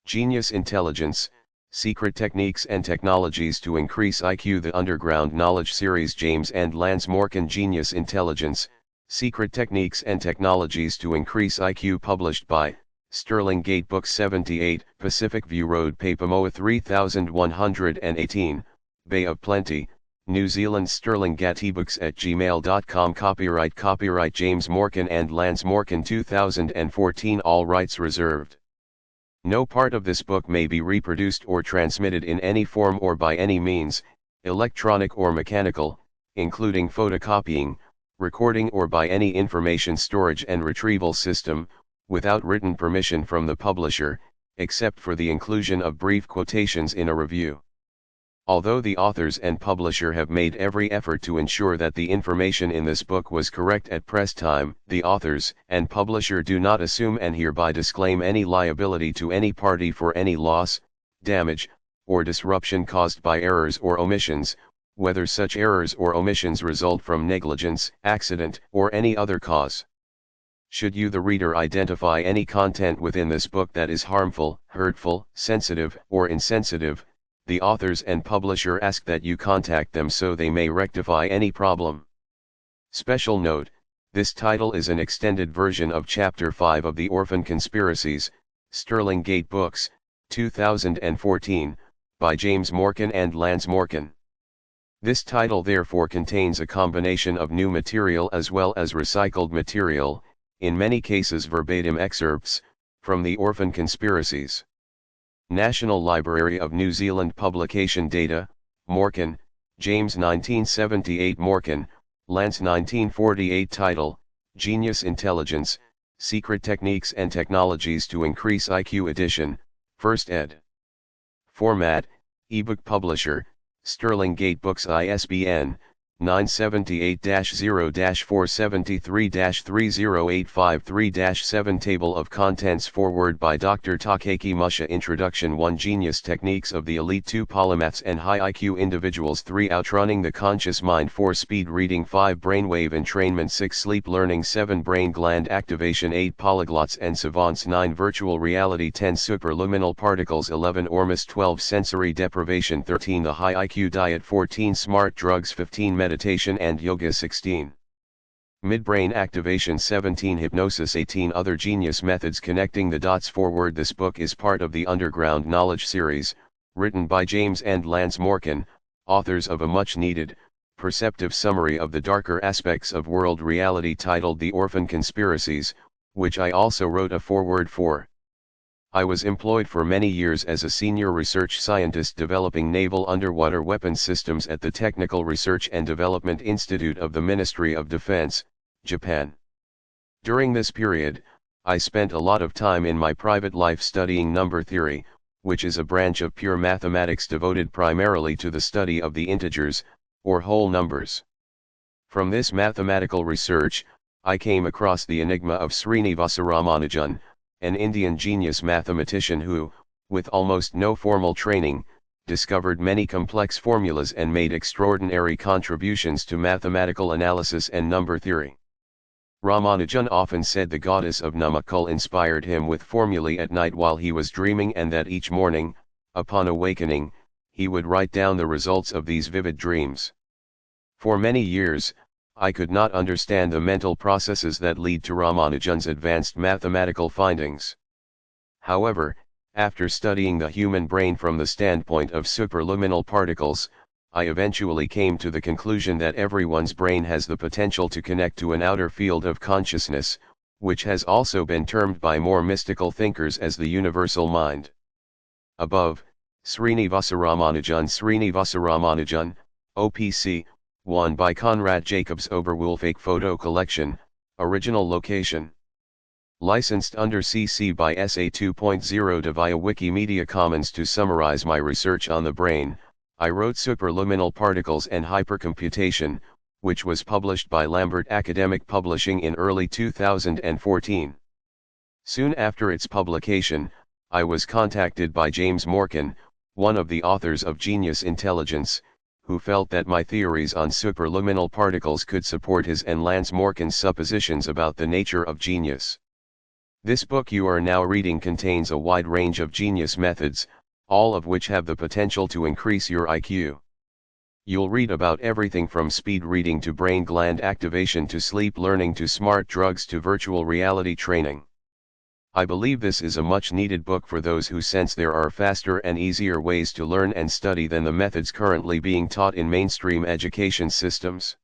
Genius Intelligence, Secret Techniques and Technologies to Increase IQ. The Underground Knowledge Series. James and Lance Morgan. Genius Intelligence, Secret Techniques and Technologies to Increase IQ, published by Sterling Gate Books. 78, Pacific View Road, Papamoa 3118, Bay of Plenty, New Zealand. Sterling Gate ebooks@gmail.com. Copyright James Morgan and Lance Morgan 2014. All rights reserved. No part of this book may be reproduced or transmitted in any form or by any means, electronic or mechanical, including photocopying, recording, or by any information storage and retrieval system, without written permission from the publisher, except for the inclusion of brief quotations in a review. Although the authors and publisher have made every effort to ensure that the information in this book was correct at press time, the authors and publisher do not assume and hereby disclaim any liability to any party for any loss, damage, or disruption caused by errors or omissions, whether such errors or omissions result from negligence, accident, or any other cause. Should you, the reader, identify any content within this book that is harmful, hurtful, sensitive, or insensitive, the authors and publisher ask that you contact them so they may rectify any problem. Special note: this title is an extended version of Chapter 5 of The Orphan Conspiracies, Sterling Gate Books, 2014, by James Morgan and Lance Morgan. This title therefore contains a combination of new material as well as recycled material, in many cases verbatim excerpts, from The Orphan Conspiracies. National Library of New Zealand Publication Data, Morgan, James 1978. Morgan, Lance 1948. Title: Genius Intelligence, Secret Techniques and Technologies to Increase IQ. Edition, 1st ed. Format: ebook. Publisher: Sterling Gate Books. ISBN 978-0-473-30853-7. Table of Contents. Foreword by Dr. Takeki Musha. Introduction. 1. Genius Techniques of the Elite. 2. Polymaths and High IQ Individuals. 3. Outrunning the Conscious Mind. 4. Speed Reading. 5. Brainwave Entrainment. 6. Sleep Learning. 7. Brain Gland Activation. 8. Polyglots and Savants. 9. Virtual Reality. 10. Superluminal Particles. 11. Ormus. 12. Sensory Deprivation. 13. The High IQ Diet. 14. Smart Drugs. 15. Meditation and Yoga. 16. Midbrain Activation. 17. Hypnosis. 18. Other Genius Methods. Connecting the Dots. Forward. This book is part of the Underground Knowledge series, written by James and Lance Morgan, authors of a much-needed, perceptive summary of the darker aspects of world reality titled The Orphan Conspiracies, which I also wrote a foreword for. I was employed for many years as a senior research scientist developing naval underwater weapons systems at the Technical Research and Development Institute of the Ministry of Defense, Japan. During this period, I spent a lot of time in my private life studying number theory, which is a branch of pure mathematics devoted primarily to the study of the integers, or whole numbers. From this mathematical research, I came across the enigma of Srinivasa Ramanujan, an Indian genius mathematician who, with almost no formal training, discovered many complex formulas and made extraordinary contributions to mathematical analysis and number theory. Ramanujan often said the goddess of Namakul inspired him with formulae at night while he was dreaming, and that each morning, upon awakening, he would write down the results of these vivid dreams. For many years, I could not understand the mental processes that lead to Ramanujan's advanced mathematical findings. However, after studying the human brain from the standpoint of superluminal particles, I eventually came to the conclusion that everyone's brain has the potential to connect to an outer field of consciousness, which has also been termed by more mystical thinkers as the universal mind. Above, Srinivasa Ramanujan, OPC, 1 by Conrad Jacobs. Oberwolfake Photo Collection, original location. Licensed under CC by SA 2.0 via Wikimedia Commons. To summarize my research on the brain, I wrote Superluminal Particles and Hypercomputation, which was published by Lambert Academic Publishing in early 2014. Soon after its publication, I was contacted by James Morgan, one of the authors of Genius Intelligence, who felt that my theories on superluminal particles could support his and Lance Morgan's suppositions about the nature of genius. This book you are now reading contains a wide range of genius methods, all of which have the potential to increase your IQ. You'll read about everything from speed reading to brain gland activation to sleep learning to smart drugs to virtual reality training. I believe this is a much needed book for those who sense there are faster and easier ways to learn and study than the methods currently being taught in mainstream education systems.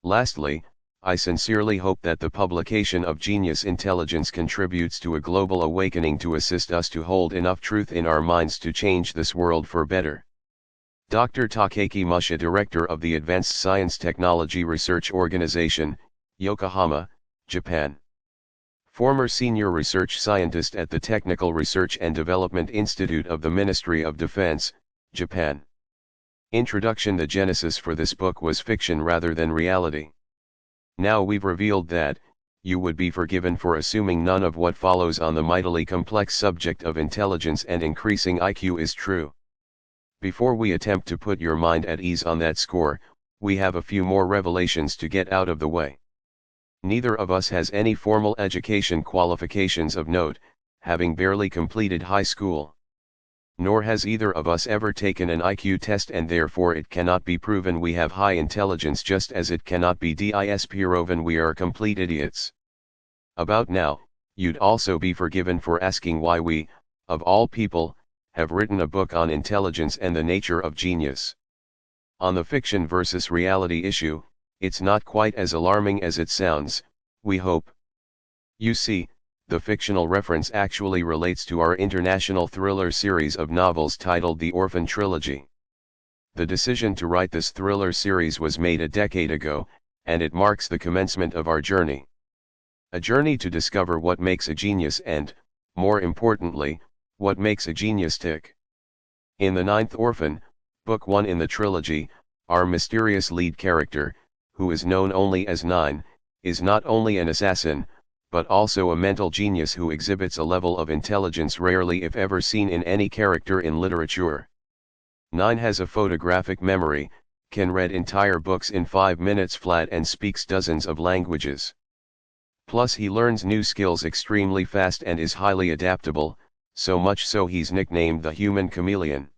Lastly, I sincerely hope that the publication of Genius Intelligence contributes to a global awakening to assist us to hold enough truth in our minds to change this world for better. Dr. Takeki Musha, Director of the Advanced Science Technology Research Organization, Yokohama, Japan. Former Senior Research Scientist at the Technical Research and Development Institute of the Ministry of Defense, Japan. Introduction: The genesis for this book was fiction rather than reality. Now we've revealed that, you would be forgiven for assuming none of what follows on the mightily complex subject of intelligence and increasing IQ is true. Before we attempt to put your mind at ease on that score, we have a few more revelations to get out of the way. Neither of us has any formal education qualifications of note, having barely completed high school. Nor has either of us ever taken an IQ test, and therefore it cannot be proven we have high intelligence, just as it cannot be disproven we are complete idiots. About now, you'd also be forgiven for asking why we, of all people, have written a book on intelligence and the nature of genius. On the fiction versus reality issue, it's not quite as alarming as it sounds, we hope. You see, the fictional reference actually relates to our international thriller series of novels titled The Orphan Trilogy. The decision to write this thriller series was made a decade ago, and it marks the commencement of our journey. A journey to discover what makes a genius and, more importantly, what makes a genius tick. In The Ninth Orphan, Book 1 in the trilogy, our mysterious lead character, who is known only as Nine, is not only an assassin, but also a mental genius who exhibits a level of intelligence rarely if ever seen in any character in literature. Nine has a photographic memory, can read entire books in 5 minutes flat, and speaks dozens of languages. Plus he learns new skills extremely fast and is highly adaptable, so much so he's nicknamed the human chameleon.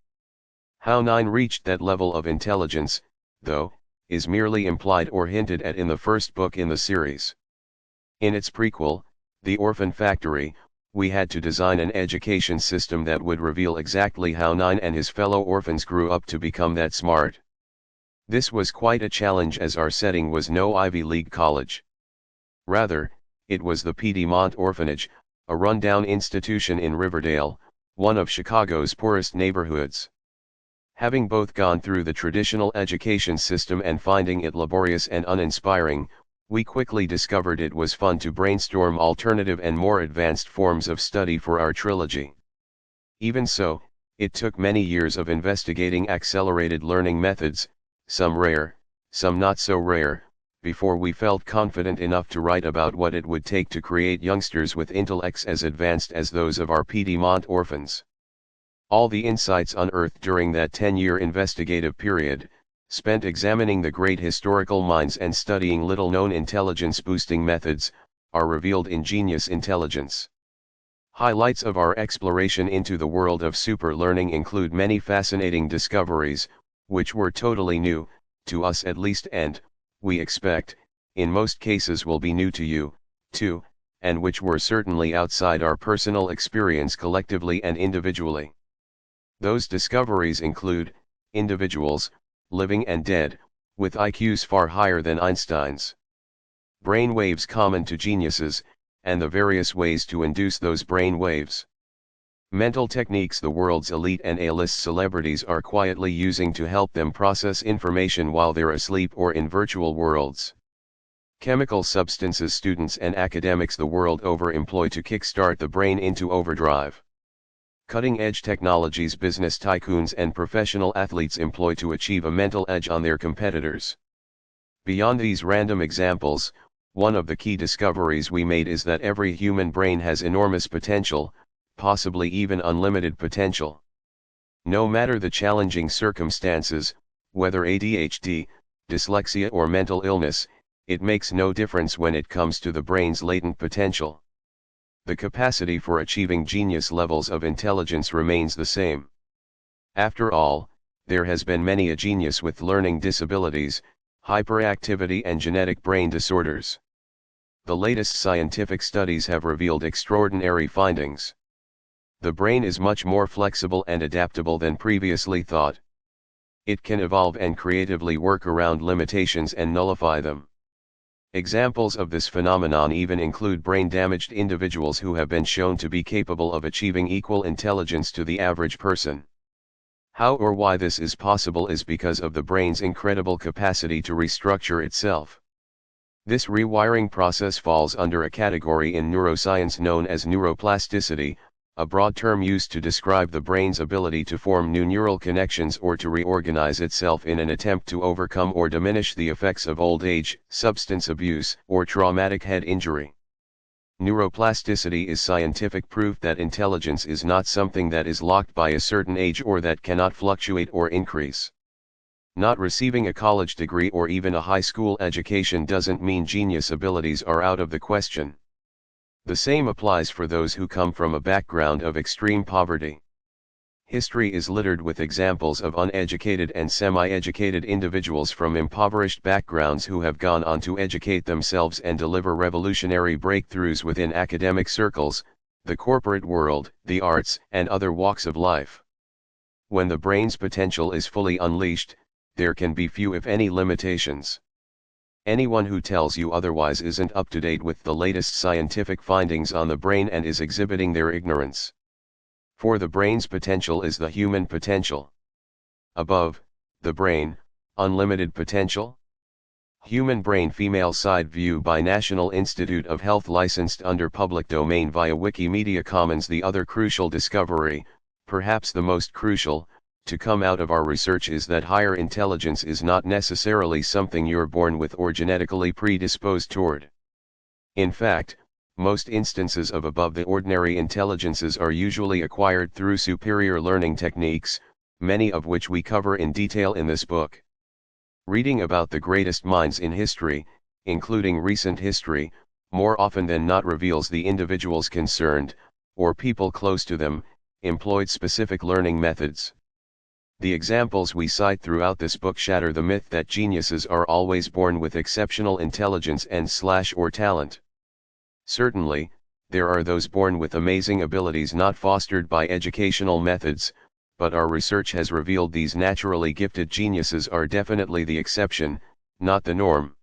How Nine reached that level of intelligence, though, is merely implied or hinted at in the first book in the series. In its prequel, The Orphan Factory, we had to design an education system that would reveal exactly how Nine and his fellow orphans grew up to become that smart. This was quite a challenge, as our setting was no Ivy League college. Rather, it was the Piedmont Orphanage, a rundown institution in Riverdale, one of Chicago's poorest neighborhoods. Having both gone through the traditional education system and finding it laborious and uninspiring, we quickly discovered it was fun to brainstorm alternative and more advanced forms of study for our trilogy. Even so, it took many years of investigating accelerated learning methods, some rare, some not so rare, before we felt confident enough to write about what it would take to create youngsters with intellects as advanced as those of our Piedmont orphans. All the insights unearthed during that 10-year investigative period, spent examining the great historical minds and studying little-known intelligence-boosting methods, are revealed in Genius Intelligence. Highlights of our exploration into the world of super learning include many fascinating discoveries, which were totally new, to us at least, and, we expect, in most cases will be new to you, too, and which were certainly outside our personal experience collectively and individually. Those discoveries include, individuals, living and dead, with IQs far higher than Einstein's. Brain waves common to geniuses, and the various ways to induce those brain waves. Mental techniques the world's elite and A-list celebrities are quietly using to help them process information while they're asleep or in virtual worlds. Chemical substances students and academics the world over employ to kickstart the brain into overdrive. Cutting-edge technologies business tycoons and professional athletes employ to achieve a mental edge on their competitors. Beyond these random examples, one of the key discoveries we made is that every human brain has enormous potential, possibly even unlimited potential. No matter the challenging circumstances, whether ADHD, dyslexia or mental illness, it makes no difference when it comes to the brain's latent potential. the capacity for achieving genius levels of intelligence remains the same. After all, there has been many a genius with learning disabilities, hyperactivity and genetic brain disorders. The latest scientific studies have revealed extraordinary findings. The brain is much more flexible and adaptable than previously thought. It can evolve and creatively work around limitations and nullify them. Examples of this phenomenon even include brain-damaged individuals who have been shown to be capable of achieving equal intelligence to the average person. How or why this is possible is because of the brain's incredible capacity to restructure itself. This rewiring process falls under a category in neuroscience known as neuroplasticity, a broad term used to describe the brain's ability to form new neural connections or to reorganize itself in an attempt to overcome or diminish the effects of old age, substance abuse, or traumatic head injury. Neuroplasticity is scientific proof that intelligence is not something that is locked by a certain age or that cannot fluctuate or increase. Not receiving a college degree or even a high school education doesn't mean genius abilities are out of the question. The same applies for those who come from a background of extreme poverty. History is littered with examples of uneducated and semi-educated individuals from impoverished backgrounds who have gone on to educate themselves and deliver revolutionary breakthroughs within academic circles, the corporate world, the arts, and other walks of life. When the brain's potential is fully unleashed, there can be few if any limitations. Anyone who tells you otherwise isn't up to date with the latest scientific findings on the brain and is exhibiting their ignorance. For the brain's potential is the human potential. Above, the brain, unlimited potential? Human brain female side view by National Institute of Health licensed under public domain via Wikimedia Commons. The other crucial discovery, perhaps the most crucial, to come out of our research is that higher intelligence is not necessarily something you're born with or genetically predisposed toward. In fact, most instances of above the ordinary intelligences are usually acquired through superior learning techniques, many of which we cover in detail in this book. Reading about the greatest minds in history, including recent history, more often than not reveals the individuals concerned, or people close to them, employed specific learning methods. The examples we cite throughout this book shatter the myth that geniuses are always born with exceptional intelligence and/or talent. Certainly, there are those born with amazing abilities not fostered by educational methods, but our research has revealed these naturally gifted geniuses are definitely the exception, not the norm.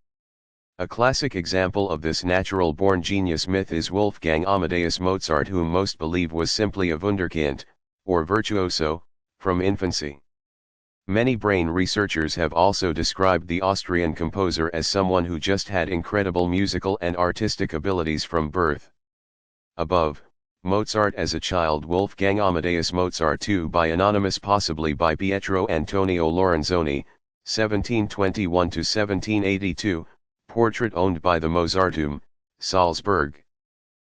A classic example of this natural-born genius myth is Wolfgang Amadeus Mozart, whom most believe was simply a wunderkind, or virtuoso, from infancy. Many brain researchers have also described the Austrian composer as someone who just had incredible musical and artistic abilities from birth. Above, Mozart as a child. Wolfgang Amadeus Mozart II by anonymous, possibly by Pietro Antonio Lorenzoni, 1721–1782, portrait owned by the Mozarteum, Salzburg.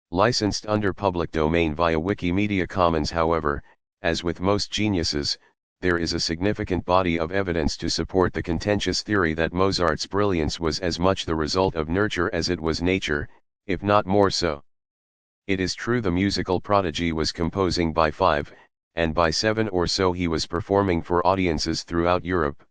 Licensed under public domain via Wikimedia Commons. However, as with most geniuses, there is a significant body of evidence to support the contentious theory that Mozart's brilliance was as much the result of nurture as it was nature, if not more so. It is true the musical prodigy was composing by 5, and by 7 or so he was performing for audiences throughout Europe.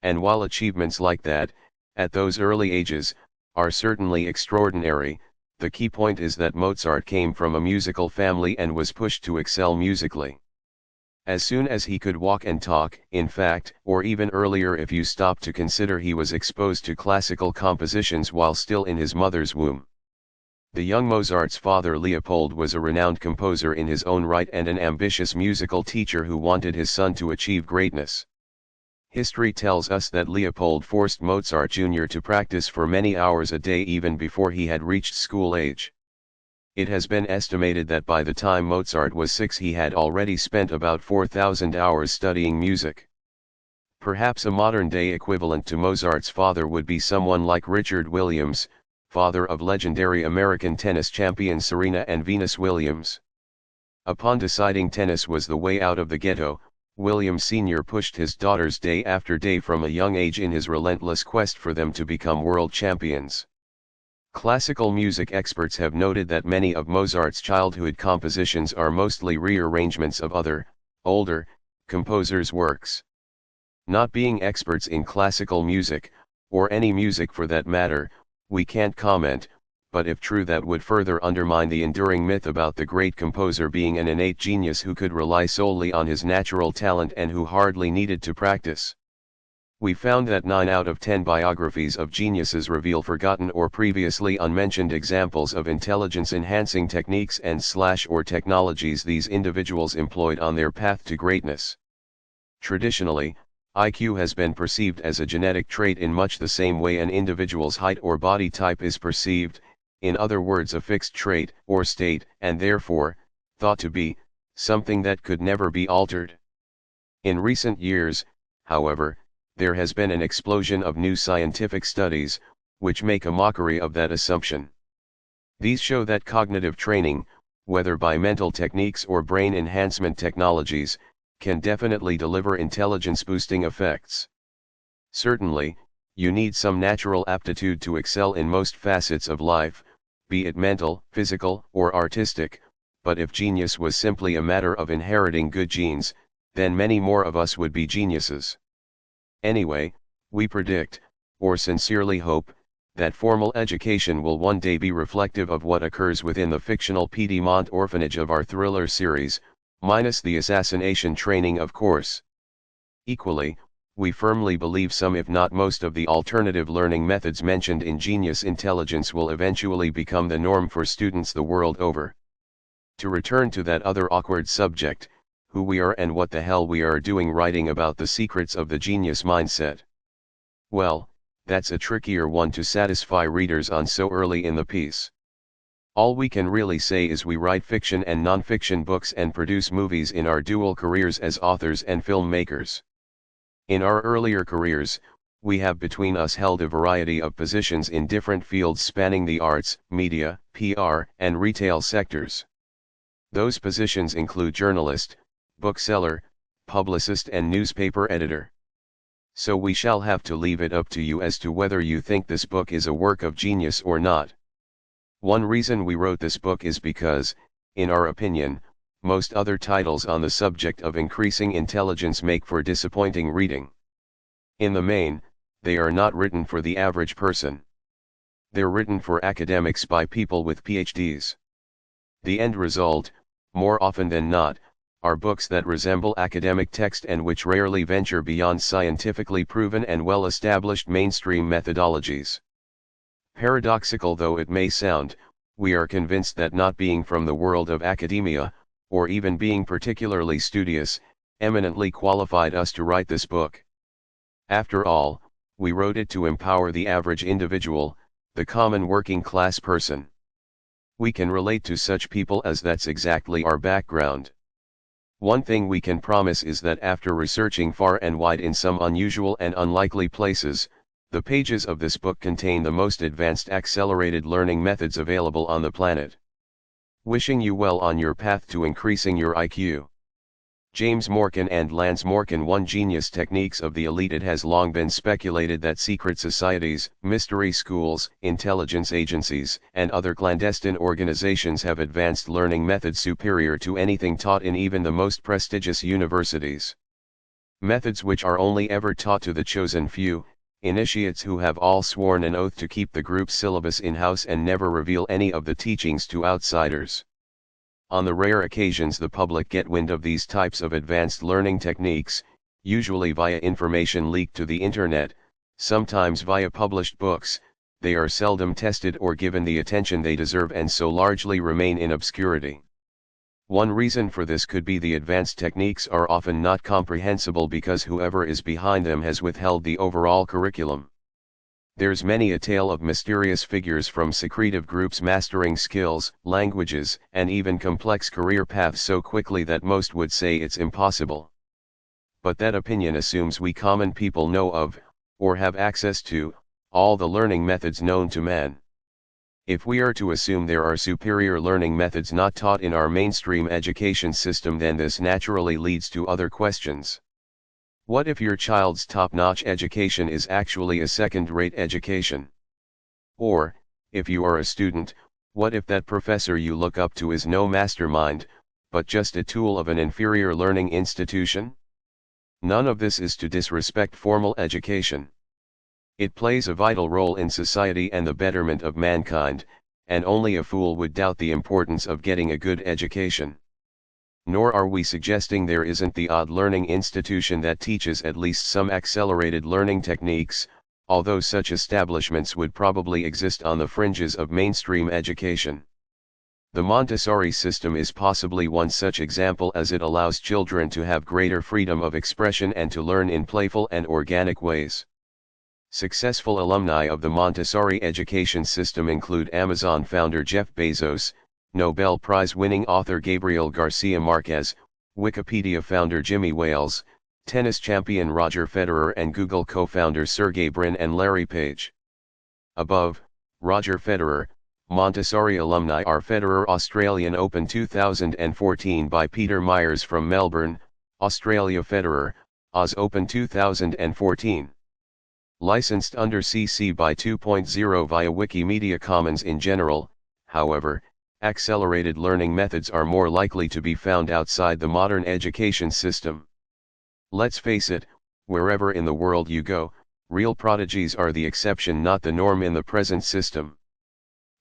And while achievements like that, at those early ages, are certainly extraordinary, the key point is that Mozart came from a musical family and was pushed to excel musically. As soon as he could walk and talk, in fact, or even earlier if you stop to consider, he was exposed to classical compositions while still in his mother's womb. The young Mozart's father Leopold was a renowned composer in his own right and an ambitious musical teacher who wanted his son to achieve greatness. History tells us that Leopold forced Mozart Jr. to practice for many hours a day even before he had reached school age. It has been estimated that by the time Mozart was 6 he had already spent about 4,000 hours studying music. Perhaps a modern-day equivalent to Mozart's father would be someone like Richard Williams, father of legendary American tennis champion Serena and Venus Williams. Upon deciding tennis was the way out of the ghetto, Williams Sr. pushed his daughters day after day from a young age in his relentless quest for them to become world champions. Classical music experts have noted that many of Mozart's childhood compositions are mostly rearrangements of other, older, composers' works. Not being experts in classical music, or any music for that matter, we can't comment, but if true, that would further undermine the enduring myth about the great composer being an innate genius who could rely solely on his natural talent and who hardly needed to practice. We found that 9 out of 10 biographies of geniuses reveal forgotten or previously unmentioned examples of intelligence-enhancing techniques and/or technologies these individuals employed on their path to greatness. Traditionally, IQ has been perceived as a genetic trait in much the same way an individual's height or body type is perceived, in other words a fixed trait or state, and therefore, thought to be, something that could never be altered. In recent years, however, there has been an explosion of new scientific studies, which make a mockery of that assumption. These show that cognitive training, whether by mental techniques or brain enhancement technologies, can definitely deliver intelligence-boosting effects. Certainly, you need some natural aptitude to excel in most facets of life, be it mental, physical, or artistic, but if genius was simply a matter of inheriting good genes, then many more of us would be geniuses. Anyway, we predict, or sincerely hope, that formal education will one day be reflective of what occurs within the fictional Piedmont orphanage of our thriller series, minus the assassination training of course. Equally, we firmly believe some if not most of the alternative learning methods mentioned in Genius Intelligence will eventually become the norm for students the world over. To return to that other awkward subject, who we are and what the hell we are doing writing about the secrets of the genius mindset. Well, that's a trickier one to satisfy readers on so early in the piece. All we can really say is we write fiction and non-fiction books and produce movies in our dual careers as authors and filmmakers. In our earlier careers, we have between us held a variety of positions in different fields spanning the arts, media, PR, and retail sectors. Those positions include journalist, bookseller, publicist and newspaper editor. So we shall have to leave it up to you as to whether you think this book is a work of genius or not. One reason we wrote this book is because, in our opinion, most other titles on the subject of increasing intelligence make for disappointing reading. In the main, they are not written for the average person. They're written for academics by people with PhDs. The end result, more often than not, are books that resemble academic text and which rarely venture beyond scientifically proven and well-established mainstream methodologies. Paradoxical though it may sound, we are convinced that not being from the world of academia, or even being particularly studious, eminently qualified us to write this book. After all, we wrote it to empower the average individual, the common working class person. We can relate to such people as that's exactly our background. One thing we can promise is that after researching far and wide in some unusual and unlikely places, the pages of this book contain the most advanced accelerated learning methods available on the planet. Wishing you well on your path to increasing your IQ. James Morgan and Lance Morgan. One Genius Techniques of the Elite. It has long been speculated that secret societies, mystery schools, intelligence agencies, and other clandestine organizations have advanced learning methods superior to anything taught in even the most prestigious universities. Methods which are only ever taught to the chosen few, initiates who have all sworn an oath to keep the group's syllabus in-house and never reveal any of the teachings to outsiders. On the rare occasions the public get wind of these types of advanced learning techniques, usually via information leaked to the internet, sometimes via published books, they are seldom tested or given the attention they deserve and so largely remain in obscurity. One reason for this could be the advanced techniques are often not comprehensible because whoever is behind them has withheld the overall curriculum. There's many a tale of mysterious figures from secretive groups mastering skills, languages, and even complex career paths so quickly that most would say it's impossible. But that opinion assumes we common people know of, or have access to, all the learning methods known to man. If we are to assume there are superior learning methods not taught in our mainstream education system, then this naturally leads to other questions. What if your child's top-notch education is actually a second-rate education? Or, If you are a student, what if that professor you look up to is no mastermind, but just a tool of an inferior learning institution? None of this is to disrespect formal education. It plays a vital role in society and the betterment of mankind, and only a fool would doubt the importance of getting a good education. Nor are we suggesting there isn't the odd learning institution that teaches at least some accelerated learning techniques, although such establishments would probably exist on the fringes of mainstream education. The Montessori system is possibly one such example, as it allows children to have greater freedom of expression and to learn in playful and organic ways. Successful alumni of the Montessori education system include Amazon founder Jeff Bezos, Nobel Prize-winning author Gabriel Garcia Marquez, Wikipedia founder Jimmy Wales, tennis champion Roger Federer, and Google co-founder Sergey Brin and Larry Page. Above, Roger Federer. Montessori alumni are Federer Australian Open 2014 by Peter Myers from Melbourne, Australia. Federer, Oz Open 2014. Licensed under CC by 2.0 via Wikimedia Commons. In general, however, accelerated learning methods are more likely to be found outside the modern education system. Let's face it, wherever in the world you go, real prodigies are the exception, not the norm in the present system.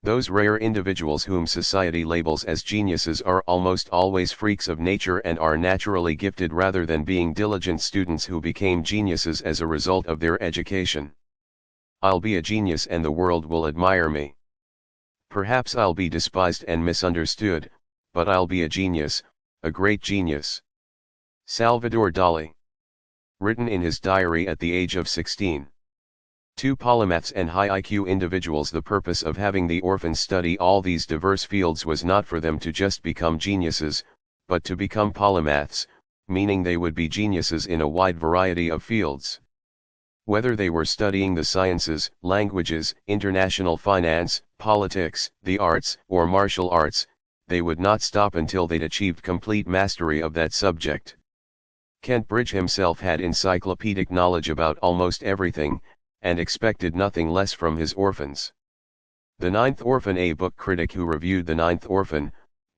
Those rare individuals whom society labels as geniuses are almost always freaks of nature and are naturally gifted rather than being diligent students who became geniuses as a result of their education. I'll be a genius and the world will admire me. Perhaps I'll be despised and misunderstood, but I'll be a genius, a great genius. Salvador Dali. Written in his diary at the age of 16. To polymaths and high IQ individuals, the purpose of having the orphans study all these diverse fields was not for them to just become geniuses, but to become polymaths, meaning they would be geniuses in a wide variety of fields. Whether they were studying the sciences, languages, international finance, politics, the arts, or martial arts, they would not stop until they'd achieved complete mastery of that subject. Kent Bridge himself had encyclopedic knowledge about almost everything, and expected nothing less from his orphans. The Ninth Orphan. A book critic who reviewed The Ninth Orphan,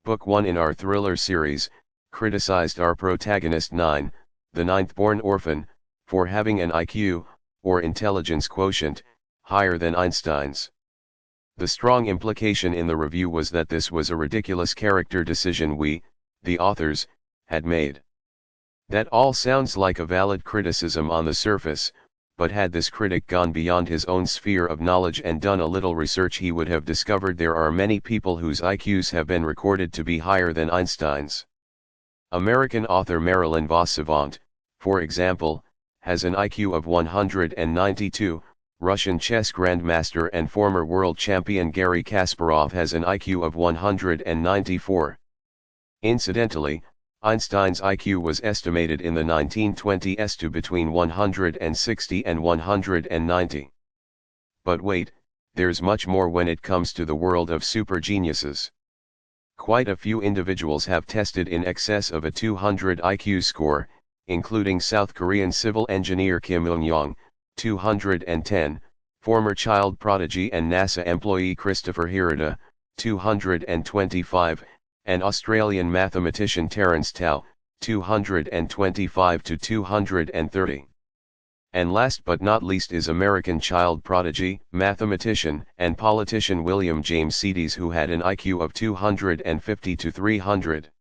book 1 in our thriller series, criticized our protagonist 9, the ninth-born orphan, for having an IQ, or intelligence quotient, higher than Einstein's. The strong implication in the review was that this was a ridiculous character decision we, the authors, had made. That all sounds like a valid criticism on the surface, but had this critic gone beyond his own sphere of knowledge and done a little research, he would have discovered there are many people whose IQs have been recorded to be higher than Einstein's. American author Marilyn Vos Savant, for example, has an IQ of 192, Russian chess grandmaster and former world champion Garry Kasparov has an IQ of 194. Incidentally, Einstein's IQ was estimated in the 1920s to between 160 and 190. But wait, there's much more when it comes to the world of super geniuses. Quite a few individuals have tested in excess of a 200 IQ score, including South Korean civil engineer Kim Il-young, 210, former child prodigy and NASA employee Christopher Hirata, 225, and Australian mathematician Terence Tao, 225 to 230. And last but not least is American child prodigy, mathematician, and politician William James Sidis, who had an IQ of 250 to 300.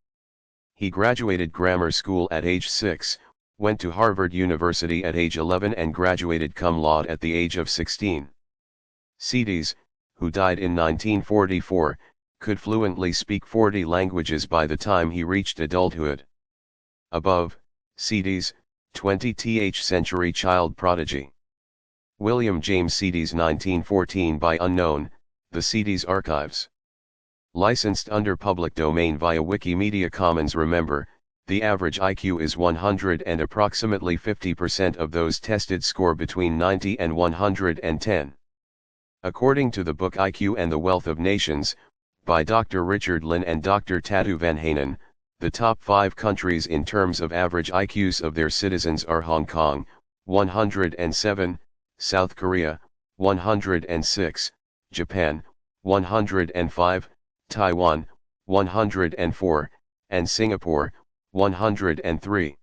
He graduated grammar school at age 6, went to Harvard University at age 11 and graduated cum laude at the age of 16. Sidis, who died in 1944, could fluently speak 40 languages by the time he reached adulthood. Above, Sidis, 20th century child prodigy. William James Sidis 1914 by unknown, the Sidis Archives. Licensed under public domain via Wikimedia Commons. Remember, the average IQ is 100 and approximately 50% of those tested score between 90 and 110. According to the book IQ and the Wealth of Nations, by Dr. Richard Lynn and Dr. Tatu Van Hanen, the top 5 countries in terms of average IQs of their citizens are Hong Kong, 107, South Korea, 106, Japan, 105, Taiwan, 104, and Singapore, 103.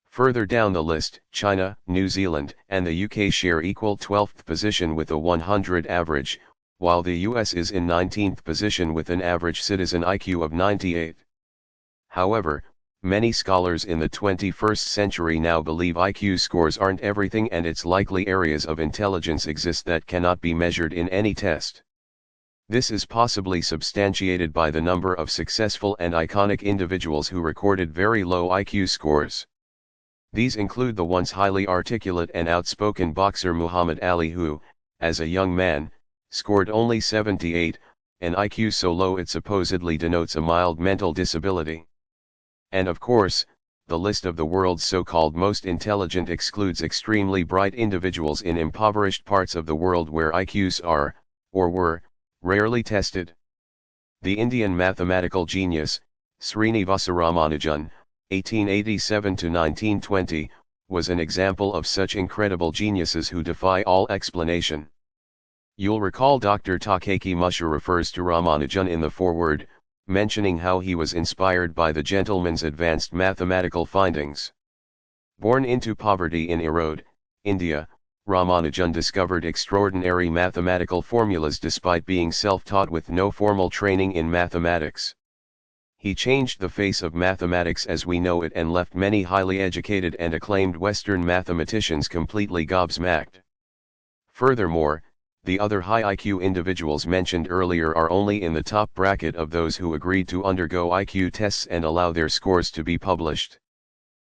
Further down the list, China, New Zealand, and the UK share equal 12th position with a 100 average, while the US is in 19th position with an average citizen IQ of 98. However, many scholars in the 21st century now believe IQ scores aren't everything, and it's likely areas of intelligence exist that cannot be measured in any test. This is possibly substantiated by the number of successful and iconic individuals who recorded very low IQ scores. These include the once highly articulate and outspoken boxer Muhammad Ali, who, as a young man, scored only 78, an IQ so low it supposedly denotes a mild mental disability. And of course, the list of the world's so-called most intelligent excludes extremely bright individuals in impoverished parts of the world where IQs are, or were, rarely tested. The Indian mathematical genius, Srinivasa Ramanujan, 1887 to 1920, was an example of such incredible geniuses who defy all explanation. You'll recall Dr. Takeki Musha refers to Ramanujan in the foreword, mentioning how he was inspired by the gentleman's advanced mathematical findings. Born into poverty in Erode, India, Ramanujan discovered extraordinary mathematical formulas despite being self-taught with no formal training in mathematics. He changed the face of mathematics as we know it and left many highly educated and acclaimed Western mathematicians completely gobsmacked. Furthermore, the other high IQ individuals mentioned earlier are only in the top bracket of those who agreed to undergo IQ tests and allow their scores to be published.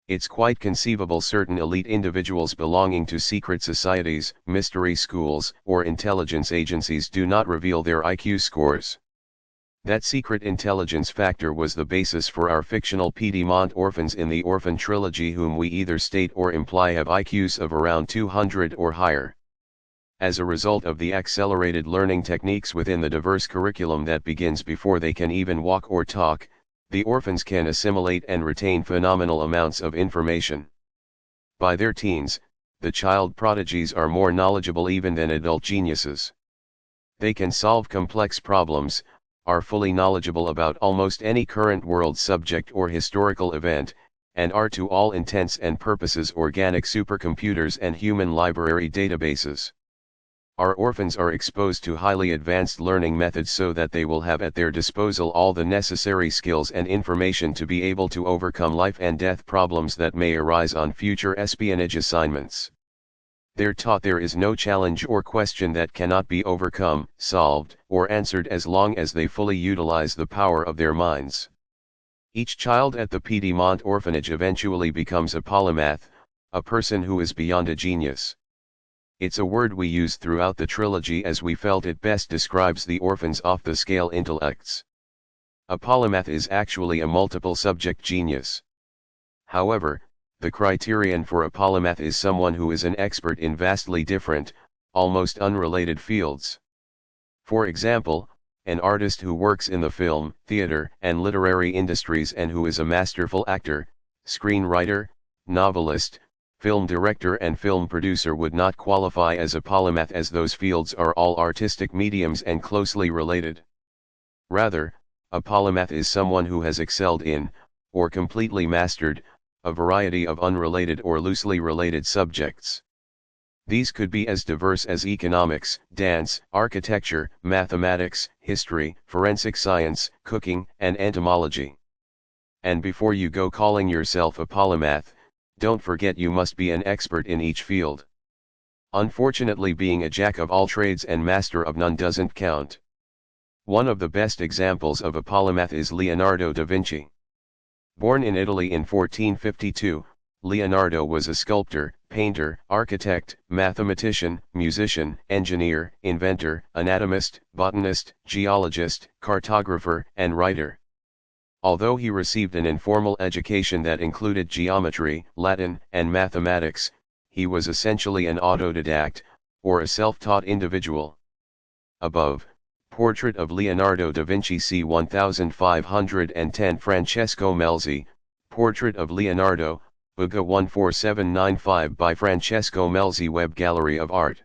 It's quite conceivable certain elite individuals belonging to secret societies, mystery schools, or intelligence agencies do not reveal their IQ scores. That secret intelligence factor was the basis for our fictional Piedmont orphans in the Orphan trilogy, whom we either state or imply have IQs of around 200 or higher. As a result of the accelerated learning techniques within the diverse curriculum that begins before they can even walk or talk, the orphans can assimilate and retain phenomenal amounts of information. By their teens, the child prodigies are more knowledgeable even than adult geniuses. They can solve complex problems, are fully knowledgeable about almost any current world subject or historical event, and are to all intents and purposes organic supercomputers and human library databases. Our orphans are exposed to highly advanced learning methods so that they will have at their disposal all the necessary skills and information to be able to overcome life and death problems that may arise on future espionage assignments. They're taught there is no challenge or question that cannot be overcome, solved, or answered as long as they fully utilize the power of their minds. Each child at the Piedmont orphanage eventually becomes a polymath, a person who is beyond a genius. It's a word we use throughout the trilogy as we felt it best describes the orphans' off-the-scale intellects. A polymath is actually a multiple subject genius. However, the criterion for a polymath is someone who is an expert in vastly different, almost unrelated fields. For example, an artist who works in the film, theater, and literary industries and who is a masterful actor, screenwriter, novelist, film director and film producer would not qualify as a polymath, as those fields are all artistic mediums and closely related. Rather, a polymath is someone who has excelled in, or completely mastered, a variety of unrelated or loosely related subjects. These could be as diverse as economics, dance, architecture, mathematics, history, forensic science, cooking, and entomology. And before you go calling yourself a polymath, don't forget you must be an expert in each field. Unfortunately, being a jack of all trades and master of none doesn't count. One of the best examples of a polymath is Leonardo da Vinci. Born in Italy in 1452, Leonardo was a sculptor, painter, architect, mathematician, musician, engineer, inventor, anatomist, botanist, geologist, cartographer, and writer. Although he received an informal education that included geometry, Latin, and mathematics, he was essentially an autodidact, or a self-taught individual. Above, Portrait of Leonardo da Vinci c. 1510. Francesco Melzi, Portrait of Leonardo, UGA 14795 by Francesco Melzi. Web Gallery of Art.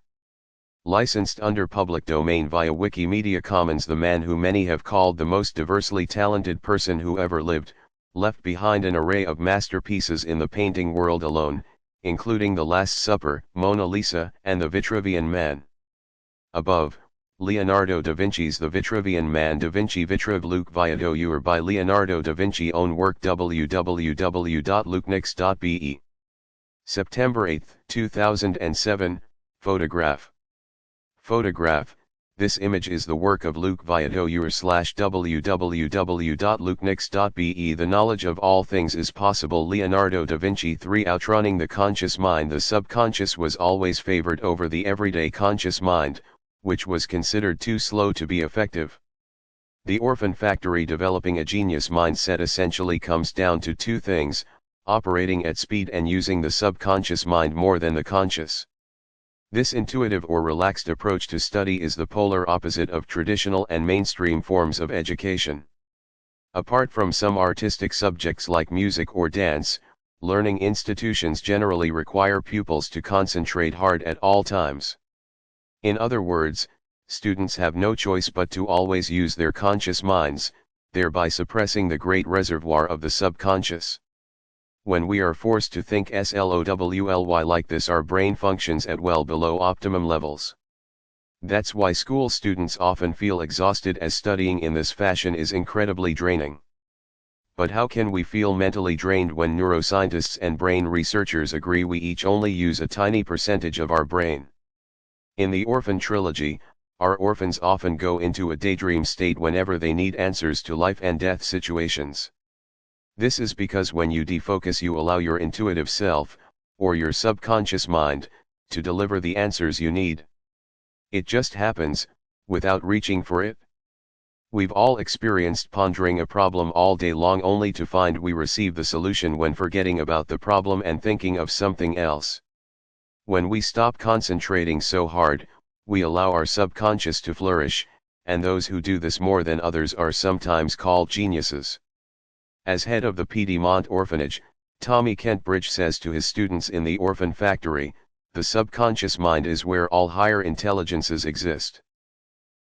Licensed under public domain via Wikimedia Commons. The man who many have called the most diversely talented person who ever lived, left behind an array of masterpieces in the painting world alone, including The Last Supper, Mona Lisa, and The Vitruvian Man. Above, Leonardo da Vinci's The Vitruvian Man. Da Vinci Vitruve Luke Viator by Leonardo da Vinci. Own work. www.lukenix.be. September 8, 2007, Photograph. Photograph. This image is the work of Luke Viator /www.lukenix.be. The knowledge of all things is possible. Leonardo da Vinci 3. Outrunning the conscious mind. The subconscious was always favored over the everyday conscious mind, which was considered too slow to be effective. The orphan factory. Developing a genius mindset essentially comes down to two things: operating at speed and using the subconscious mind more than the conscious. This intuitive or relaxed approach to study is the polar opposite of traditional and mainstream forms of education. Apart from some artistic subjects like music or dance, learning institutions generally require pupils to concentrate hard at all times. In other words, students have no choice but to always use their conscious minds, thereby suppressing the great reservoir of the subconscious. When we are forced to think slowly like this, our brain functions at well below optimum levels. That's why school students often feel exhausted, as studying in this fashion is incredibly draining. But how can we feel mentally drained when neuroscientists and brain researchers agree we each only use a tiny percentage of our brain? In the Orphan trilogy, our orphans often go into a daydream state whenever they need answers to life and death situations. This is because when you defocus, you allow your intuitive self, or your subconscious mind, to deliver the answers you need. It just happens, without reaching for it. We've all experienced pondering a problem all day long only to find we receive the solution when forgetting about the problem and thinking of something else. When we stop concentrating so hard, we allow our subconscious to flourish, and those who do this more than others are sometimes called geniuses. As head of the Piedmont Orphanage, Tommy Kentbridge says to his students in the Orphan Factory, "The subconscious mind is where all higher intelligences exist."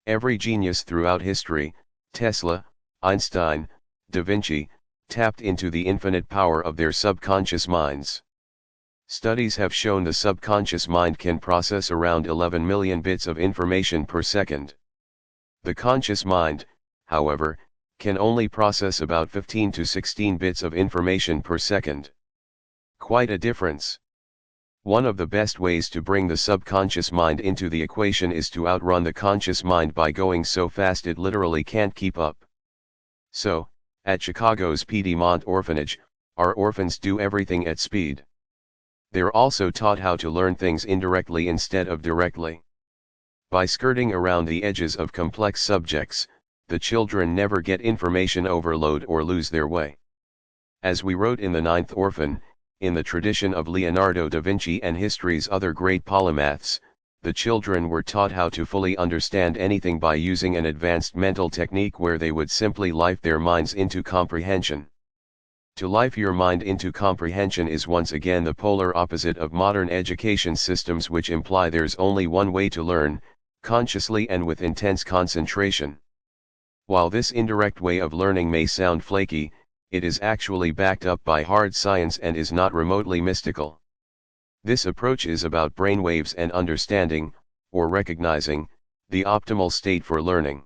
Every genius throughout history, Tesla, Einstein, Da Vinci, tapped into the infinite power of their subconscious minds. Studies have shown the subconscious mind can process around 11 million bits of information per second. The conscious mind, however, can only process about 15 to 16 bits of information per second. Quite a difference. One of the best ways to bring the subconscious mind into the equation is to outrun the conscious mind by going so fast it literally can't keep up. So, at Chicago's Piedmont Orphanage, our orphans do everything at speed. They're also taught how to learn things indirectly instead of directly. By skirting around the edges of complex subjects, the children never get information overload or lose their way. As we wrote in The Ninth Orphan, in the tradition of Leonardo da Vinci and history's other great polymaths, the children were taught how to fully understand anything by using an advanced mental technique where they would simply life their minds into comprehension. To life your mind into comprehension is once again the polar opposite of modern education systems, which imply there's only one way to learn, consciously and with intense concentration. While this indirect way of learning may sound flaky, it is actually backed up by hard science and is not remotely mystical. This approach is about brainwaves and understanding, or recognizing, the optimal state for learning.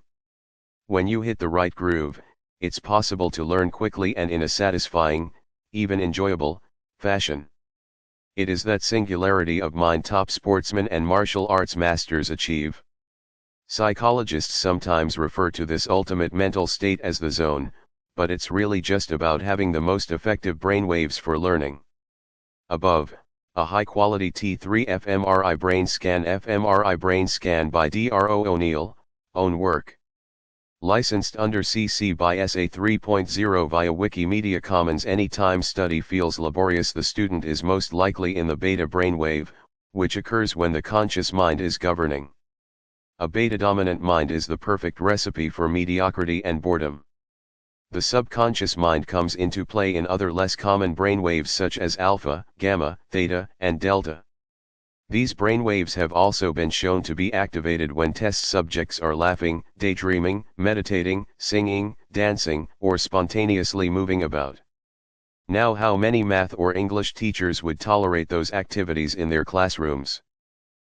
When you hit the right groove, it's possible to learn quickly and in a satisfying, even enjoyable, fashion. It is that singularity of mind top sportsmen and martial arts masters achieve. Psychologists sometimes refer to this ultimate mental state as the zone, but it's really just about having the most effective brainwaves for learning. Above, a high-quality T3 fMRI brain scan by Dro O'Neill, own work. Licensed under CC by SA 3.0 via Wikimedia Commons. Anytime study feels laborious, the student is most likely in the beta brainwave, which occurs when the conscious mind is governing. A beta-dominant mind is the perfect recipe for mediocrity and boredom. The subconscious mind comes into play in other less common brainwaves such as alpha, gamma, theta, and delta. These brainwaves have also been shown to be activated when test subjects are laughing, daydreaming, meditating, singing, dancing, or spontaneously moving about. Now, how many math or English teachers would tolerate those activities in their classrooms?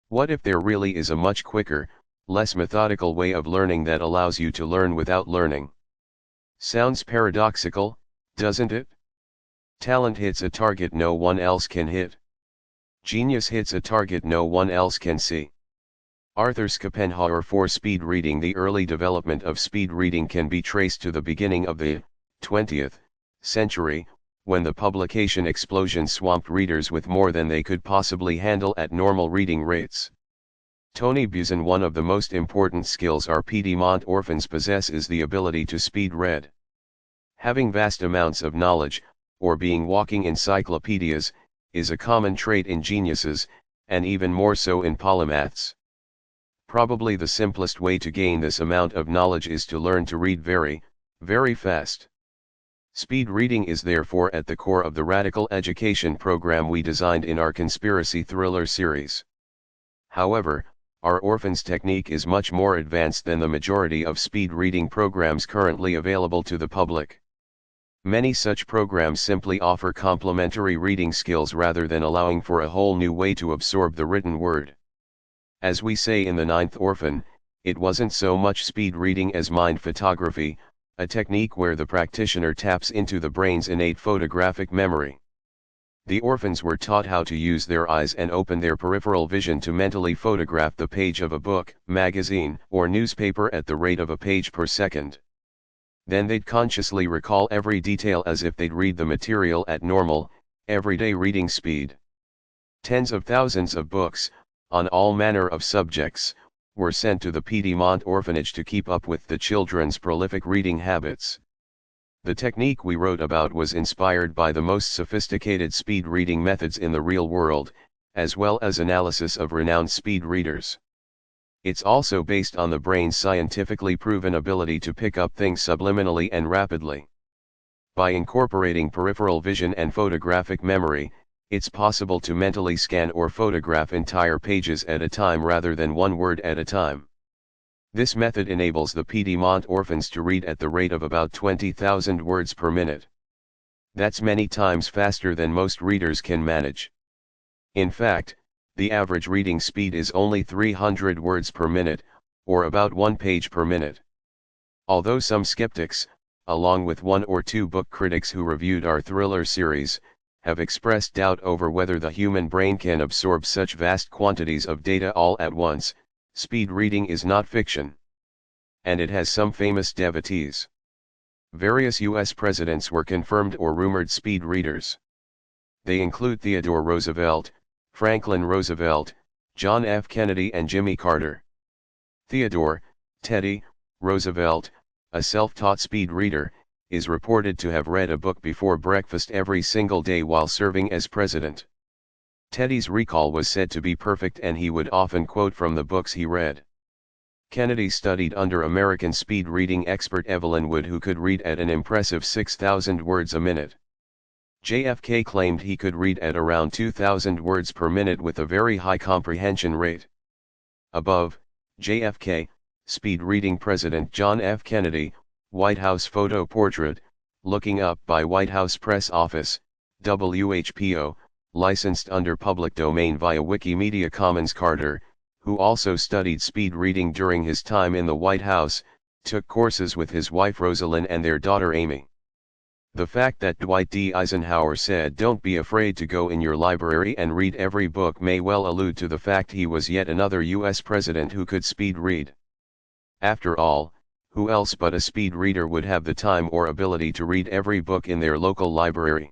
What if there really is a much quicker, less methodical way of learning that allows you to learn without learning? Sounds paradoxical, doesn't it? Talent hits a target no one else can hit. Genius hits a target no one else can see. Arthur Schopenhauer. For speed reading. The early development of speed reading can be traced to the beginning of the 20th century, when the publication explosion swamped readers with more than they could possibly handle at normal reading rates. Tony Buzan. One of the most important skills our Piedmont orphans possess is the ability to speed read. Having vast amounts of knowledge, or being walking encyclopedias, is a common trait in geniuses, and even more so in polymaths. Probably the simplest way to gain this amount of knowledge is to learn to read very, very fast. Speed reading is therefore at the core of the radical education program we designed in our conspiracy thriller series. However, our orphans technique is much more advanced than the majority of speed reading programs currently available to the public. Many such programs simply offer complementary reading skills rather than allowing for a whole new way to absorb the written word. As we say in The Ninth Orphan, it wasn't so much speed reading as mind photography, a technique where the practitioner taps into the brain's innate photographic memory. The orphans were taught how to use their eyes and open their peripheral vision to mentally photograph the page of a book, magazine, or newspaper at the rate of a page per second. Then they'd consciously recall every detail as if they'd read the material at normal, everyday reading speed. Tens of thousands of books, on all manner of subjects, were sent to the Piedmont orphanage to keep up with the children's prolific reading habits. The technique we wrote about was inspired by the most sophisticated speed reading methods in the real world, as well as analysis of renowned speed readers. It's also based on the brain's scientifically proven ability to pick up things subliminally and rapidly. By incorporating peripheral vision and photographic memory, it's possible to mentally scan or photograph entire pages at a time rather than one word at a time. This method enables the Piedmont orphans to read at the rate of about 20,000 words per minute. That's many times faster than most readers can manage. In fact, the average reading speed is only 300 words per minute, or about 1 page per minute. Although some skeptics, along with one or two book critics who reviewed our thriller series, have expressed doubt over whether the human brain can absorb such vast quantities of data all at once, speed reading is not fiction. And it has some famous devotees. Various U.S. presidents were confirmed or rumored speed readers. They include Theodore Roosevelt, Franklin Roosevelt, John F. Kennedy and Jimmy Carter. Theodore, Teddy, Roosevelt, a self-taught speed reader, is reported to have read a book before breakfast every single day while serving as president. Teddy's recall was said to be perfect and he would often quote from the books he read. Kennedy studied under American speed reading expert Evelyn Wood, who could read at an impressive 6,000 words a minute. JFK claimed he could read at around 2,000 words per minute with a very high comprehension rate. Above, JFK, speed reading President John F. Kennedy, White House photo portrait, looking up by White House Press Office, WHPO, licensed under public domain via Wikimedia Commons. Carter, who also studied speed reading during his time in the White House, took courses with his wife Rosalind and their daughter Amy. The fact that Dwight D. Eisenhower said don't be afraid to go in your library and read every book may well allude to the fact he was yet another U.S. president who could speed read. After all, who else but a speed reader would have the time or ability to read every book in their local library?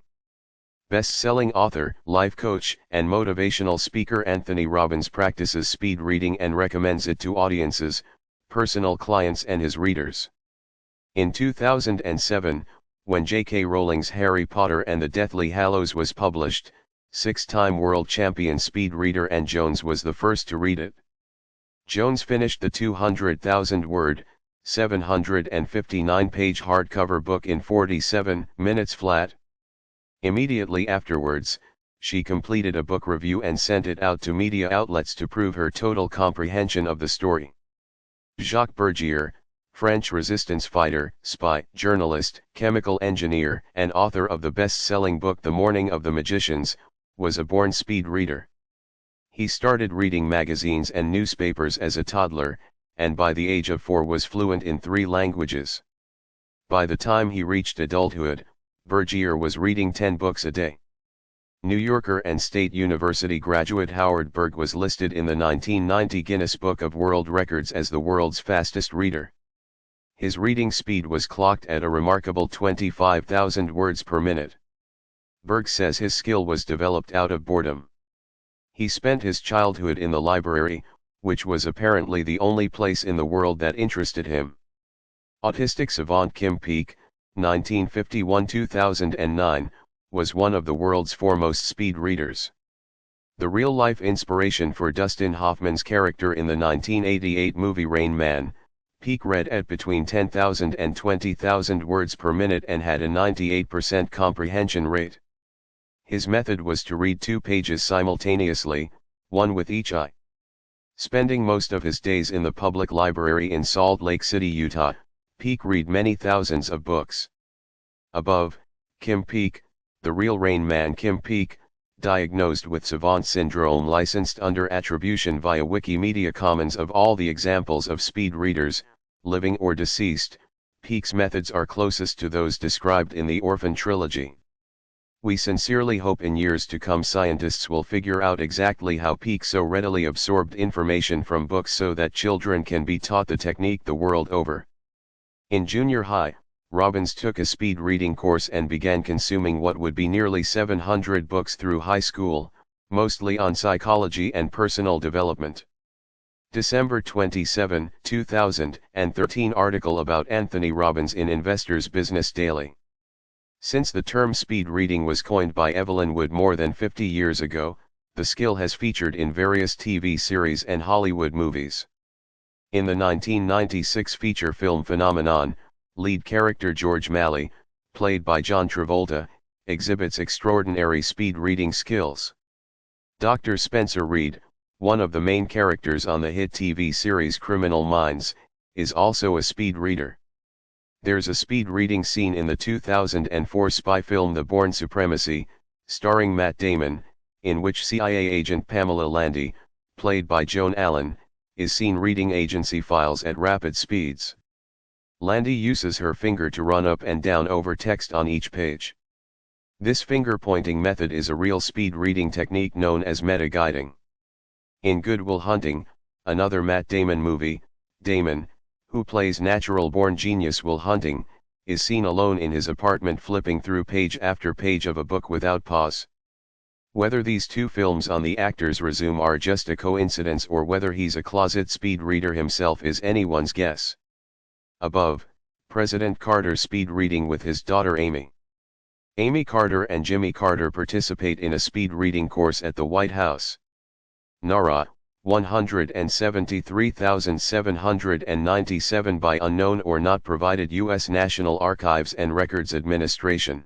Best-selling author, life coach, and motivational speaker Anthony Robbins practices speed reading and recommends it to audiences, personal clients and his readers. In 2007, when J.K. Rowling's Harry Potter and the Deathly Hallows was published, six-time world champion speed reader Ann Jones was the first to read it. Jones finished the 200,000-word, 759-page hardcover book in 47 minutes flat. Immediately afterwards, she completed a book review and sent it out to media outlets to prove her total comprehension of the story. Jacques Bergier, French resistance fighter, spy, journalist, chemical engineer, and author of the best-selling book The Morning of the Magicians, was a born speed reader. He started reading magazines and newspapers as a toddler, and by the age of 4 was fluent in 3 languages. By the time he reached adulthood, Bergier was reading 10 books a day. New Yorker and State University graduate Howard Berg was listed in the 1990 Guinness Book of World Records as the world's fastest reader. His reading speed was clocked at a remarkable 25,000 words per minute. Berg says his skill was developed out of boredom. He spent his childhood in the library, which was apparently the only place in the world that interested him. Autistic savant Kim Peek, 1951-2009, was one of the world's foremost speed readers. The real-life inspiration for Dustin Hoffman's character in the 1988 movie Rain Man, Peek read at between 10,000 and 20,000 words per minute and had a 98% comprehension rate. His method was to read 2 pages simultaneously, one with each eye. Spending most of his days in the public library in Salt Lake City, Utah, Peek read many thousands of books. Above, Kim Peek, the real Rain Man Kim Peek, diagnosed with savant syndrome, licensed under attribution via Wikimedia Commons. Of all the examples of speed readers, living or deceased, Peek's methods are closest to those described in the Orphan Trilogy. We sincerely hope in years to come scientists will figure out exactly how Peek so readily absorbed information from books so that children can be taught the technique the world over. In junior high, Robbins took a speed reading course and began consuming what would be nearly 700 books through high school, mostly on psychology and personal development. December 27, 2013 article about Anthony Robbins in Investor's Business Daily. Since the term speed reading was coined by Evelyn Wood more than 50 years ago, the skill has featured in various TV series and Hollywood movies. In the 1996 feature film Phenomenon, lead character George Malley, played by John Travolta, exhibits extraordinary speed reading skills. Dr. Spencer Reid, one of the main characters on the hit TV series Criminal Minds, is also a speed reader. There's a speed reading scene in the 2004 spy film The Bourne Supremacy, starring Matt Damon, in which CIA agent Pamela Landy, played by Joan Allen, is seen reading agency files at rapid speeds. Landy uses her finger to run up and down over text on each page. This finger-pointing method is a real speed reading technique known as meta-guiding. In Good Will Hunting, another Matt Damon movie, Damon, who plays natural-born genius Will Hunting, is seen alone in his apartment flipping through page after page of a book without pause. Whether these two films on the actor's resume are just a coincidence or whether he's a closet speed reader himself is anyone's guess. Above, President Carter speed reading with his daughter Amy. Amy Carter and Jimmy Carter participate in a speed reading course at the White House. NARA, 173,797 by unknown or not provided U.S. National Archives and Records Administration.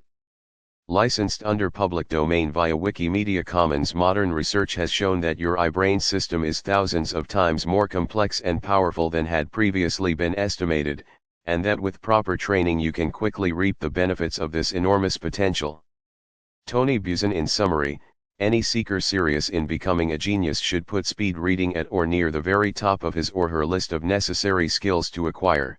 Licensed under public domain via Wikimedia Commons. Modern research has shown that your eye-brain system is thousands of times more complex and powerful than had previously been estimated, and that with proper training you can quickly reap the benefits of this enormous potential. Tony Buzan. In summary, any seeker serious in becoming a genius should put speed reading at or near the very top of his or her list of necessary skills to acquire.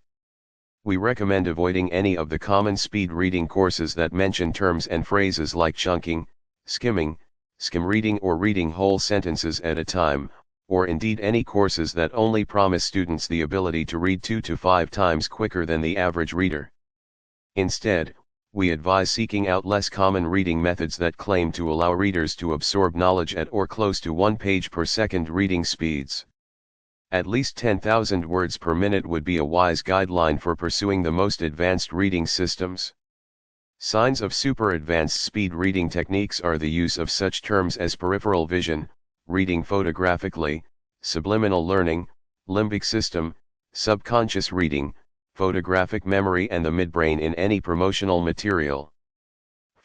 We recommend avoiding any of the common speed reading courses that mention terms and phrases like chunking, skimming, skim reading or reading whole sentences at a time, or indeed any courses that only promise students the ability to read 2 to 5 times quicker than the average reader. Instead, we advise seeking out less common reading methods that claim to allow readers to absorb knowledge at or close to 1 page per second reading speeds. At least 10,000 words per minute would be a wise guideline for pursuing the most advanced reading systems. Signs of super advanced speed reading techniques are the use of such terms as peripheral vision, reading photographically, subliminal learning, limbic system, subconscious reading, photographic memory and the midbrain in any promotional material.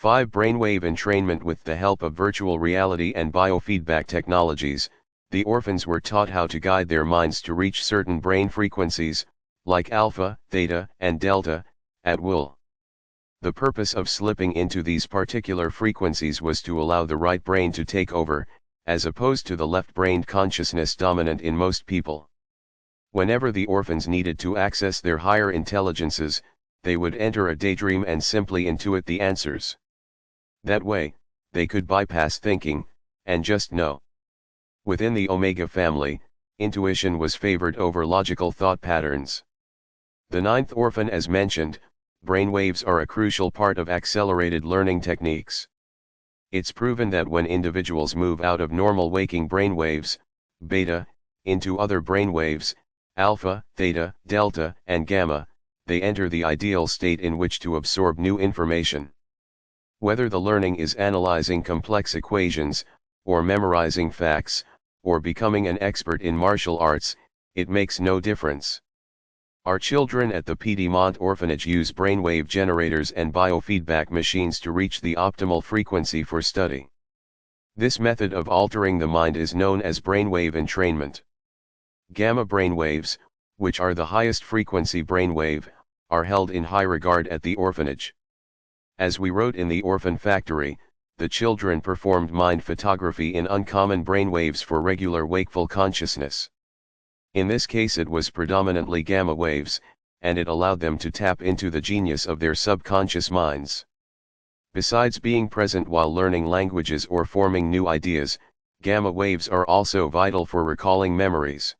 5. Brainwave entrainment. With the help of virtual reality and biofeedback technologies, the orphans were taught how to guide their minds to reach certain brain frequencies, like alpha, theta, and delta, at will. The purpose of slipping into these particular frequencies was to allow the right brain to take over, as opposed to the left-brained consciousness dominant in most people. Whenever the orphans needed to access their higher intelligences, they would enter a daydream and simply intuit the answers. That way, they could bypass thinking, and just know. Within the Omega family, intuition was favored over logical thought patterns. The ninth orphan. As mentioned, brainwaves are a crucial part of accelerated learning techniques. It's proven that when individuals move out of normal waking brainwaves, beta, into other brainwaves, alpha, theta, delta, and gamma, they enter the ideal state in which to absorb new information. Whether the learning is analyzing complex equations, or memorizing facts, or becoming an expert in martial arts, it makes no difference. Our children at the Piedmont Orphanage use brainwave generators and biofeedback machines to reach the optimal frequency for study. This method of altering the mind is known as brainwave entrainment. Gamma brainwaves, which are the highest frequency brainwave, are held in high regard at the orphanage. As we wrote in the Orphan Factory, the children performed mind photography in uncommon brainwaves for regular wakeful consciousness. In this case it was predominantly gamma waves, and it allowed them to tap into the genius of their subconscious minds. Besides being present while learning languages or forming new ideas, gamma waves are also vital for recalling memories.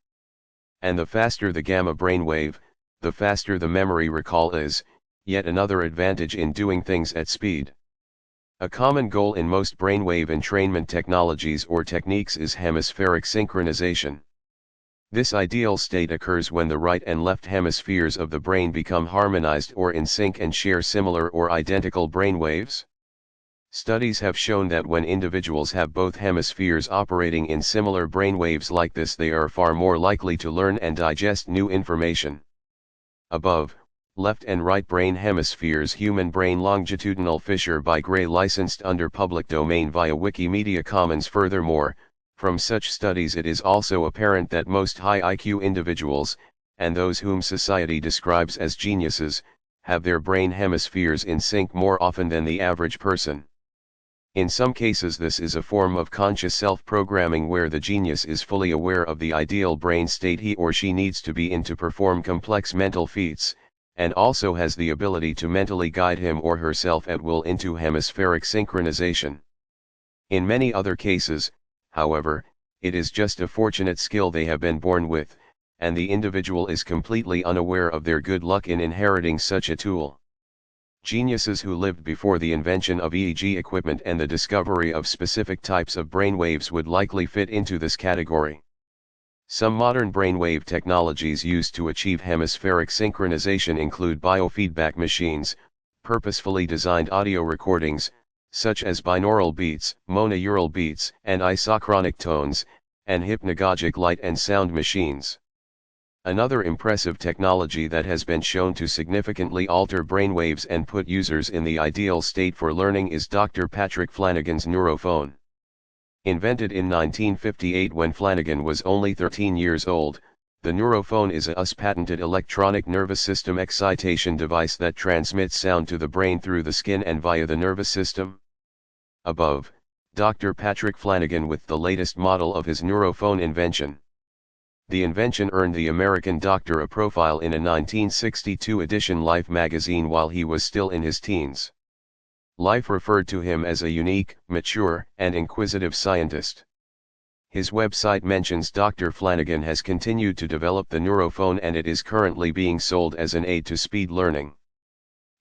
And the faster the gamma brainwave, the faster the memory recall is, yet another advantage in doing things at speed. A common goal in most brainwave entrainment technologies or techniques is hemispheric synchronization. This ideal state occurs when the right and left hemispheres of the brain become harmonized or in sync and share similar or identical brainwaves. Studies have shown that when individuals have both hemispheres operating in similar brainwaves like this, they are far more likely to learn and digest new information. Above, left and right brain hemispheres. Human brain longitudinal fissure by Gray, licensed under public domain via Wikimedia Commons. Furthermore, from such studies it is also apparent that most high IQ individuals, and those whom society describes as geniuses, have their brain hemispheres in sync more often than the average person. In some cases this is a form of conscious self-programming where the genius is fully aware of the ideal brain state he or she needs to be in to perform complex mental feats, and also has the ability to mentally guide him or herself at will into hemispheric synchronization. In many other cases, however, it is just a fortunate skill they have been born with, and the individual is completely unaware of their good luck in inheriting such a tool. Geniuses who lived before the invention of EEG equipment and the discovery of specific types of brainwaves would likely fit into this category. Some modern brainwave technologies used to achieve hemispheric synchronization include biofeedback machines, purposefully designed audio recordings, such as binaural beats, monaural beats, and isochronic tones, and hypnagogic light and sound machines. Another impressive technology that has been shown to significantly alter brainwaves and put users in the ideal state for learning is Dr. Patrick Flanagan's neurophone. Invented in 1958 when Flanagan was only 13 years old, the neurophone is a US-patented electronic nervous system excitation device that transmits sound to the brain through the skin and via the nervous system. Above, Dr. Patrick Flanagan with the latest model of his neurophone invention. The invention earned the American doctor a profile in a 1962 edition Life magazine while he was still in his teens. Life referred to him as a unique, mature, and inquisitive scientist. His website mentions Dr. Flanagan has continued to develop the neurophone and it is currently being sold as an aid to speed learning.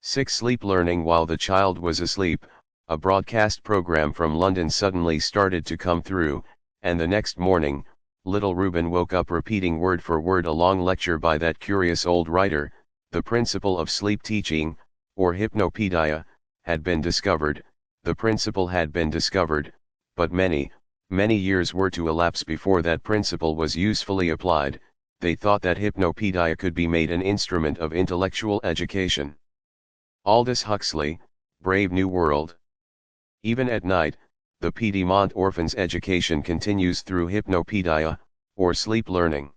6. Sleep learning. While the child was asleep, a broadcast program from London suddenly started to come through, and the next morning, little Reuben woke up repeating word for word a long lecture by that curious old writer. The principle of sleep teaching, or hypnopedia, had been discovered. The principle had been discovered, but many years were to elapse before that principle was usefully applied. They thought that hypnopedia could be made an instrument of intellectual education. Aldous Huxley, Brave New World. Even at night, the Piedmont orphans' education continues through hypnopedia, or sleep learning.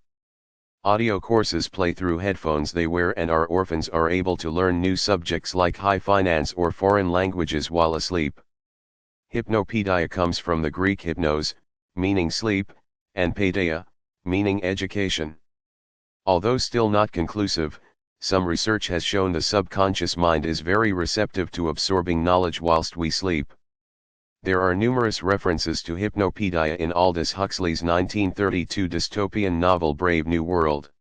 Audio courses play through headphones they wear, and our orphans are able to learn new subjects like high finance or foreign languages while asleep. Hypnopedia comes from the Greek hypnos, meaning sleep, and paideia, meaning education. Although still not conclusive, some research has shown the subconscious mind is very receptive to absorbing knowledge whilst we sleep. There are numerous references to hypnopedia in Aldous Huxley's 1932 dystopian novel Brave New World.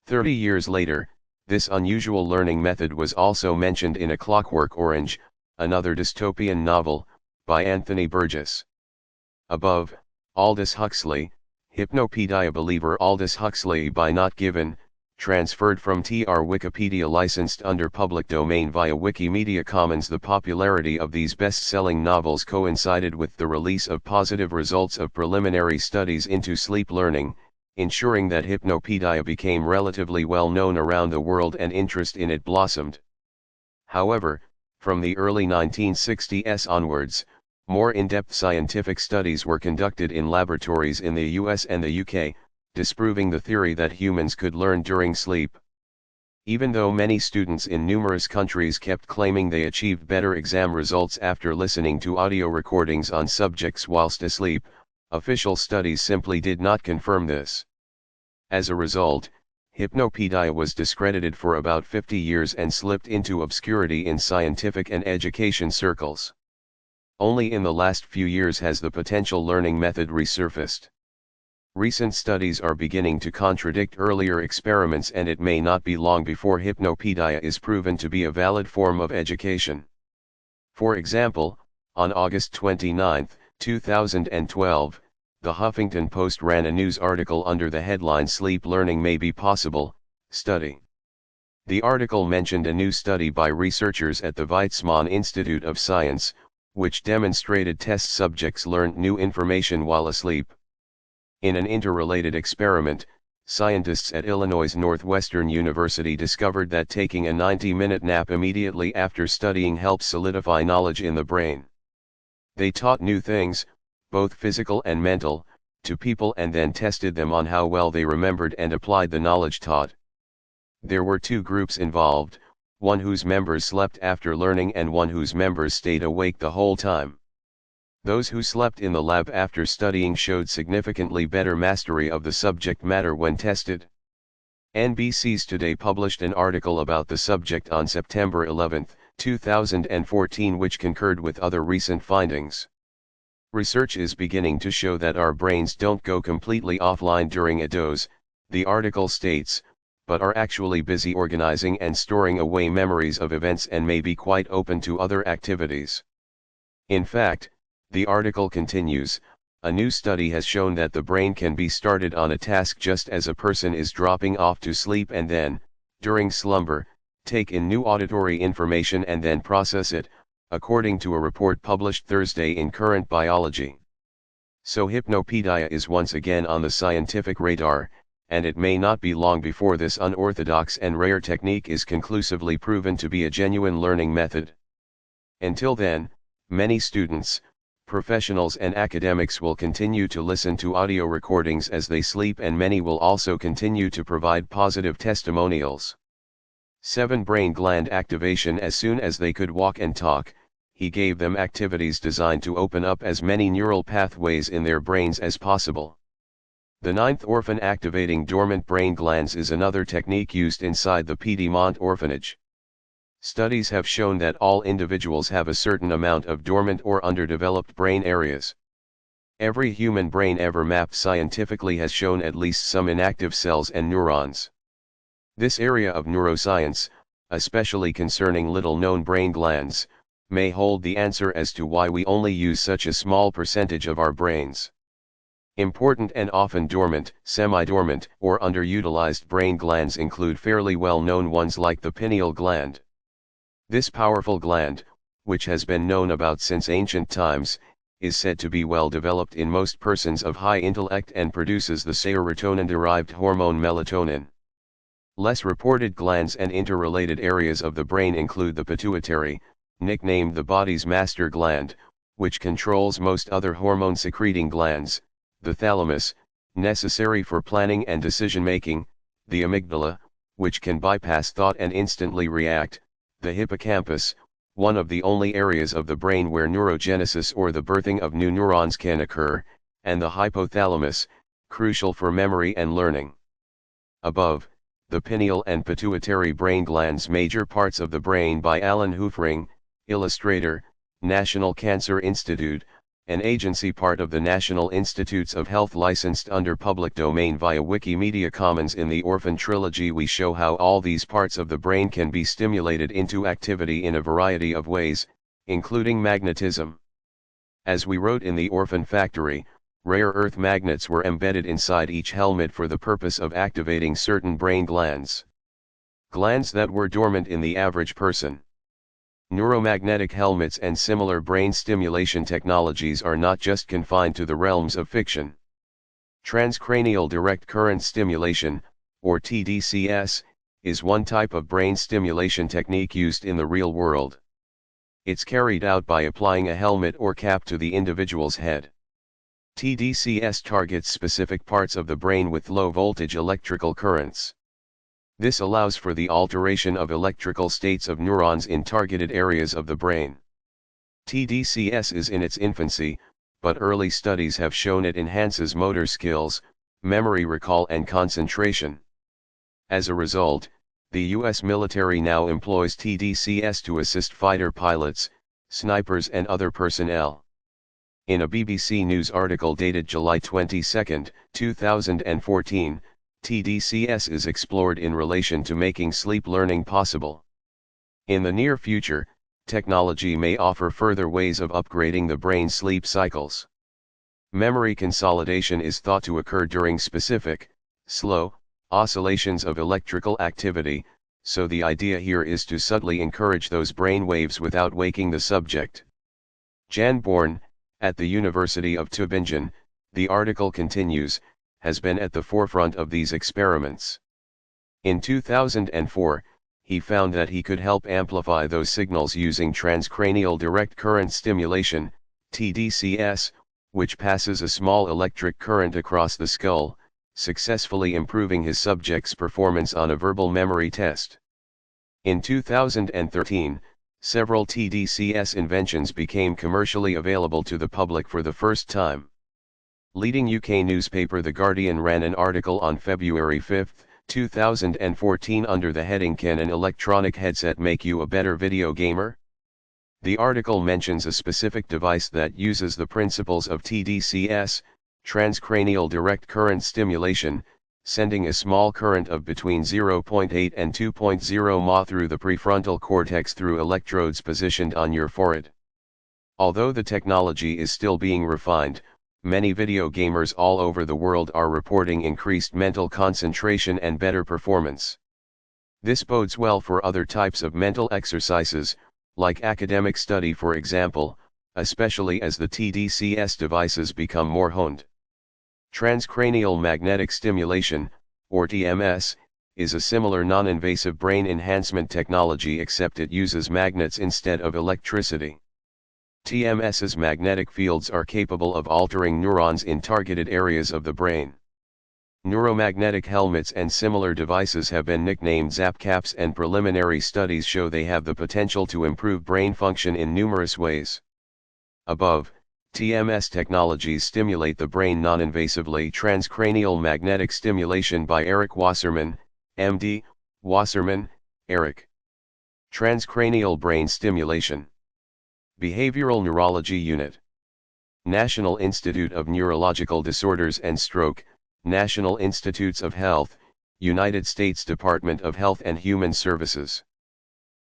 30 years later, this unusual learning method was also mentioned in A Clockwork Orange, another dystopian novel, by Anthony Burgess. Above, Aldous Huxley, Hypnopedia believer Aldous Huxley by not given, transferred from TR Wikipedia licensed under public domain via Wikimedia Commons. The popularity of these best-selling novels coincided with the release of positive results of preliminary studies into sleep learning, ensuring that hypnopedia became relatively well known around the world and interest in it blossomed. However, from the early 1960s onwards, more in-depth scientific studies were conducted in laboratories in the US and the UK, disproving the theory that humans could learn during sleep. Even though many students in numerous countries kept claiming they achieved better exam results after listening to audio recordings on subjects whilst asleep, official studies simply did not confirm this. As a result, hypnopedia was discredited for about 50 years and slipped into obscurity in scientific and education circles. Only in the last few years has the potential learning method resurfaced. Recent studies are beginning to contradict earlier experiments, and it may not be long before hypnopedia is proven to be a valid form of education. For example, on August 29, 2012, the Huffington Post ran a news article under the headline "Sleep Learning May Be Possible, Study." The article mentioned a new study by researchers at the Weizmann Institute of Science, which demonstrated test subjects learned new information while asleep. In an interrelated experiment, scientists at Illinois Northwestern University discovered that taking a 90-minute nap immediately after studying helps solidify knowledge in the brain. They taught new things, both physical and mental, to people and then tested them on how well they remembered and applied the knowledge taught. There were two groups involved, one whose members slept after learning and one whose members stayed awake the whole time. Those who slept in the lab after studying showed significantly better mastery of the subject matter when tested. NBC's Today published an article about the subject on September 11, 2014, which concurred with other recent findings. Research is beginning to show that our brains don't go completely offline during a doze, the article states, but are actually busy organizing and storing away memories of events and may be quite open to other activities. In fact, the article continues, a new study has shown that the brain can be started on a task just as a person is dropping off to sleep and then, during slumber, take in new auditory information and then process it, according to a report published Thursday in Current Biology. So hypnopedia is once again on the scientific radar, and it may not be long before this unorthodox and rare technique is conclusively proven to be a genuine learning method. Until then, many students, professionals and academics will continue to listen to audio recordings as they sleep, and many will also continue to provide positive testimonials. 7 Brain gland activation. As soon as they could walk and talk, he gave them activities designed to open up as many neural pathways in their brains as possible. The 9th orphan activating dormant brain glands is another technique used inside the Piedmont orphanage. Studies have shown that all individuals have a certain amount of dormant or underdeveloped brain areas. Every human brain ever mapped scientifically has shown at least some inactive cells and neurons. This area of neuroscience, especially concerning little-known brain glands, may hold the answer as to why we only use such a small percentage of our brains. Important and often dormant, semi-dormant, or underutilized brain glands include fairly well-known ones like the pineal gland. This powerful gland, which has been known about since ancient times, is said to be well developed in most persons of high intellect and produces the serotonin-derived hormone melatonin. Less reported glands and interrelated areas of the brain include the pituitary, nicknamed the body's master gland, which controls most other hormone-secreting glands, the thalamus, necessary for planning and decision-making, the amygdala, which can bypass thought and instantly react, the hippocampus, one of the only areas of the brain where neurogenesis or the birthing of new neurons can occur, and the hypothalamus, crucial for memory and learning. Above, the pineal and pituitary brain glands, major parts of the brain, by Alan Hoofring, illustrator, National Cancer Institute, an agency part of the National Institutes of Health, licensed under public domain via Wikimedia Commons. In the Orphan Trilogy we show how all these parts of the brain can be stimulated into activity in a variety of ways, including magnetism. As we wrote in the Orphan Factory, rare earth magnets were embedded inside each helmet for the purpose of activating certain brain glands. Glands that were dormant in the average person. Neuromagnetic helmets and similar brain stimulation technologies are not just confined to the realms of fiction. Transcranial direct current stimulation, or TDCS, is one type of brain stimulation technique used in the real world. It's carried out by applying a helmet or cap to the individual's head. TDCS targets specific parts of the brain with low-voltage electrical currents. This allows for the alteration of electrical states of neurons in targeted areas of the brain. TDCS is in its infancy, but early studies have shown it enhances motor skills, memory recall and concentration. As a result, the U.S. military now employs TDCS to assist fighter pilots, snipers and other personnel. In a BBC News article dated July 22, 2014, TDCS is explored in relation to making sleep learning possible. In the near future, technology may offer further ways of upgrading the brain's sleep cycles. Memory consolidation is thought to occur during specific, slow, oscillations of electrical activity, so the idea here is to subtly encourage those brain waves without waking the subject. Jan Born, at the University of Tübingen, the article continues, has been at the forefront of these experiments. In 2004, he found that he could help amplify those signals using transcranial direct current stimulation, TDCS, which passes a small electric current across the skull, successfully improving his subject's performance on a verbal memory test. In 2013, several TDCS inventions became commercially available to the public for the first time. Leading UK newspaper The Guardian ran an article on February 5, 2014 under the heading "Can an electronic headset make you a better video gamer?" The article mentions a specific device that uses the principles of TDCS, transcranial direct current stimulation, sending a small current of between 0.8 and 2.0 mA through the prefrontal cortex through electrodes positioned on your forehead. Although the technology is still being refined, many video gamers all over the world are reporting increased mental concentration and better performance. This bodes well for other types of mental exercises, like academic study for example, especially as the TDCS devices become more honed. Transcranial magnetic stimulation, or TMS, is a similar non-invasive brain enhancement technology except it uses magnets instead of electricity. TMS's magnetic fields are capable of altering neurons in targeted areas of the brain. Neuromagnetic helmets and similar devices have been nicknamed ZapCaps, and preliminary studies show they have the potential to improve brain function in numerous ways. Above, TMS technologies stimulate the brain non-invasively. Transcranial magnetic stimulation by Eric Wasserman, MD, Wasserman, Eric. Transcranial brain stimulation. Behavioral Neurology Unit. National Institute of Neurological Disorders and Stroke, National Institutes of Health, United States Department of Health and Human Services.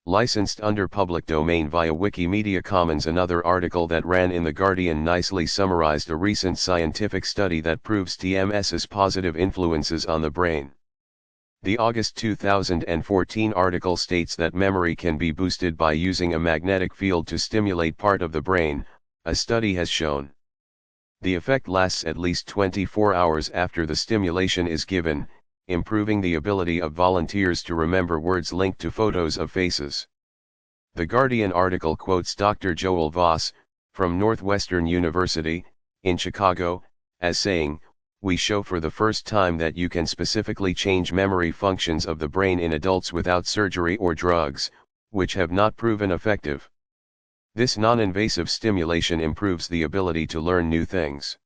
Licensed under public domain via Wikimedia Commons. Another article that ran in The Guardian nicely summarized a recent scientific study that proves TMS's positive influences on the brain. The August 2014 article states that memory can be boosted by using a magnetic field to stimulate part of the brain, a study has shown. The effect lasts at least 24 hours after the stimulation is given, improving the ability of volunteers to remember words linked to photos of faces. The Guardian article quotes Dr. Joel Voss, from Northwestern University, in Chicago, as saying, "We show for the first time that you can specifically change memory functions of the brain in adults without surgery or drugs, which have not proven effective. This non-invasive stimulation improves the ability to learn new things."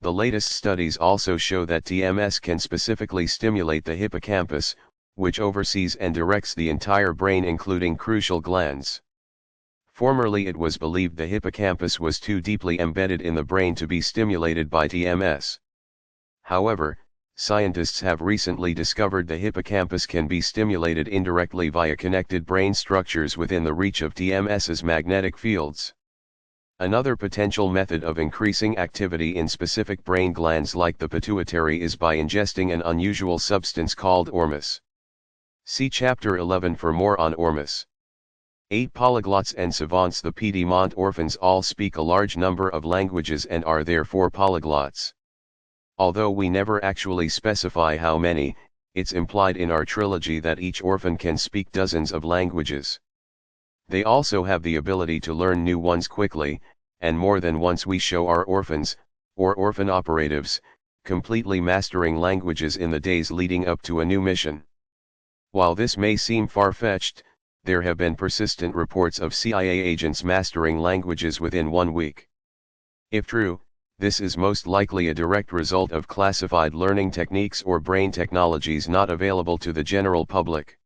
The latest studies also show that TMS can specifically stimulate the hippocampus, which oversees and directs the entire brain including crucial glands. Formerly it was believed the hippocampus was too deeply embedded in the brain to be stimulated by TMS. However, scientists have recently discovered the hippocampus can be stimulated indirectly via connected brain structures within the reach of TMS's magnetic fields. Another potential method of increasing activity in specific brain glands like the pituitary is by ingesting an unusual substance called ormus. See Chapter 11 for more on ormus. 8 polyglots and savants. The Piedmont orphans all speak a large number of languages and are therefore polyglots. Although we never actually specify how many, it's implied in our trilogy that each orphan can speak dozens of languages. They also have the ability to learn new ones quickly, and more than once we show our orphans, or orphan operatives, completely mastering languages in the days leading up to a new mission. While this may seem far-fetched, there have been persistent reports of CIA agents mastering languages within 1 week. If true, this is most likely a direct result of classified learning techniques or brain technologies not available to the general public.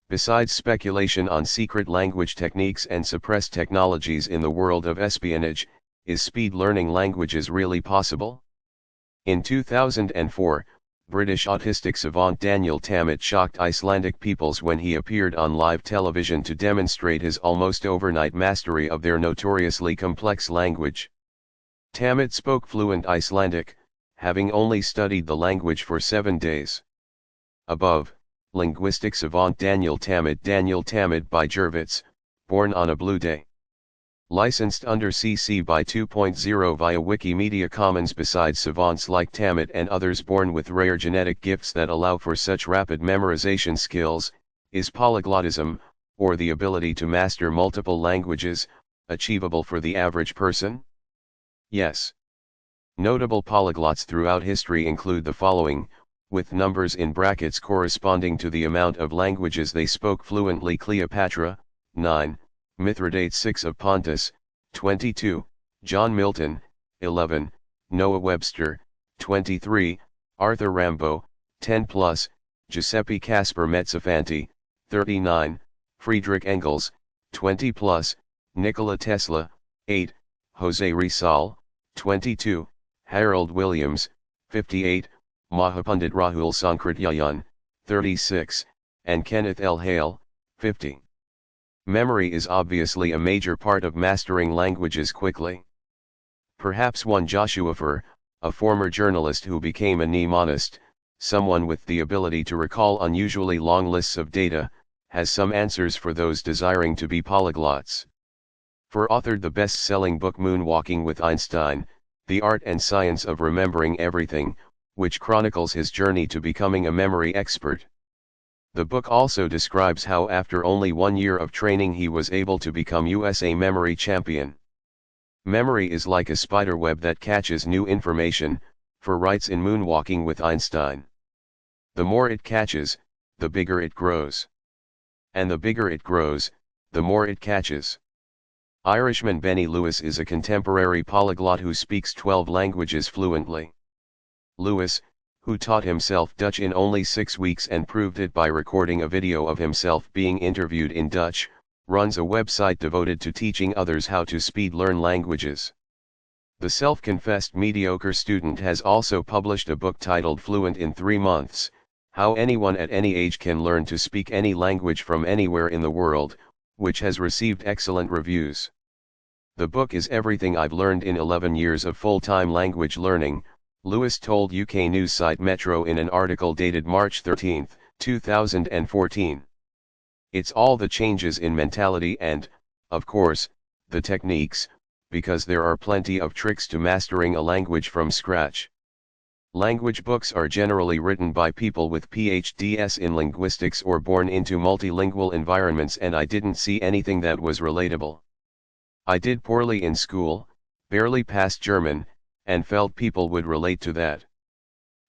Besides speculation on secret language techniques and suppressed technologies in the world of espionage, is speed learning languages really possible? In 2004, British autistic savant Daniel Tammet shocked Icelandic peoples when he appeared on live television to demonstrate his almost overnight mastery of their notoriously complex language. Tammet spoke fluent Icelandic, having only studied the language for 7 days. Above, linguistic savant Daniel Tammet by Jervits, born on a blue day. Licensed under CC by 2.0 via Wikimedia Commons. Besides savants like Tammet and others born with rare genetic gifts that allow for such rapid memorization skills, is polyglottism, or the ability to master multiple languages, achievable for the average person? Yes. Notable polyglots throughout history include the following, with numbers in brackets corresponding to the amount of languages they spoke fluently: Cleopatra, 9, Mithridates 6 of Pontus, 22, John Milton, 11, Noah Webster, 23, Arthur Rimbaud, 10+, Giuseppe Caspar Mezzofanti, 39, Friedrich Engels, 20+, Nikola Tesla, 8, Jose Rizal, 22, Harold Williams, 58, Mahapundit Rahul Sankrityayan, 36, and Kenneth L. Hale, 50. Memory is obviously a major part of mastering languages quickly. Perhaps one Joshua Furr, a former journalist who became a mnemonist, someone with the ability to recall unusually long lists of data, has some answers for those desiring to be polyglots. Furr authored the best-selling book Moonwalking with Einstein, The Art and Science of Remembering Everything, which chronicles his journey to becoming a memory expert. The book also describes how after only 1 year of training he was able to become USA memory champion. Memory is like a spider web that catches new information, Furr writes in Moonwalking with Einstein. The more it catches, the bigger it grows. And the bigger it grows, the more it catches. Irishman Benny Lewis is a contemporary polyglot who speaks 12 languages fluently. Lewis, who taught himself Dutch in only 6 weeks and proved it by recording a video of himself being interviewed in Dutch, runs a website devoted to teaching others how to speed learn languages. The self-confessed mediocre student has also published a book titled Fluent in 3 Months, How Anyone at Any Age Can Learn to Speak Any Language from Anywhere in the World, which has received excellent reviews. The book is everything I've learned in 11 years of full-time language learning, Lewis told UK news site Metro in an article dated March 13, 2014. It's all the changes in mentality and, of course, the techniques, because there are plenty of tricks to mastering a language from scratch. Language books are generally written by people with PhDs in linguistics or born into multilingual environments, and I didn't see anything that was relatable. I did poorly in school, barely passed German, and felt people would relate to that.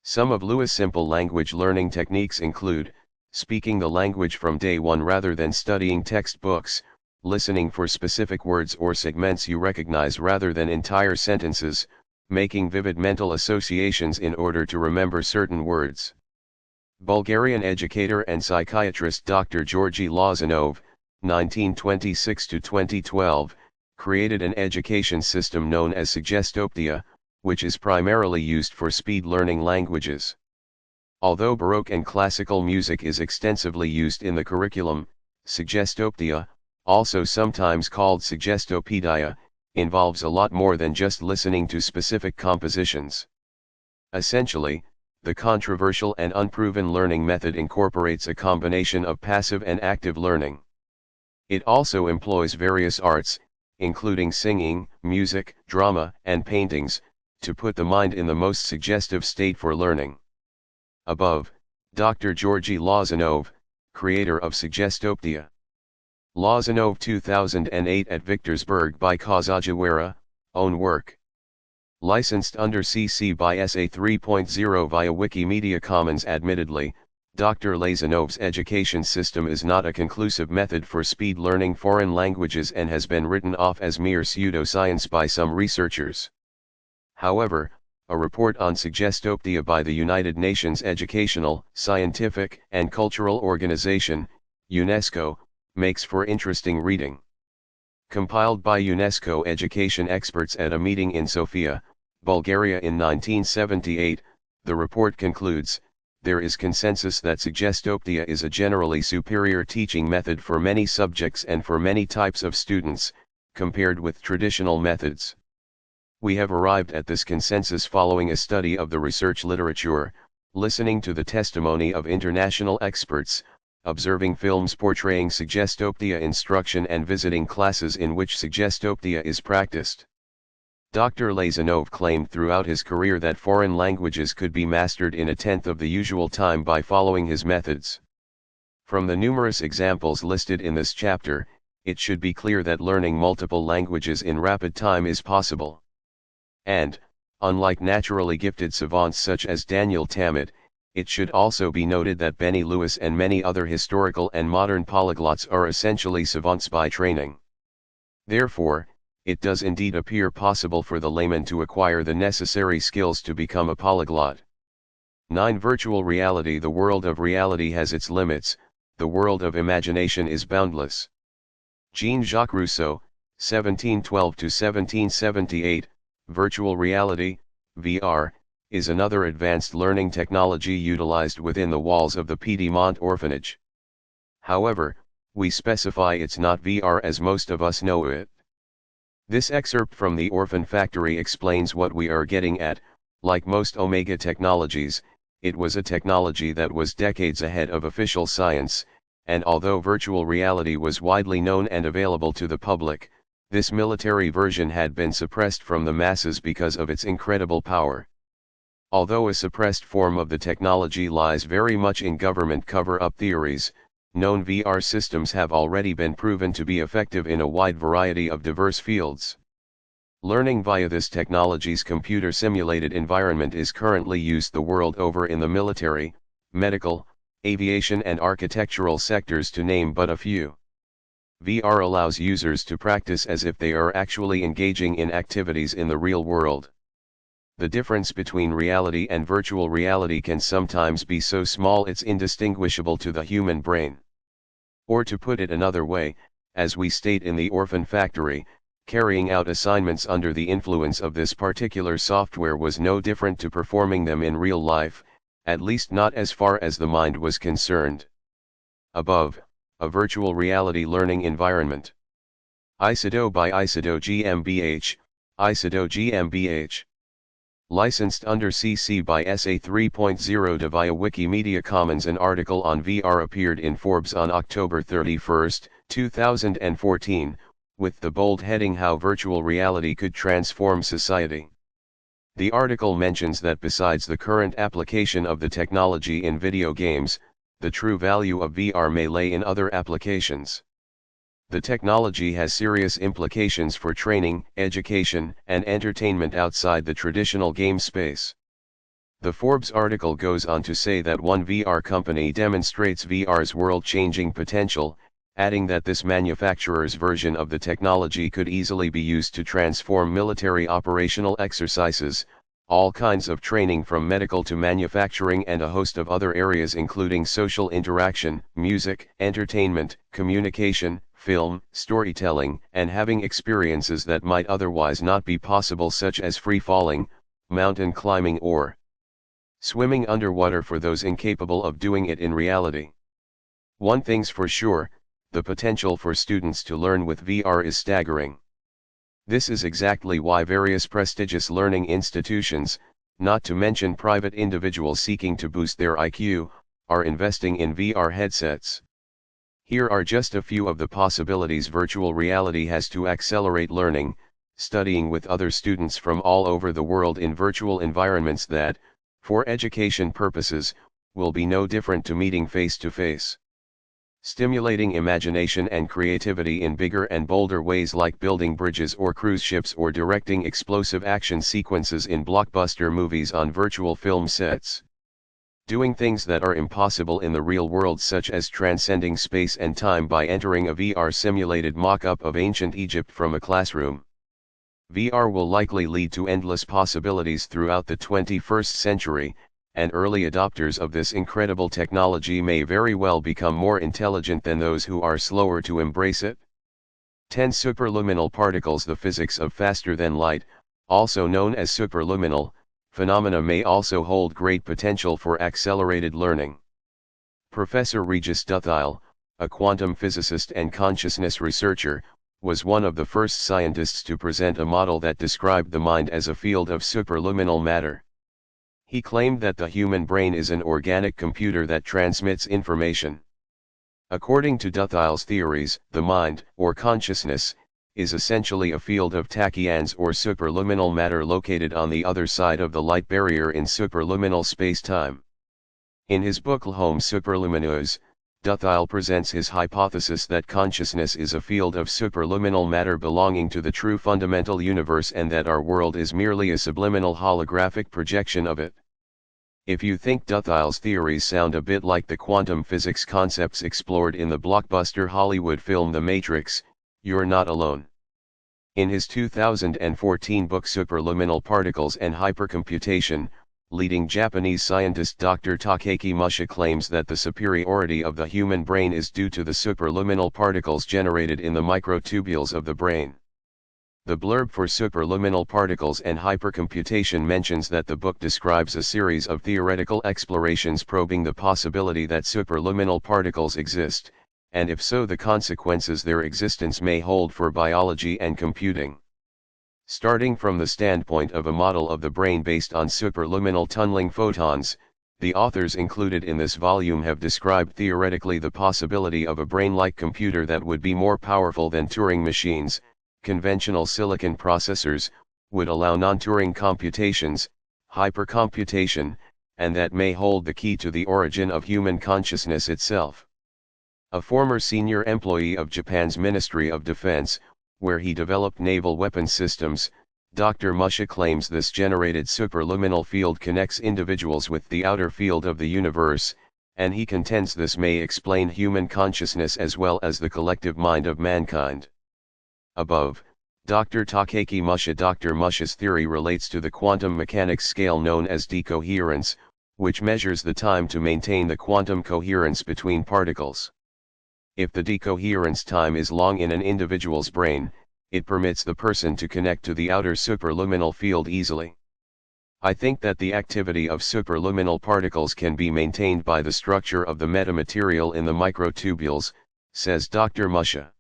Some of Lewis' simple language learning techniques include, speaking the language from day one rather than studying textbooks, listening for specific words or segments you recognize rather than entire sentences, making vivid mental associations in order to remember certain words. Bulgarian educator and psychiatrist Dr. Georgi Lozanov, 1926–2012, created an education system known as Suggestoptia, which is primarily used for speed learning languages. Although Baroque and classical music is extensively used in the curriculum, Suggestoptia, also sometimes called Suggestopedia, involves a lot more than just listening to specific compositions. Essentially, the controversial and unproven learning method incorporates a combination of passive and active learning. It also employs various arts, including singing, music, drama, and paintings, to put the mind in the most suggestive state for learning. Above, Dr. Georgi Lozanov, creator of Suggestoptia. Lozanov 2008 at Victorsburg by Kazajawara, own work. Licensed under CC by SA 3.0 via Wikimedia Commons. Admittedly, Dr. Lazanov's education system is not a conclusive method for speed learning foreign languages and has been written off as mere pseudoscience by some researchers. However, a report on Suggestoptia by the United Nations Educational, Scientific, and Cultural Organization, UNESCO, makes for interesting reading. Compiled by UNESCO education experts at a meeting in Sofia, Bulgaria in 1978, the report concludes, there is consensus that Suggestoptia is a generally superior teaching method for many subjects and for many types of students, compared with traditional methods. We have arrived at this consensus following a study of the research literature, listening to the testimony of international experts, observing films portraying Suggestoptia instruction and visiting classes in which Suggestoptia is practiced. Dr. Lazanov claimed throughout his career that foreign languages could be mastered in a tenth of the usual time by following his methods. From the numerous examples listed in this chapter, it should be clear that learning multiple languages in rapid time is possible. And, unlike naturally gifted savants such as Daniel Tammet, it should also be noted that Benny Lewis and many other historical and modern polyglots are essentially savants by training. Therefore, it does indeed appear possible for the layman to acquire the necessary skills to become a polyglot. 9. Virtual reality. The world of reality has its limits, the world of imagination is boundless. Jean-Jacques Rousseau, 1712–1778, Virtual reality, VR, is another advanced learning technology utilized within the walls of the Piedmont orphanage. However, we specify it's not VR as most of us know it. This excerpt from the Orphan Factory explains what we are getting at. Like most Omega technologies, it was a technology that was decades ahead of official science, and although virtual reality was widely known and available to the public, this military version had been suppressed from the masses because of its incredible power. Although a suppressed form of the technology lies very much in government cover-up theories, known VR systems have already been proven to be effective in a wide variety of diverse fields. Learning via this technology's computer-simulated environment is currently used the world over in the military, medical, aviation and architectural sectors to name but a few. VR allows users to practice as if they are actually engaging in activities in the real world. The difference between reality and virtual reality can sometimes be so small it's indistinguishable to the human brain. Or to put it another way, as we state in the Orphan Factory, carrying out assignments under the influence of this particular software was no different to performing them in real life, at least not as far as the mind was concerned. Above, a virtual reality learning environment. ISIDO by ISIDO GmbH, ISIDO GmbH. Licensed under CC by SA 3.0 via Wikimedia Commons. An article on VR appeared in Forbes on October 31, 2014, with the bold heading How Virtual Reality Could Transform Society. The article mentions that besides the current application of the technology in video games, the true value of VR may lay in other applications. The technology has serious implications for training, education, and entertainment outside the traditional game space. The Forbes article goes on to say that one VR company demonstrates VR's world-changing potential, adding that this manufacturer's version of the technology could easily be used to transform military operational exercises, all kinds of training from medical to manufacturing and a host of other areas including social interaction, music, entertainment, communication, film, storytelling, and having experiences that might otherwise not be possible such as free falling, mountain climbing or swimming underwater for those incapable of doing it in reality. One thing's for sure, the potential for students to learn with VR is staggering. This is exactly why various prestigious learning institutions, not to mention private individuals seeking to boost their IQ, are investing in VR headsets. Here are just a few of the possibilities virtual reality has to accelerate learning: studying with other students from all over the world in virtual environments that, for education purposes, will be no different to meeting face to face. Stimulating imagination and creativity in bigger and bolder ways like building bridges or cruise ships or directing explosive action sequences in blockbuster movies on virtual film sets. Doing things that are impossible in the real world such as transcending space and time by entering a VR simulated mock-up of ancient Egypt from a classroom. VR will likely lead to endless possibilities throughout the 21st century, and early adopters of this incredible technology may very well become more intelligent than those who are slower to embrace it. 10 Superluminal particles. The physics of faster than light, also known as superluminal, phenomena may also hold great potential for accelerated learning. Professor Regis Dutheil, a quantum physicist and consciousness researcher, was one of the first scientists to present a model that described the mind as a field of superluminal matter. He claimed that the human brain is an organic computer that transmits information. According to Dutheil's theories, the mind, or consciousness, is essentially a field of tachyons or superluminal matter located on the other side of the light barrier in superluminal space-time. In his book L'Homme superlumineuse, Dutheil presents his hypothesis that consciousness is a field of superluminal matter belonging to the true fundamental universe and that our world is merely a subliminal holographic projection of it. If you think Dutheil's theories sound a bit like the quantum physics concepts explored in the blockbuster Hollywood film The Matrix, you're not alone. In his 2014 book Superluminal Particles and Hypercomputation, leading Japanese scientist Dr. Takeki Musha claims that the superiority of the human brain is due to the superluminal particles generated in the microtubules of the brain. The blurb for Superluminal Particles and Hypercomputation mentions that the book describes a series of theoretical explorations probing the possibility that superluminal particles exist, and if so, the consequences their existence may hold for biology and computing. Starting from the standpoint of a model of the brain based on superluminal tunneling photons, the authors included in this volume have described theoretically the possibility of a brain-like computer that would be more powerful than Turing machines. Conventional silicon processors would allow non-Turing computations, hypercomputation, and that may hold the key to the origin of human consciousness itself. A former senior employee of Japan's Ministry of Defense, where he developed naval weapon systems, Dr. Musha claims this generated superluminal field connects individuals with the outer field of the universe, and he contends this may explain human consciousness as well as the collective mind of mankind. Above, Dr. Takeki Musha. Dr. Musha's theory relates to the quantum mechanics scale known as decoherence, which measures the time to maintain the quantum coherence between particles. If the decoherence time is long in an individual's brain, it permits the person to connect to the outer superluminal field easily. I think that the activity of superluminal particles can be maintained by the structure of the metamaterial in the microtubules, says Dr. Musha.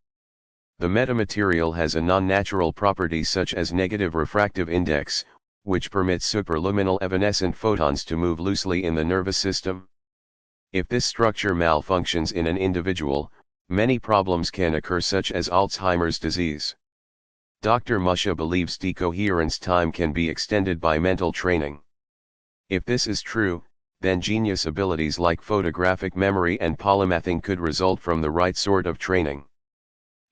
The metamaterial has a non-natural property such as negative refractive index, which permits superluminal evanescent photons to move loosely in the nervous system. If this structure malfunctions in an individual, many problems can occur such as Alzheimer's disease. Dr. Musha believes decoherence time can be extended by mental training. If this is true, then genius abilities like photographic memory and polymathing could result from the right sort of training.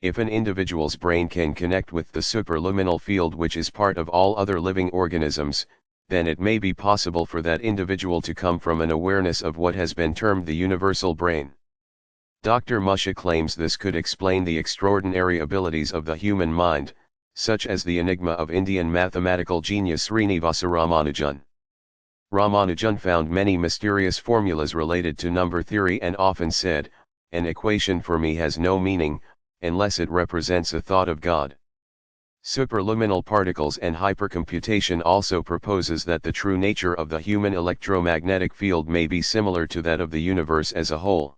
If an individual's brain can connect with the superluminal field which is part of all other living organisms, then it may be possible for that individual to come from an awareness of what has been termed the universal brain. Dr. Musha claims this could explain the extraordinary abilities of the human mind, such as the enigma of Indian mathematical genius Srinivasa Ramanujan. Ramanujan found many mysterious formulas related to number theory and often said, "An equation for me has no meaning, unless it represents a thought of God." Superluminal particles and hypercomputation also proposes that the true nature of the human electromagnetic field may be similar to that of the universe as a whole.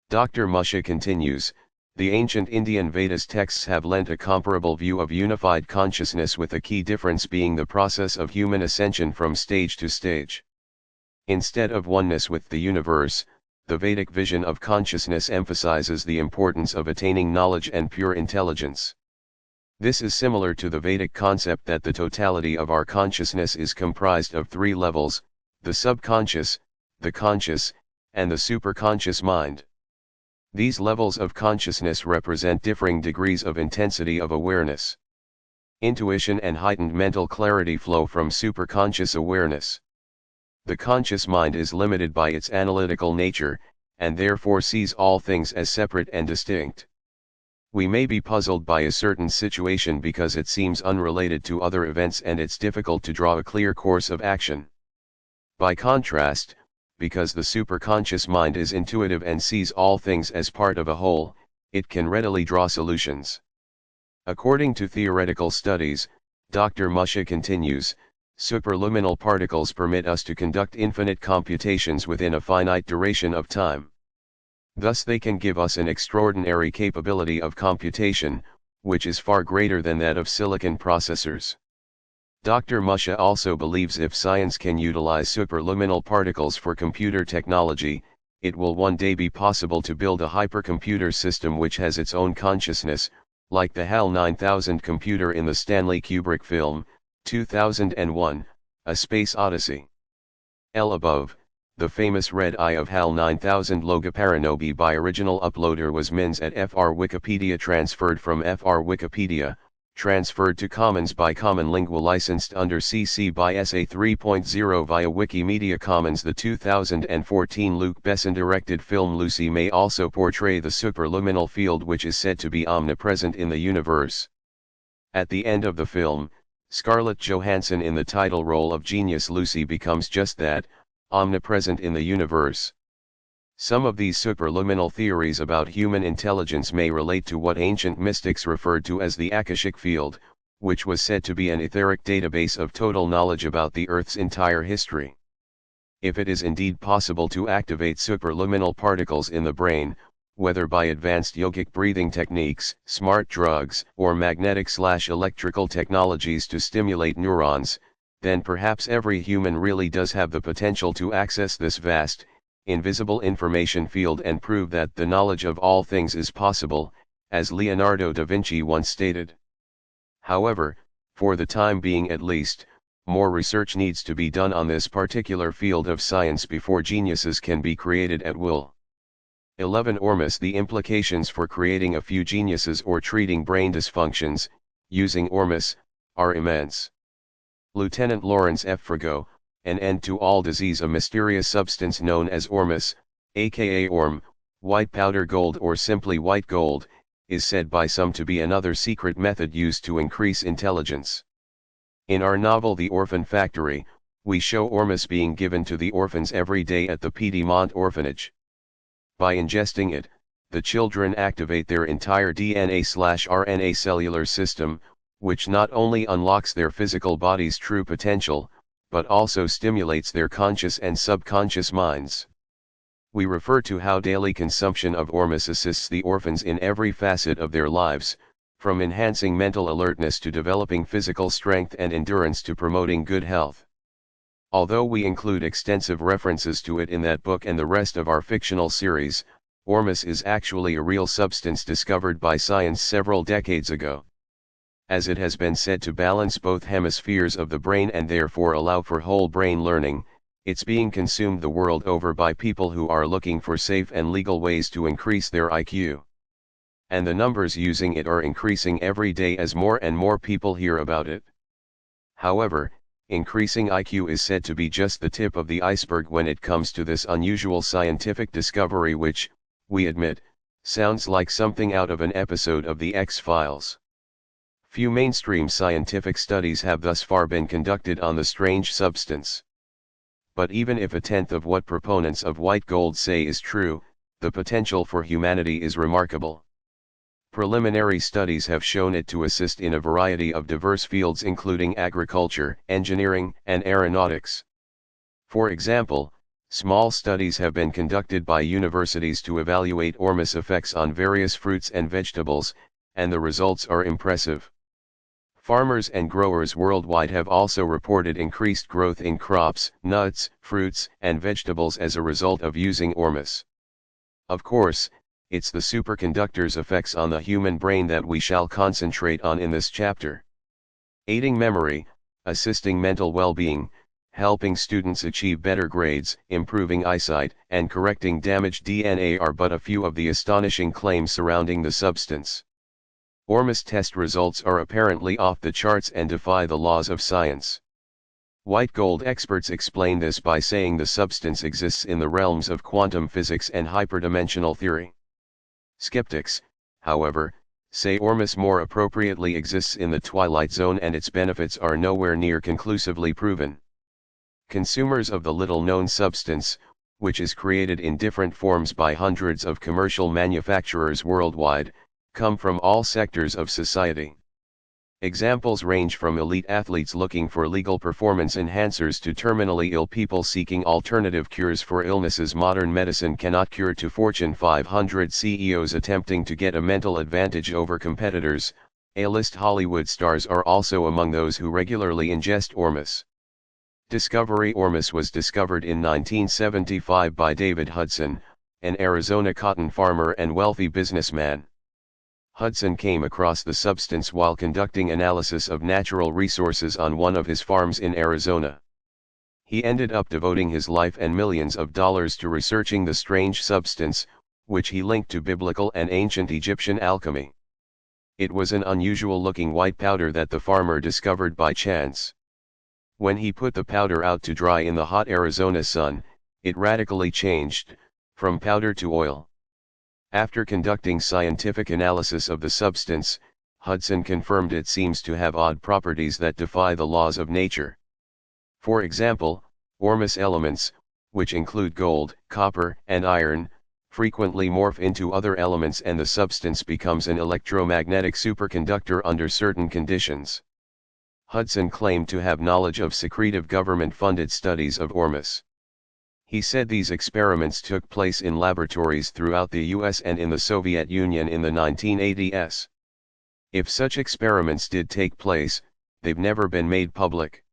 Dr. Musha continues, the ancient Indian Vedas texts have lent a comparable view of unified consciousness, with a key difference being the process of human ascension from stage to stage. Instead of oneness with the universe, the Vedic vision of consciousness emphasizes the importance of attaining knowledge and pure intelligence. This is similar to the Vedic concept that the totality of our consciousness is comprised of three levels: the subconscious, the conscious, and the superconscious mind. These levels of consciousness represent differing degrees of intensity of awareness. Intuition and heightened mental clarity flow from superconscious awareness. The conscious mind is limited by its analytical nature, and therefore sees all things as separate and distinct. We may be puzzled by a certain situation because it seems unrelated to other events and it's difficult to draw a clear course of action. By contrast, because the superconscious mind is intuitive and sees all things as part of a whole, it can readily draw solutions. According to theoretical studies, Dr. Musha continues, superluminal particles permit us to conduct infinite computations within a finite duration of time. Thus they can give us an extraordinary capability of computation, which is far greater than that of silicon processors. Dr. Musha also believes if science can utilize superluminal particles for computer technology, it will one day be possible to build a hypercomputer system which has its own consciousness, like the HAL 9000 computer in the Stanley Kubrick film, 2001, A Space Odyssey. L above, the famous red eye of HAL 9000 logo Paranobi by original uploader was Mins at FR Wikipedia, transferred from FR Wikipedia, transferred to Commons by Common Lingua, licensed under CC by SA 3.0 via Wikimedia Commons. The 2014 Luc Besson directed film Lucy may also portray the superluminal field which is said to be omnipresent in the universe. At the end of the film, Scarlett Johansson in the title role of Genius Lucy becomes just that, omnipresent in the universe. Some of these superluminal theories about human intelligence may relate to what ancient mystics referred to as the Akashic field, which was said to be an etheric database of total knowledge about the Earth's entire history. If it is indeed possible to activate superluminal particles in the brain, whether by advanced yogic breathing techniques, smart drugs, or magnetic/electrical technologies to stimulate neurons, then perhaps every human really does have the potential to access this vast, invisible information field and prove that the knowledge of all things is possible, as Leonardo da Vinci once stated. However, for the time being at least, more research needs to be done on this particular field of science before geniuses can be created at will. 11. Ormus. The implications for creating a few geniuses or treating brain dysfunctions, using Ormus, are immense. Lieutenant Lawrence F. Frigo, An End to All Disease. A mysterious substance known as Ormus, aka Orm, white powder gold or simply white gold, is said by some to be another secret method used to increase intelligence. In our novel The Orphan Factory, we show Ormus being given to the orphans every day at the Piedmont orphanage. By ingesting it, the children activate their entire DNA/RNA cellular system, which not only unlocks their physical body's true potential, but also stimulates their conscious and subconscious minds. We refer to how daily consumption of Ormus assists the orphans in every facet of their lives, from enhancing mental alertness to developing physical strength and endurance to promoting good health. Although we include extensive references to it in that book and the rest of our fictional series, Ormus is actually a real substance discovered by science several decades ago. As it has been said to balance both hemispheres of the brain and therefore allow for whole brain learning, it's being consumed the world over by people who are looking for safe and legal ways to increase their IQ. and the numbers using it are increasing every day as more and more people hear about it. However, increasing IQ is said to be just the tip of the iceberg when it comes to this unusual scientific discovery which, we admit, sounds like something out of an episode of The X-Files. Few mainstream scientific studies have thus far been conducted on the strange substance. But even if a tenth of what proponents of white gold say is true, the potential for humanity is remarkable. Preliminary studies have shown it to assist in a variety of diverse fields including agriculture, engineering, and aeronautics. For example, small studies have been conducted by universities to evaluate ormus effects on various fruits and vegetables, and the results are impressive. Farmers and growers worldwide have also reported increased growth in crops, nuts, fruits, and vegetables as a result of using ormus. Of course, it's the superconductor's effects on the human brain that we shall concentrate on in this chapter. Aiding memory, assisting mental well-being, helping students achieve better grades, improving eyesight, and correcting damaged DNA are but a few of the astonishing claims surrounding the substance. Ormus test results are apparently off the charts and defy the laws of science. White gold experts explain this by saying the substance exists in the realms of quantum physics and hyperdimensional theory. Skeptics, however, say ormus more appropriately exists in the twilight zone and its benefits are nowhere near conclusively proven. Consumers of the little-known substance, which is created in different forms by hundreds of commercial manufacturers worldwide, come from all sectors of society. Examples range from elite athletes looking for legal performance enhancers to terminally ill people seeking alternative cures for illnesses modern medicine cannot cure to Fortune 500 CEOs attempting to get a mental advantage over competitors. A-list Hollywood stars are also among those who regularly ingest ormus. Discovery ormus was discovered in 1975 by David Hudson, an Arizona cotton farmer and wealthy businessman. Hudson came across the substance while conducting analysis of natural resources on one of his farms in Arizona. He ended up devoting his life and millions of dollars to researching the strange substance, which he linked to biblical and ancient Egyptian alchemy. It was an unusual-looking white powder that the farmer discovered by chance. When he put the powder out to dry in the hot Arizona sun, it radically changed, from powder to oil. After conducting scientific analysis of the substance, Hudson confirmed it seems to have odd properties that defy the laws of nature. For example, ormus elements, which include gold, copper, and iron, frequently morph into other elements and the substance becomes an electromagnetic superconductor under certain conditions. Hudson claimed to have knowledge of secretive government-funded studies of ormus. He said these experiments took place in laboratories throughout the US and in the Soviet Union in the 1980s. If such experiments did take place, they've never been made public.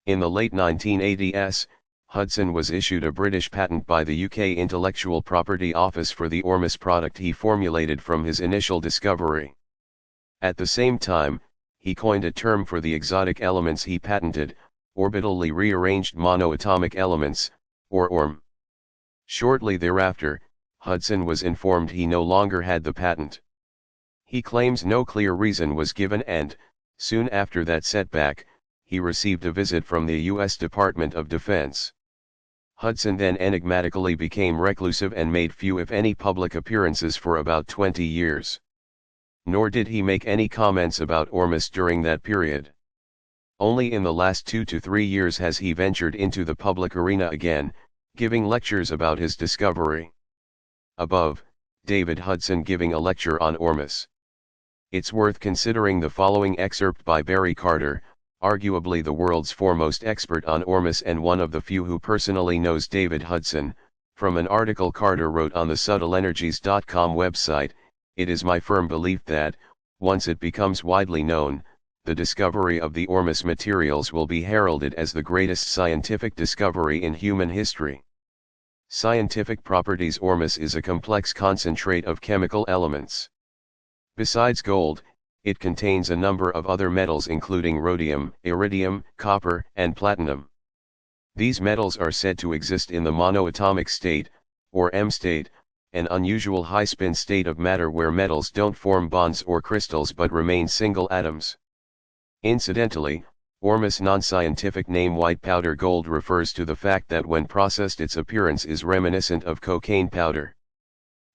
In the late 1980s, Hudson was issued a British patent by the UK Intellectual Property Office for the ormus product he formulated from his initial discovery. At the same time, he coined a term for the exotic elements he patented, orbitally rearranged monoatomic elements, or ORM. Shortly thereafter, Hudson was informed he no longer had the patent. He claims no clear reason was given and, soon after that setback, he received a visit from the U.S. Department of Defense. Hudson then enigmatically became reclusive and made few if any public appearances for about 20 years. Nor did he make any comments about ormus during that period. Only in the last 2 to 3 years has he ventured into the public arena again, giving lectures about his discovery. Above, David Hudson giving a lecture on ormus. It's worth considering the following excerpt by Barry Carter, arguably the world's foremost expert on ormus and one of the few who personally knows David Hudson, from an article Carter wrote on the subtleenergies.com website. It is my firm belief that, once it becomes widely known, the discovery of the ormus materials will be heralded as the greatest scientific discovery in human history. Scientific properties: ormus is a complex concentrate of chemical elements. Besides gold, it contains a number of other metals including rhodium, iridium, copper, and platinum. These metals are said to exist in the monoatomic state, or M state, an unusual high-spin state of matter where metals don't form bonds or crystals but remain single atoms. Incidentally, Ormus' non-scientific name white powder gold refers to the fact that when processed its appearance is reminiscent of cocaine powder.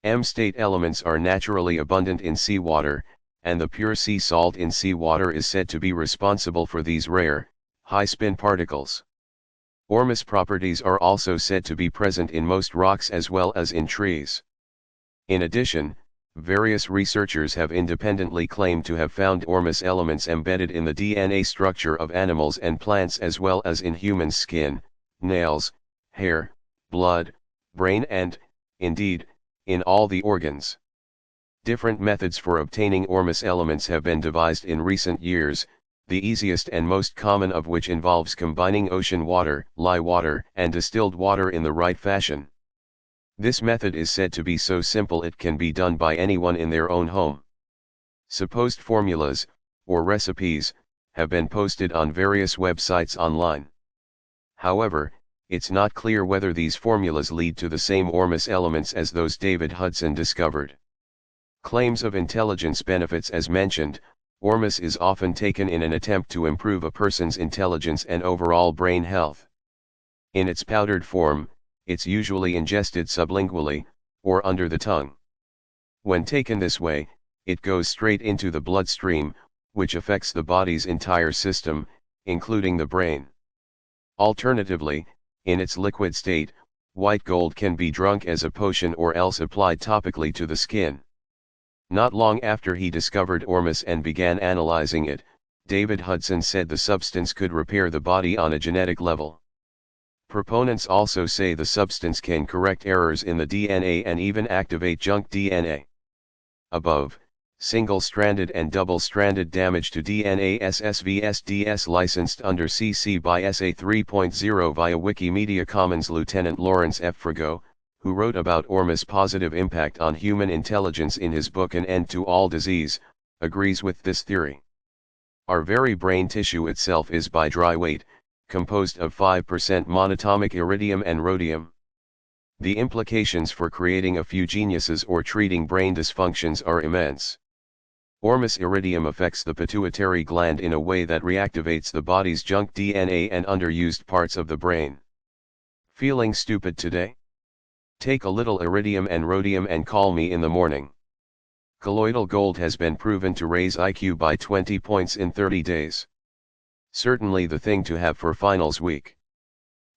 M-state elements are naturally abundant in seawater, and the pure sea salt in seawater is said to be responsible for these rare, high-spin particles. Ormus properties are also said to be present in most rocks as well as in trees. In addition, various researchers have independently claimed to have found Ormus elements embedded in the DNA structure of animals and plants as well as in human skin, nails, hair, blood, brain and, indeed, in all the organs. Different methods for obtaining Ormus elements have been devised in recent years, the easiest and most common of which involves combining ocean water, lye water, and distilled water in the right fashion. This method is said to be so simple it can be done by anyone in their own home. Supposed formulas, or recipes, have been posted on various websites online. However, it's not clear whether these formulas lead to the same Ormus elements as those David Hudson discovered. Claims of intelligence benefits. As mentioned, Ormus is often taken in an attempt to improve a person's intelligence and overall brain health. In its powdered form, it's usually ingested sublingually, or under the tongue. When taken this way, it goes straight into the bloodstream, which affects the body's entire system, including the brain. Alternatively, in its liquid state, white gold can be drunk as a potion or else applied topically to the skin. Not long after he discovered Ormus and began analyzing it, David Hudson said the substance could repair the body on a genetic level. Proponents also say the substance can correct errors in the DNA and even activate junk DNA. Above, single-stranded and double-stranded damage to DNA SSVSDS licensed under CC by SA 3.0 via Wikimedia Commons. Lieutenant Lawrence F. Frigo, who wrote about Ormus' positive impact on human intelligence in his book An End to All Disease, agrees with this theory. Our very brain tissue itself is by dry weight, composed of 5% monatomic iridium and rhodium. The implications for creating a few geniuses or treating brain dysfunctions are immense. Ormus iridium affects the pituitary gland in a way that reactivates the body's junk DNA and underused parts of the brain. Feeling stupid today? Take a little iridium and rhodium and call me in the morning. Colloidal gold has been proven to raise IQ by 20 points in 30 days. Certainly the thing to have for finals week.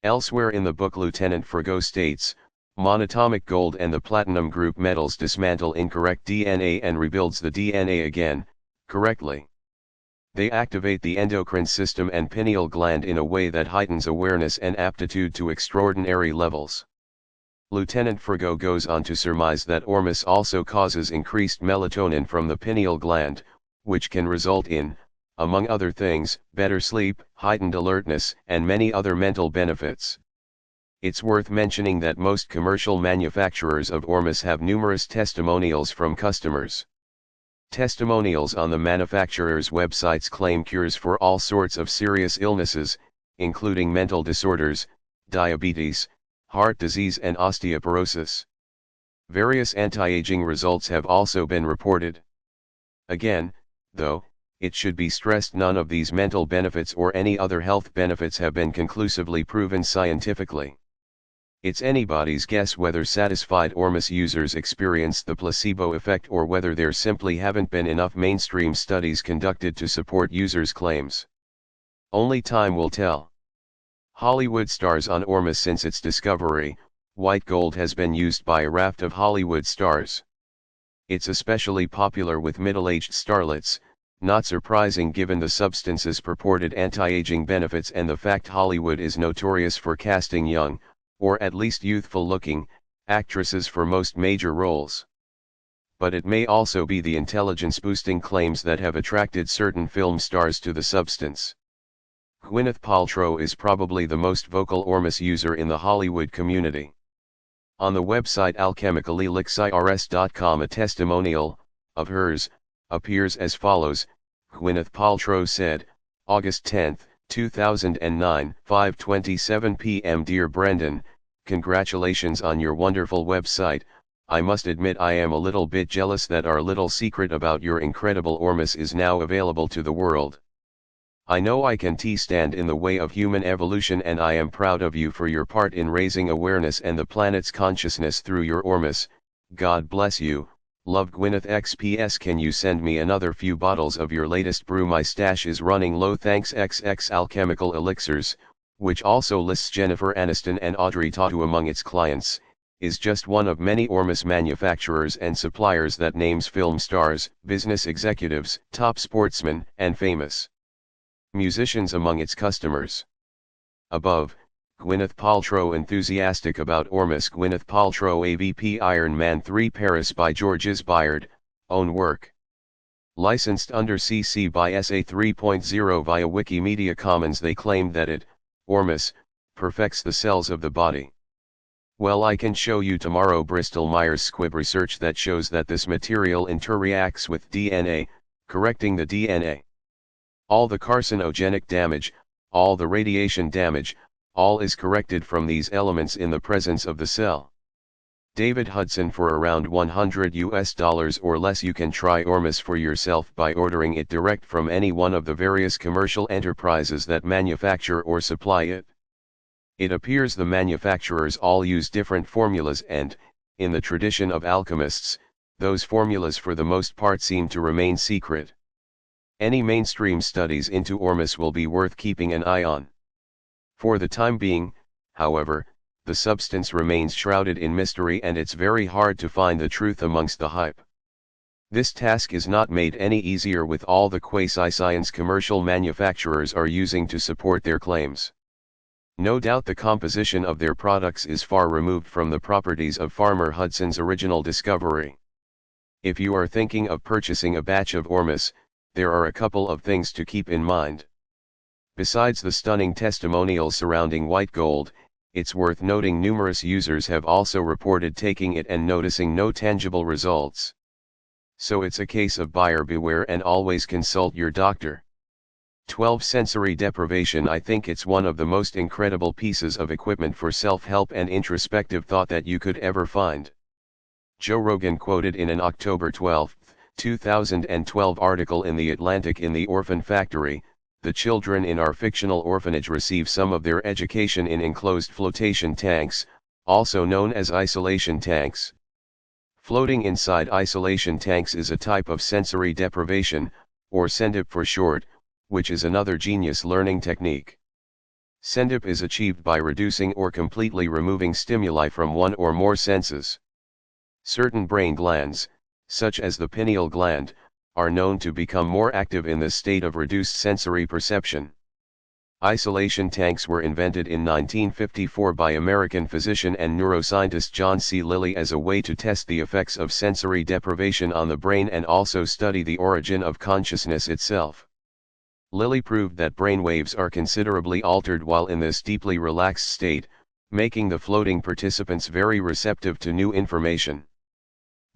Elsewhere in the book Lieutenant Frigo states, monatomic gold and the platinum group metals dismantle incorrect DNA and rebuilds the DNA again, correctly. They activate the endocrine system and pineal gland in a way that heightens awareness and aptitude to extraordinary levels. Lieutenant Frigo goes on to surmise that Ormus also causes increased melatonin from the pineal gland, which can result in, among other things, better sleep, heightened alertness, and many other mental benefits. It's worth mentioning that most commercial manufacturers of Ormus have numerous testimonials from customers. Testimonials on the manufacturers' websites claim cures for all sorts of serious illnesses, including mental disorders, diabetes, heart disease and osteoporosis. Various anti-aging results have also been reported. Again, though, it should be stressed none of these mental benefits or any other health benefits have been conclusively proven scientifically. It's anybody's guess whether satisfied Ormus users experience the placebo effect or whether there simply haven't been enough mainstream studies conducted to support users' claims. Only time will tell. Hollywood stars on Ormus. Since its discovery, white gold has been used by a raft of Hollywood stars. It's especially popular with middle-aged starlets, not surprising given the substance's purported anti-aging benefits and the fact Hollywood is notorious for casting young, or at least youthful-looking, actresses for most major roles. But it may also be the intelligence-boosting claims that have attracted certain film stars to the substance. Gwyneth Paltrow is probably the most vocal Ormus user in the Hollywood community. On the website alchemicalelixir's.com a testimonial, of hers, appears as follows. Gwyneth Paltrow said, August 10, 2009, 5:27 p.m. Dear Brendan, congratulations on your wonderful website. I must admit I am a little bit jealous that our little secret about your incredible Ormus is now available to the world. I know I can stand in the way of human evolution, and I am proud of you for your part in raising awareness and the planet's consciousness through your Ormus. God bless you. Love, Gwyneth XPS. Can you send me another few bottles of your latest brew? My stash is running low. Thanks. XX Alchemical Elixirs, which also lists Jennifer Aniston and Audrey Tautou among its clients, is just one of many Ormus manufacturers and suppliers that names film stars, business executives, top sportsmen, and famous musicians among its customers. Above, Gwyneth Paltrow enthusiastic about Ormus. Gwyneth Paltrow AVP Iron Man 3 Paris by Georges Bayard, own work. Licensed under CC by SA 3.0 via Wikimedia Commons. They claimed that it, Ormus, perfects the cells of the body. Well, I can show you tomorrow Bristol Myers Squibb research that shows that this material interreacts with DNA, correcting the DNA. All the carcinogenic damage, all the radiation damage, all is corrected from these elements in the presence of the cell. David Hudson. For around $100 or less you can try Ormus for yourself by ordering it direct from any one of the various commercial enterprises that manufacture or supply it. It appears the manufacturers all use different formulas and, in the tradition of alchemists, those formulas for the most part seem to remain secret. Any mainstream studies into Ormus will be worth keeping an eye on. For the time being, however, the substance remains shrouded in mystery, and it's very hard to find the truth amongst the hype. This task is not made any easier with all the quasi-science commercial manufacturers are using to support their claims. No doubt the composition of their products is far removed from the properties of Farmer Hudson's original discovery. If you are thinking of purchasing a batch of Ormus, there are a couple of things to keep in mind. Besides the stunning testimonials surrounding white gold, it's worth noting numerous users have also reported taking it and noticing no tangible results. So it's a case of buyer beware and always consult your doctor. 12. Sensory deprivation. I think it's one of the most incredible pieces of equipment for self-help and introspective thought that you could ever find. Joe Rogan quoted in an October 12, 2012 article in The Atlantic: in the orphan factory, the children in our fictional orphanage receive some of their education in enclosed flotation tanks, also known as isolation tanks. Floating inside isolation tanks is a type of sensory deprivation, or SENDIP for short, which is another genius learning technique. SENDIP is achieved by reducing or completely removing stimuli from one or more senses. Certain brain glands, such as the pineal gland, are known to become more active in this state of reduced sensory perception. Isolation tanks were invented in 1954 by American physician and neuroscientist John C. Lilly as a way to test the effects of sensory deprivation on the brain and also study the origin of consciousness itself. Lilly proved that brain waves are considerably altered while in this deeply relaxed state, making the floating participants very receptive to new information.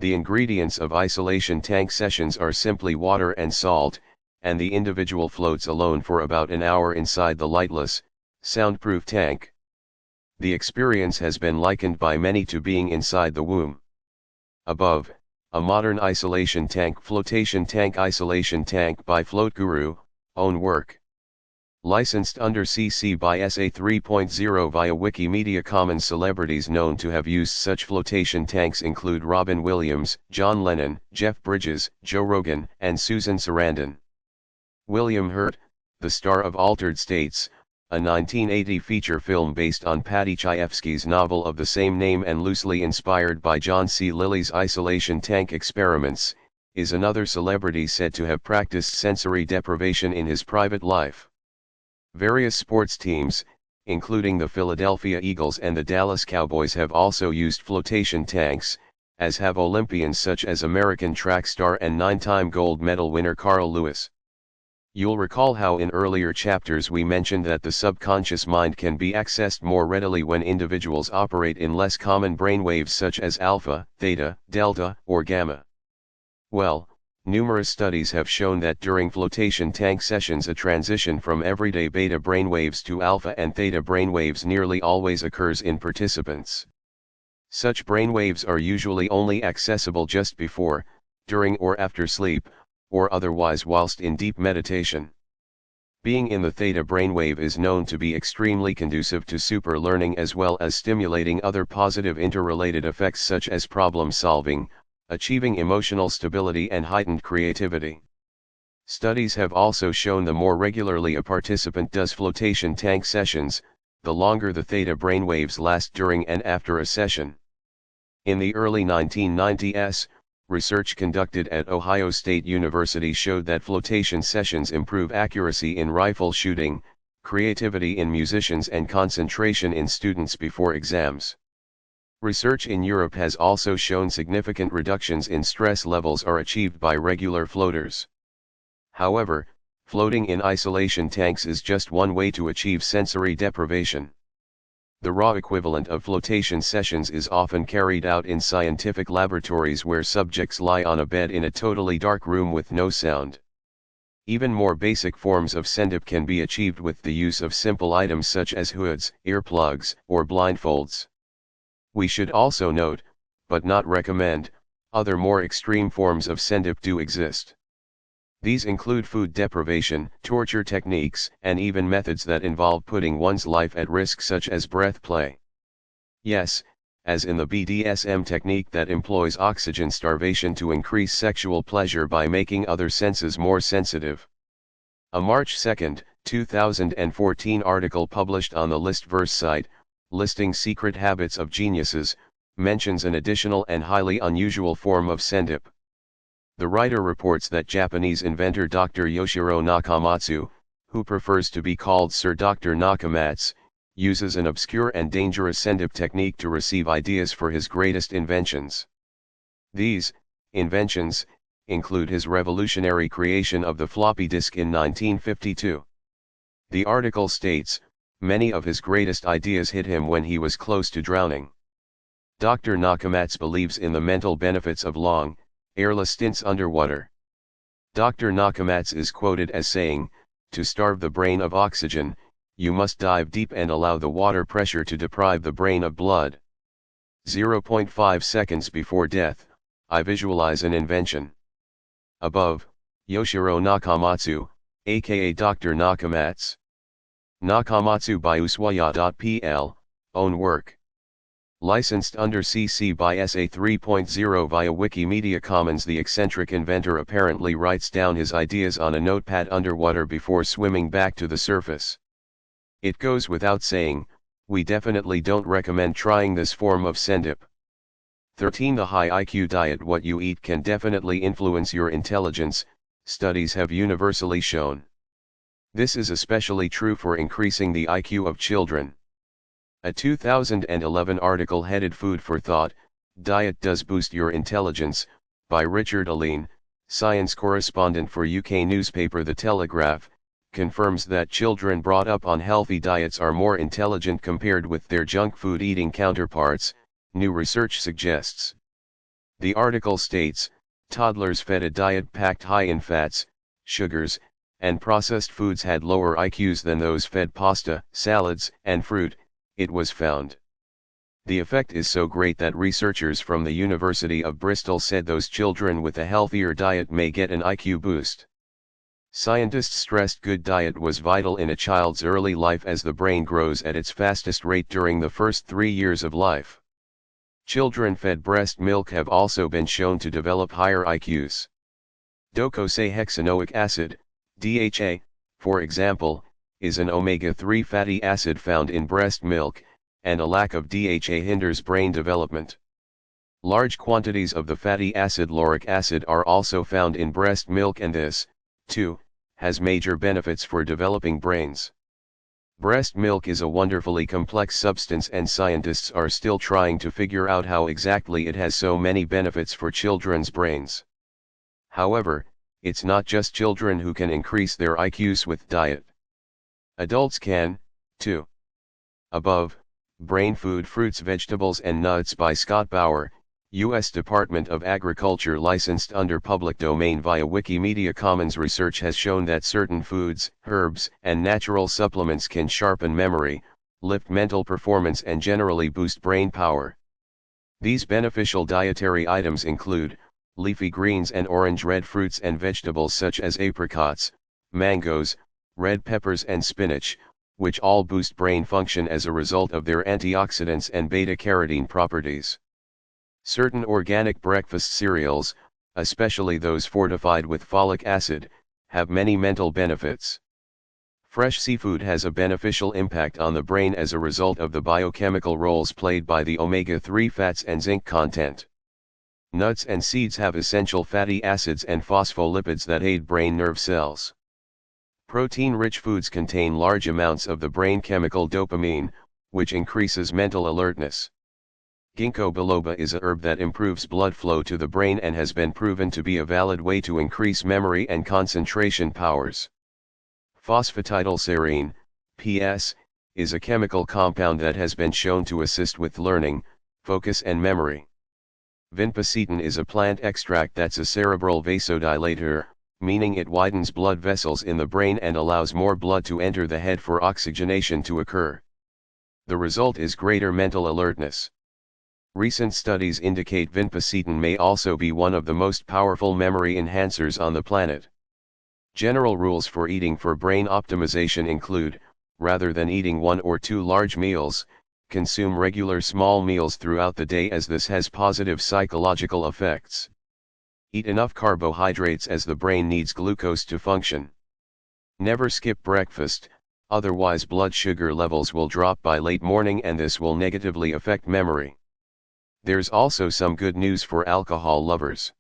The ingredients of isolation tank sessions are simply water and salt, and the individual floats alone for about an hour inside the lightless, soundproof tank. The experience has been likened by many to being inside the womb. Above, a modern isolation tank. Flotation tank. Isolation tank by Float Guru, own work. Licensed under CC by SA 3.0 via Wikimedia Commons. Celebrities known to have used such flotation tanks include Robin Williams, John Lennon, Jeff Bridges, Joe Rogan, and Susan Sarandon. William Hurt, the star of Altered States, a 1980 feature film based on Paddy Chayefsky's novel of the same name and loosely inspired by John C. Lilly's isolation tank experiments, is another celebrity said to have practiced sensory deprivation in his private life. Various sports teams, including the Philadelphia Eagles and the Dallas Cowboys, have also used flotation tanks, as have Olympians such as American track star and 9-time gold medal winner Carl Lewis. You'll recall how in earlier chapters we mentioned that the subconscious mind can be accessed more readily when individuals operate in less common brainwaves such as alpha, theta, delta, or gamma. Well, numerous studies have shown that during flotation tank sessions a transition from everyday beta brainwaves to alpha and theta brainwaves nearly always occurs in participants. Such brainwaves are usually only accessible just before, during or after sleep, or otherwise whilst in deep meditation. Being in the theta brainwave is known to be extremely conducive to super learning as well as stimulating other positive interrelated effects such as problem solving, achieving emotional stability and heightened creativity. Studies have also shown the more regularly a participant does flotation tank sessions, the longer the theta brainwaves last during and after a session. In the early 1990s, research conducted at Ohio State University showed that flotation sessions improve accuracy in rifle shooting, creativity in musicians and concentration in students before exams. Research in Europe has also shown significant reductions in stress levels are achieved by regular floaters. However, floating in isolation tanks is just one way to achieve sensory deprivation. The raw equivalent of flotation sessions is often carried out in scientific laboratories where subjects lie on a bed in a totally dark room with no sound. Even more basic forms of sendip can be achieved with the use of simple items such as hoods, earplugs, or blindfolds. We should also note, but not recommend, other more extreme forms of sendip do exist. These include food deprivation, torture techniques, and even methods that involve putting one's life at risk such as breath play. Yes, as in the BDSM technique that employs oxygen starvation to increase sexual pleasure by making other senses more sensitive. A March 2, 2014 article published on the Listverse site, listing secret habits of geniuses, mentions an additional and highly unusual form of sendip. The writer reports that Japanese inventor Dr. Yoshiro Nakamatsu, who prefers to be called Sir Dr. Nakamatsu, uses an obscure and dangerous sendip technique to receive ideas for his greatest inventions. These inventions include his revolutionary creation of the floppy disk in 1952. The article states, many of his greatest ideas hit him when he was close to drowning. Dr. Nakamatsu believes in the mental benefits of long, airless stints underwater. Dr. Nakamatsu is quoted as saying, "To starve the brain of oxygen, you must dive deep and allow the water pressure to deprive the brain of blood. 0.5 seconds before death, I visualize an invention." Above, Yoshiro Nakamatsu, aka Dr. Nakamatsu. Nakamatsu by Uswaya.pl, own work. Licensed under CC by SA 3.0 via Wikimedia Commons. The eccentric inventor apparently writes down his ideas on a notepad underwater before swimming back to the surface. It goes without saying, we definitely don't recommend trying this form of sendip. 13. The high IQ diet. What you eat can definitely influence your intelligence, studies have universally shown. This is especially true for increasing the IQ of children. A 2011 article headed Food for Thought, Diet Does Boost Your Intelligence, by Richard Alleyne, science correspondent for UK newspaper The Telegraph, confirms that children brought up on healthy diets are more intelligent compared with their junk food eating counterparts, new research suggests. The article states, toddlers fed a diet packed high in fats, sugars, and processed foods had lower IQs than those fed pasta, salads, and fruit, it was found. The effect is so great that researchers from the University of Bristol said those children with a healthier diet may get an IQ boost. Scientists stressed good diet was vital in a child's early life as the brain grows at its fastest rate during the first 3 years of life. Children fed breast milk have also been shown to develop higher IQs. Docosahexaenoic acid, DHA, for example, is an omega-3 fatty acid found in breast milk, and a lack of DHA hinders brain development. Large quantities of the fatty acid lauric acid are also found in breast milk, and this, too, has major benefits for developing brains. Breast milk is a wonderfully complex substance, and scientists are still trying to figure out how exactly it has so many benefits for children's brains. However, it's not just children who can increase their IQs with diet. Adults can, too. Above, Brain Food, Fruits, Vegetables and Nuts by Scott Bauer, U.S. Department of Agriculture, licensed under public domain via Wikimedia Commons. Research has shown that certain foods, herbs, and natural supplements can sharpen memory, lift mental performance and generally boost brain power. These beneficial dietary items include leafy greens and orange-red fruits and vegetables such as apricots, mangoes, red peppers and spinach, which all boost brain function as a result of their antioxidants and beta-carotene properties. Certain organic breakfast cereals, especially those fortified with folic acid, have many mental benefits. Fresh seafood has a beneficial impact on the brain as a result of the biochemical roles played by the omega-3 fats and zinc content. Nuts and seeds have essential fatty acids and phospholipids that aid brain nerve cells. Protein-rich foods contain large amounts of the brain chemical dopamine, which increases mental alertness. Ginkgo biloba is a herb that improves blood flow to the brain and has been proven to be a valid way to increase memory and concentration powers. Phosphatidylserine, PS, is a chemical compound that has been shown to assist with learning, focus and memory. Vinpocetine is a plant extract that's a cerebral vasodilator, meaning it widens blood vessels in the brain and allows more blood to enter the head for oxygenation to occur. The result is greater mental alertness. Recent studies indicate vinpocetine may also be one of the most powerful memory enhancers on the planet. General rules for eating for brain optimization include, rather than eating 1 or 2 large meals, consume regular small meals throughout the day as this has positive psychological effects. Eat enough carbohydrates as the brain needs glucose to function. Never skip breakfast, otherwise blood sugar levels will drop by late morning and this will negatively affect memory. There's also some good news for alcohol lovers.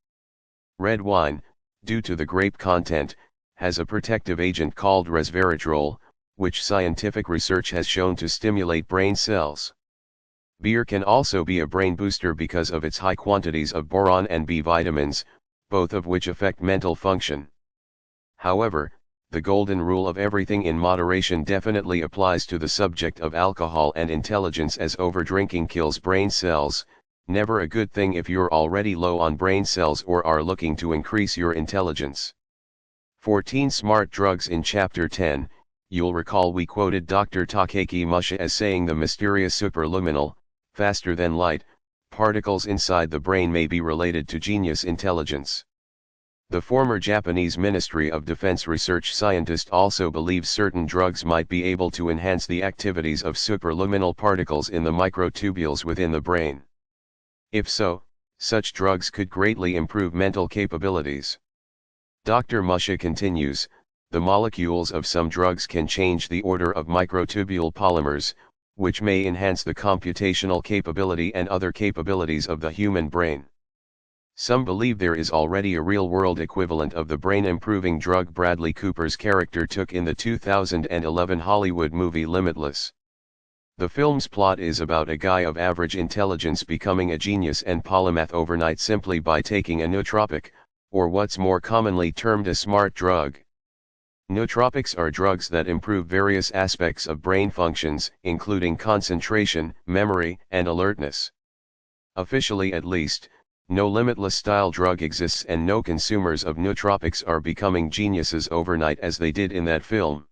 Red wine, due to the grape content, has a protective agent called resveratrol, which scientific research has shown to stimulate brain cells. Beer can also be a brain booster because of its high quantities of boron and B vitamins, both of which affect mental function. However, the golden rule of everything in moderation definitely applies to the subject of alcohol and intelligence, as overdrinking kills brain cells, never a good thing if you're already low on brain cells or are looking to increase your intelligence. 14 Smart Drugs. In Chapter 10, you'll recall we quoted Dr. Takeki Musha as saying the mysterious superluminal, faster than light, particles inside the brain may be related to genius intelligence. The former Japanese Ministry of Defense research scientist also believes certain drugs might be able to enhance the activities of superluminal particles in the microtubules within the brain. If so, such drugs could greatly improve mental capabilities. Dr. Musha continues, the molecules of some drugs can change the order of microtubule polymers, which may enhance the computational capability and other capabilities of the human brain. Some believe there is already a real-world equivalent of the brain-improving drug Bradley Cooper's character took in the 2011 Hollywood movie Limitless. The film's plot is about a guy of average intelligence becoming a genius and polymath overnight simply by taking a nootropic, or what's more commonly termed a smart drug. Nootropics are drugs that improve various aspects of brain functions, including concentration, memory, and alertness. Officially at least, no Limitless-style drug exists and no consumers of nootropics are becoming geniuses overnight as they did in that film.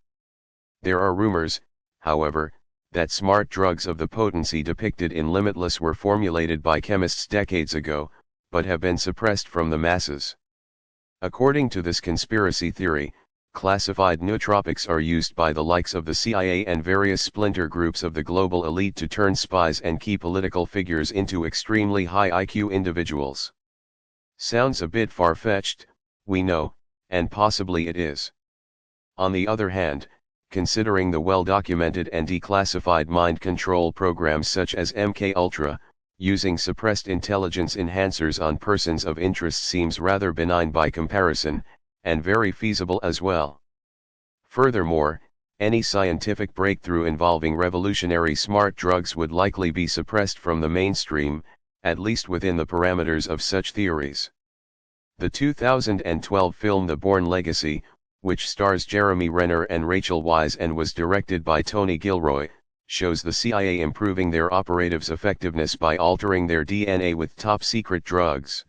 There are rumors, however, that smart drugs of the potency depicted in Limitless were formulated by chemists decades ago, but have been suppressed from the masses. According to this conspiracy theory, classified nootropics are used by the likes of the CIA and various splinter groups of the global elite to turn spies and key political figures into extremely high IQ individuals. Sounds a bit far-fetched, we know, and possibly it is. On the other hand, considering the well-documented and declassified mind control programs such as MKUltra, using suppressed intelligence enhancers on persons of interest seems rather benign by comparison, and very feasible as well. Furthermore, any scientific breakthrough involving revolutionary smart drugs would likely be suppressed from the mainstream, at least within the parameters of such theories. The 2012 film The Bourne Legacy, which stars Jeremy Renner and Rachel Weisz and was directed by Tony Gilroy, shows the CIA improving their operatives' effectiveness by altering their DNA with top-secret drugs.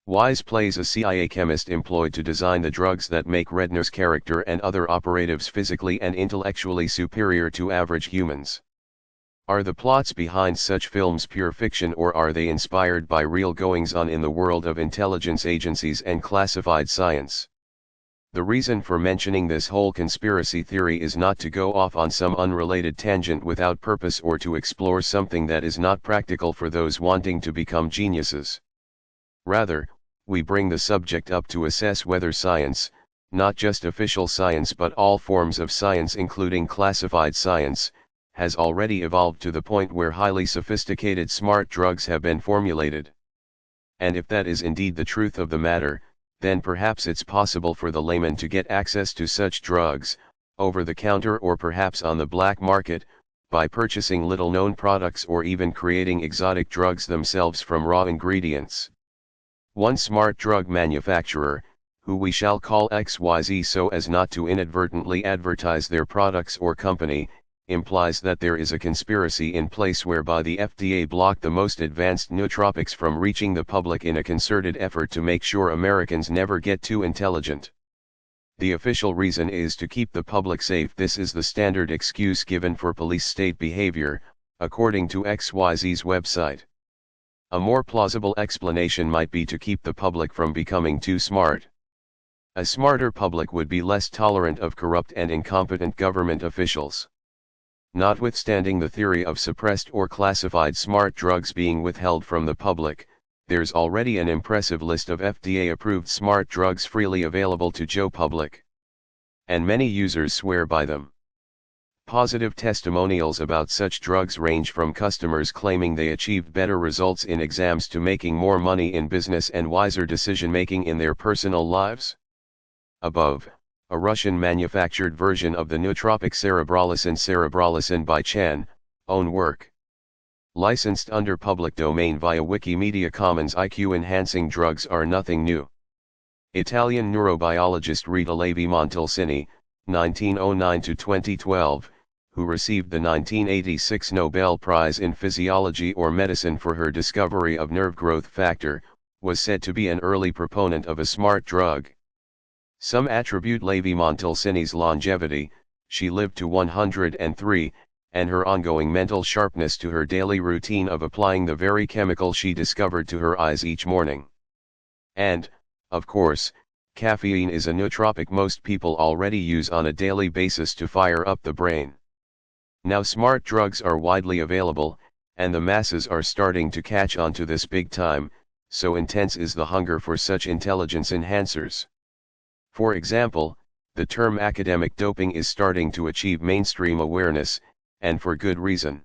Weisz plays a CIA chemist employed to design the drugs that make Renner's character and other operatives physically and intellectually superior to average humans. Are the plots behind such films pure fiction, or are they inspired by real goings-on in the world of intelligence agencies and classified science? The reason for mentioning this whole conspiracy theory is not to go off on some unrelated tangent without purpose, or to explore something that is not practical for those wanting to become geniuses. Rather, we bring the subject up to assess whether science, not just official science but all forms of science including classified science, has already evolved to the point where highly sophisticated smart drugs have been formulated. And if that is indeed the truth of the matter, then perhaps it's possible for the layman to get access to such drugs, over the counter or perhaps on the black market, by purchasing little-known products or even creating exotic drugs themselves from raw ingredients. One smart drug manufacturer, who we shall call XYZ so as not to inadvertently advertise their products or company, implies that there is a conspiracy in place whereby the FDA blocked the most advanced nootropics from reaching the public in a concerted effort to make sure Americans never get too intelligent. The official reason is to keep the public safe. This is the standard excuse given for police state behavior, according to XYZ's website. A more plausible explanation might be to keep the public from becoming too smart. A smarter public would be less tolerant of corrupt and incompetent government officials. Notwithstanding the theory of suppressed or classified smart drugs being withheld from the public, there's already an impressive list of FDA-approved smart drugs freely available to Joe public. And many users swear by them. Positive testimonials about such drugs range from customers claiming they achieved better results in exams to making more money in business and wiser decision-making in their personal lives. A Russian-manufactured version of the nootropic cerebralicin by Chan, own work. Licensed under public domain via Wikimedia Commons. IQ-enhancing drugs are nothing new. Italian neurobiologist Rita Levi-Montalcini, 1909–2012, who received the 1986 Nobel Prize in Physiology or Medicine for her discovery of nerve growth factor, was said to be an early proponent of a smart drug. Some attribute Levi-Montalcini's longevity, she lived to 103, and her ongoing mental sharpness to her daily routine of applying the very chemical she discovered to her eyes each morning. And, of course, caffeine is a nootropic most people already use on a daily basis to fire up the brain. Now smart drugs are widely available, and the masses are starting to catch on to this big time, so intense is the hunger for such intelligence enhancers. For example, the term academic doping is starting to achieve mainstream awareness, and for good reason.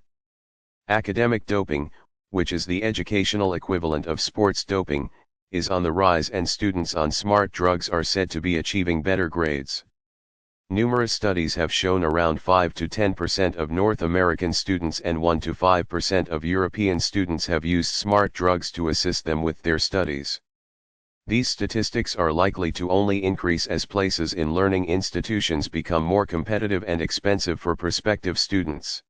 Academic doping, which is the educational equivalent of sports doping, is on the rise, and students on smart drugs are said to be achieving better grades. Numerous studies have shown around 5 to 10% of North American students and 1 to 5% of European students have used smart drugs to assist them with their studies. These statistics are likely to only increase as places in learning institutions become more competitive and expensive for prospective students.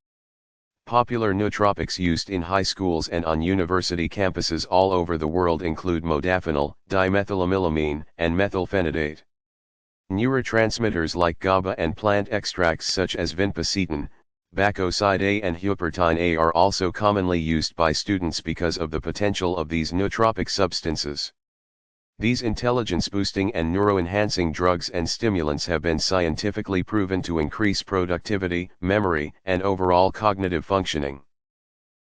Popular nootropics used in high schools and on university campuses all over the world include modafinil, dimethylamylamine, and methylphenidate. Neurotransmitters like GABA and plant extracts such as vinpocetine, bacoside A and huperzine A are also commonly used by students because of the potential of these nootropic substances. These intelligence-boosting and neuro-enhancing drugs and stimulants have been scientifically proven to increase productivity, memory, and overall cognitive functioning.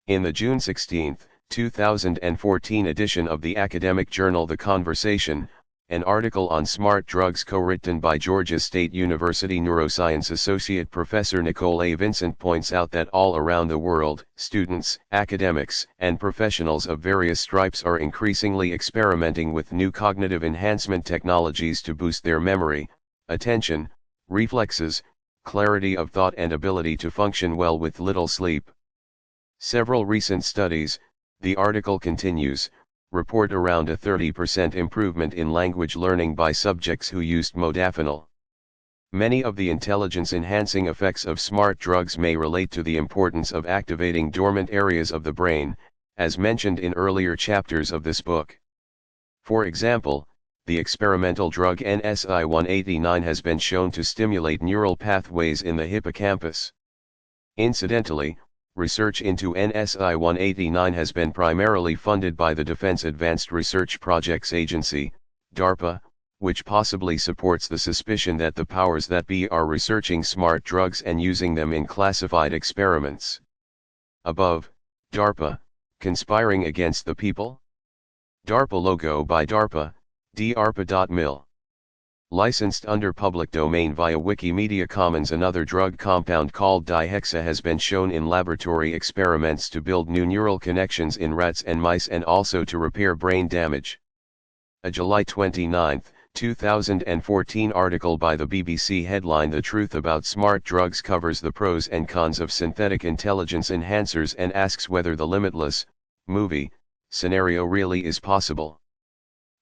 In the June 16, 2014 edition of the academic journal The Conversation, an article on smart drugs co-written by Georgia State University neuroscience associate professor Nicole A. Vincent points out that all around the world, students, academics, and professionals of various stripes are increasingly experimenting with new cognitive enhancement technologies to boost their memory, attention, reflexes, clarity of thought and ability to function well with little sleep. Several recent studies, the article continues, report around a 30% improvement in language learning by subjects who used modafinil. Many of the intelligence-enhancing effects of smart drugs may relate to the importance of activating dormant areas of the brain, as mentioned in earlier chapters of this book. For example, the experimental drug NSI-189 has been shown to stimulate neural pathways in the hippocampus. Incidentally, Research into NSI-189 has been primarily funded by the Defense Advanced Research Projects Agency, DARPA, which possibly supports the suspicion that the powers that be are researching smart drugs and using them in classified experiments. Above, DARPA, conspiring against the people? DARPA logo by DARPA, darpa.mil. Licensed under public domain via Wikimedia Commons. Another drug compound called dihexa has been shown in laboratory experiments to build new neural connections in rats and mice and also to repair brain damage. A July 29, 2014 article by the BBC headlined "The Truth About Smart Drugs" covers the pros and cons of synthetic intelligence enhancers and asks whether the limitless movie scenario really is possible.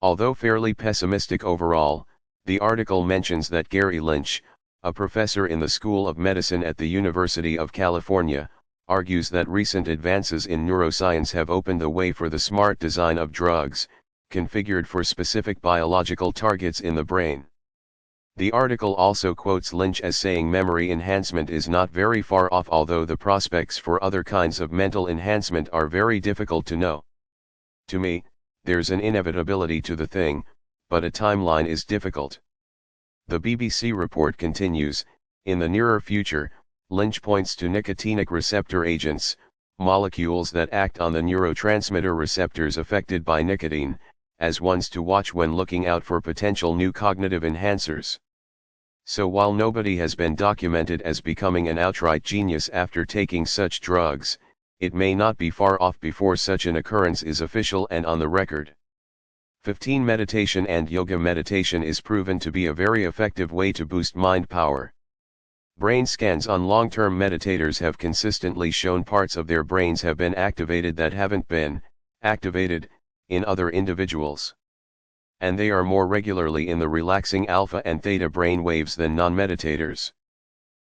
Although fairly pessimistic overall, the article mentions that Gary Lynch, a professor in the School of Medicine at the University of California, argues that recent advances in neuroscience have opened the way for the smart design of drugs, configured for specific biological targets in the brain. The article also quotes Lynch as saying memory enhancement is not very far off, although the prospects for other kinds of mental enhancement are very difficult to know. To me, there's an inevitability to the thing, but a timeline is difficult. The BBC report continues, in the nearer future, Lynch points to nicotinic receptor agents, molecules that act on the neurotransmitter receptors affected by nicotine, as ones to watch when looking out for potential new cognitive enhancers. So while nobody has been documented as becoming an outright genius after taking such drugs, it may not be far off before such an occurrence is official and on the record. 15. Meditation and yoga. Meditation is proven to be a very effective way to boost mind power. Brain scans on long-term meditators have consistently shown parts of their brains have been activated that haven't been activated in other individuals. And they are more regularly in the relaxing alpha and theta brain waves than non-meditators.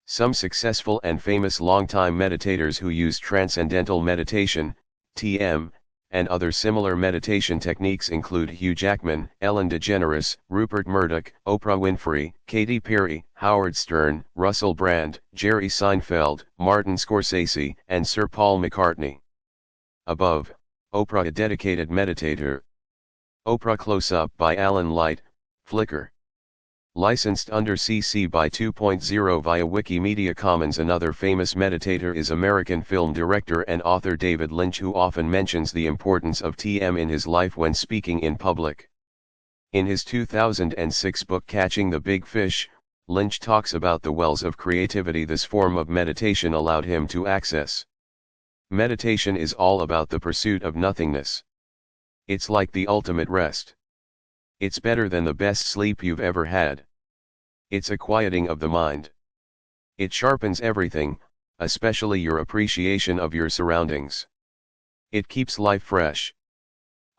Some successful and famous long-time meditators who use transcendental meditation, TM, and other similar meditation techniques include Hugh Jackman, Ellen DeGeneres, Rupert Murdoch, Oprah Winfrey, Katy Perry, Howard Stern, Russell Brand, Jerry Seinfeld, Martin Scorsese, and Sir Paul McCartney. Above, Oprah, a dedicated meditator. Oprah Close-Up by Alan Light, Flickr. Licensed under CC by 2.0 via Wikimedia Commons. Another famous meditator is American film director and author David Lynch, who often mentions the importance of TM in his life when speaking in public. In his 2006 book Catching the Big Fish, Lynch talks about the wells of creativity this form of meditation allowed him to access. Meditation is all about the pursuit of nothingness. It's like the ultimate rest. It's better than the best sleep you've ever had. It's a quieting of the mind. It sharpens everything, especially your appreciation of your surroundings. It keeps life fresh.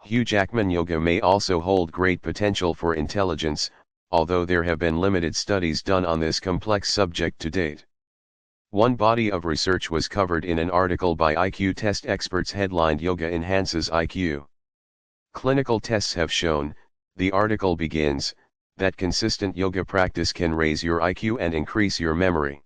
Hugh Jackman. Yoga may also hold great potential for intelligence, although there have been limited studies done on this complex subject to date. One body of research was covered in an article by IQ test experts headlined "Yoga Enhances IQ." Clinical tests have shown, the article begins, that consistent yoga practice can raise your IQ and increase your memory.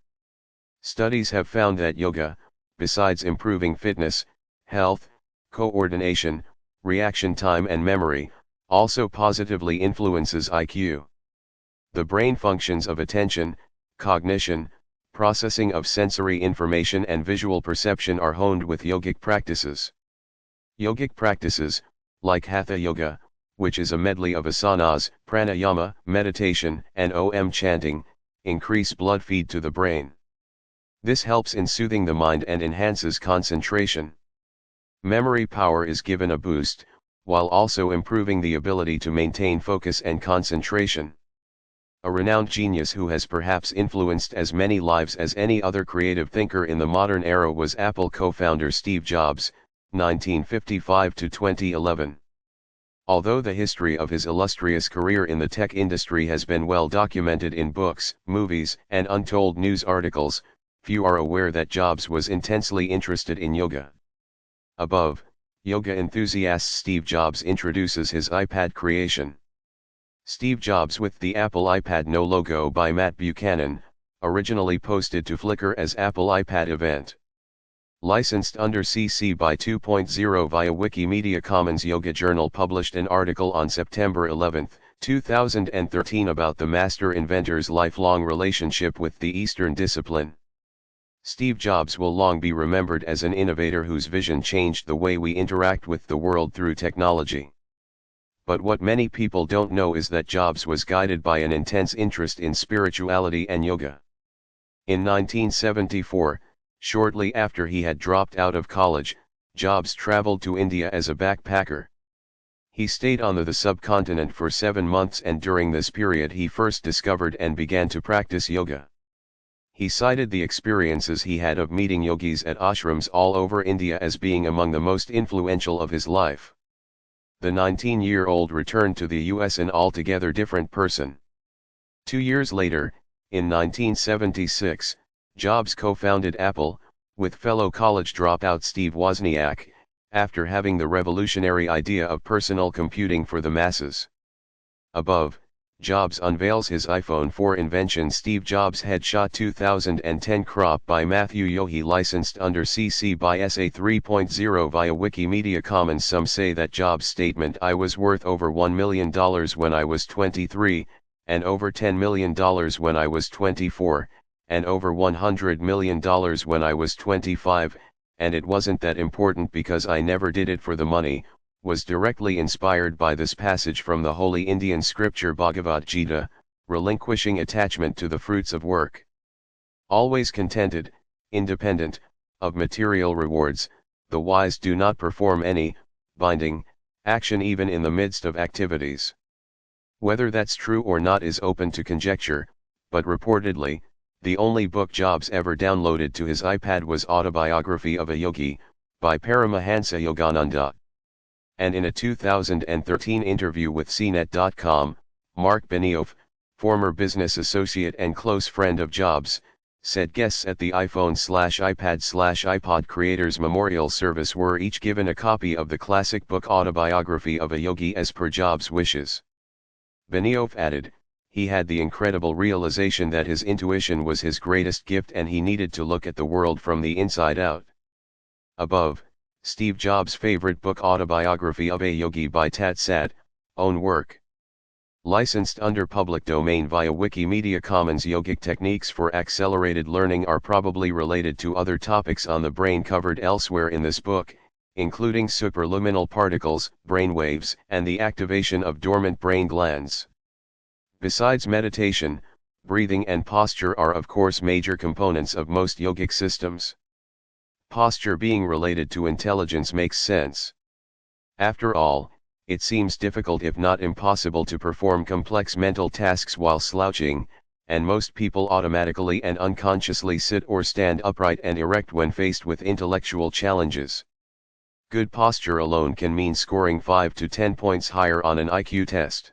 Studies have found that yoga, besides improving fitness, health, coordination, reaction time and memory, also positively influences IQ. The brain functions of attention, cognition, processing of sensory information and visual perception are honed with yogic practices. Yogic practices, like Hatha Yoga, which is a medley of asanas, pranayama, meditation, and Om chanting, increase blood feed to the brain. This helps in soothing the mind and enhances concentration. Memory power is given a boost, while also improving the ability to maintain focus and concentration. A renowned genius who has perhaps influenced as many lives as any other creative thinker in the modern era was Apple co-founder Steve Jobs, 1955 to 2011. Although the history of his illustrious career in the tech industry has been well documented in books, movies, and untold news articles, few are aware that Jobs was intensely interested in yoga. Above, yoga enthusiast Steve Jobs introduces his iPad creation. Steve Jobs with the Apple iPad No logo by Matt Buchanan, originally posted to Flickr as Apple iPad event. Licensed under CC by 2.0 via Wikimedia Commons. Yoga Journal published an article on September 11, 2013 about the master inventor's lifelong relationship with the Eastern discipline. Steve Jobs will long be remembered as an innovator whose vision changed the way we interact with the world through technology. But what many people don't know is that Jobs was guided by an intense interest in spirituality and yoga. In 1974, shortly after he had dropped out of college, Jobs traveled to India as a backpacker. He stayed on the subcontinent for 7 months, and during this period he first discovered and began to practice yoga. He cited the experiences he had of meeting yogis at ashrams all over India as being among the most influential of his life. The 19-year-old returned to the US an altogether different person. 2 years later, in 1976, Jobs co-founded Apple, with fellow college dropout Steve Wozniak, after having the revolutionary idea of personal computing for the masses. Above, Jobs unveils his iPhone 4 invention. Steve Jobs Headshot 2010 Crop by Matthew Yohe. Licensed under CC by SA 3.0 via Wikimedia Commons. Some say that Jobs' statement "I was worth over $1 million when I was 23, and over $10 million when I was 24, and over $100 million when I was 25, and it wasn't that important because I never did it for the money," was directly inspired by this passage from the holy Indian scripture Bhagavad Gita, relinquishing attachment to the fruits of work. Always contented, independent, of material rewards, the wise do not perform any, binding, action even in the midst of activities. Whether that's true or not is open to conjecture, but reportedly, the only book Jobs ever downloaded to his iPad was Autobiography of a Yogi, by Paramahansa Yogananda. And in a 2013 interview with CNET.com, Mark Benioff, former business associate and close friend of Jobs, said guests at the iPhone/iPad/iPod Creators Memorial Service were each given a copy of the classic book Autobiography of a Yogi as per Jobs' wishes. Benioff added, he had the incredible realization that his intuition was his greatest gift and he needed to look at the world from the inside out. Above, Steve Jobs' favorite book Autobiography of a Yogi by Tat Sat, own work. Licensed under public domain via Wikimedia Commons. Yogic techniques for accelerated learning are probably related to other topics on the brain covered elsewhere in this book, including supraliminal particles, brainwaves, and the activation of dormant brain glands. Besides meditation, breathing and posture are of course major components of most yogic systems. Posture being related to intelligence makes sense. After all, it seems difficult if not impossible to perform complex mental tasks while slouching, and most people automatically and unconsciously sit or stand upright and erect when faced with intellectual challenges. Good posture alone can mean scoring 5 to 10 points higher on an IQ test.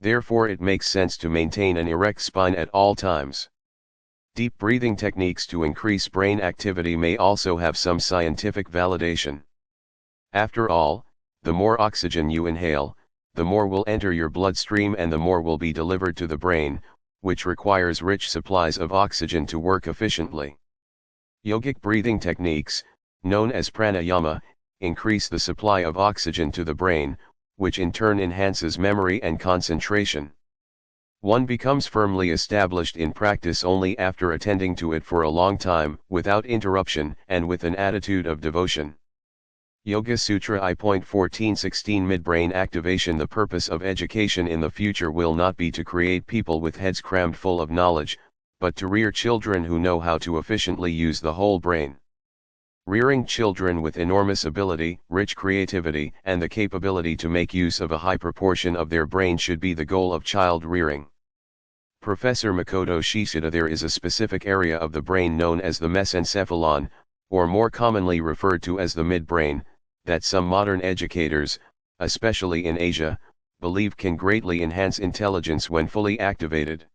Therefore it makes sense to maintain an erect spine at all times. Deep breathing techniques to increase brain activity may also have some scientific validation. After all, the more oxygen you inhale, the more will enter your bloodstream and the more will be delivered to the brain, which requires rich supplies of oxygen to work efficiently. Yogic breathing techniques, known as pranayama, increase the supply of oxygen to the brain, which in turn enhances memory and concentration. One becomes firmly established in practice only after attending to it for a long time, without interruption, and with an attitude of devotion. Yoga Sutra I.1416 Midbrain activation. The purpose of education in the future will not be to create people with heads crammed full of knowledge, but to rear children who know how to efficiently use the whole brain. Rearing children with enormous ability, rich creativity, and the capability to make use of a high proportion of their brain should be the goal of child rearing. Professor Makoto Shishida, there is a specific area of the brain known as the mesencephalon, or more commonly referred to as the midbrain, that some modern educators, especially in Asia, believe can greatly enhance intelligence when fully activated.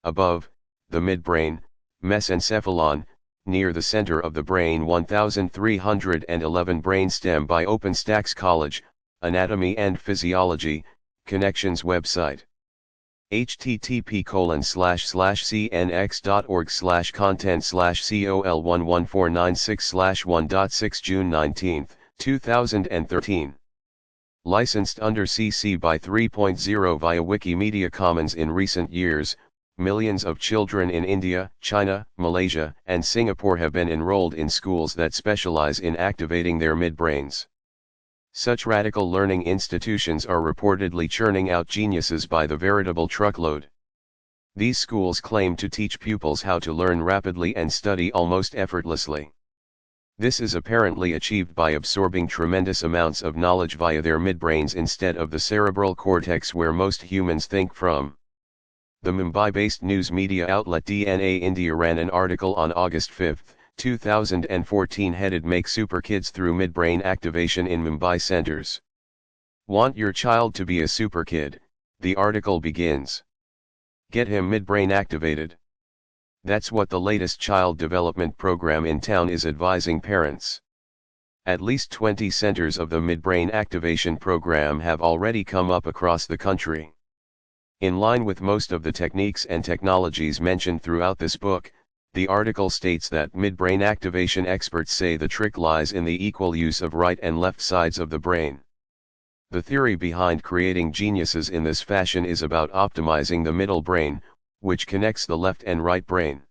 Above, the midbrain, mesencephalon, near the center of the brain. 1311 Brainstem by OpenStax College, Anatomy and Physiology, Connections website. http://cnx.org/content/col11496/1.6 June 19, 2013. Licensed under CC by 3.0 via Wikimedia Commons. In recent years, millions of children in India, China, Malaysia, and Singapore have been enrolled in schools that specialize in activating their midbrains. Such radical learning institutions are reportedly churning out geniuses by the veritable truckload. These schools claim to teach pupils how to learn rapidly and study almost effortlessly. This is apparently achieved by absorbing tremendous amounts of knowledge via their midbrains instead of the cerebral cortex where most humans think from. The Mumbai-based news media outlet DNA India ran an article on August 5, 2014 headed "Make Super Kids Through Midbrain Activation in Mumbai Centers." Want your child to be a super kid? The article begins. Get him midbrain activated. That's what the latest child development program in town is advising parents. At least 20 centers of the midbrain activation program have already come up across the country. In line with most of the techniques and technologies mentioned throughout this book, the article states that midbrain activation experts say the trick lies in the equal use of right and left sides of the brain. The theory behind creating geniuses in this fashion is about optimizing the middle brain, which connects the left and right brain.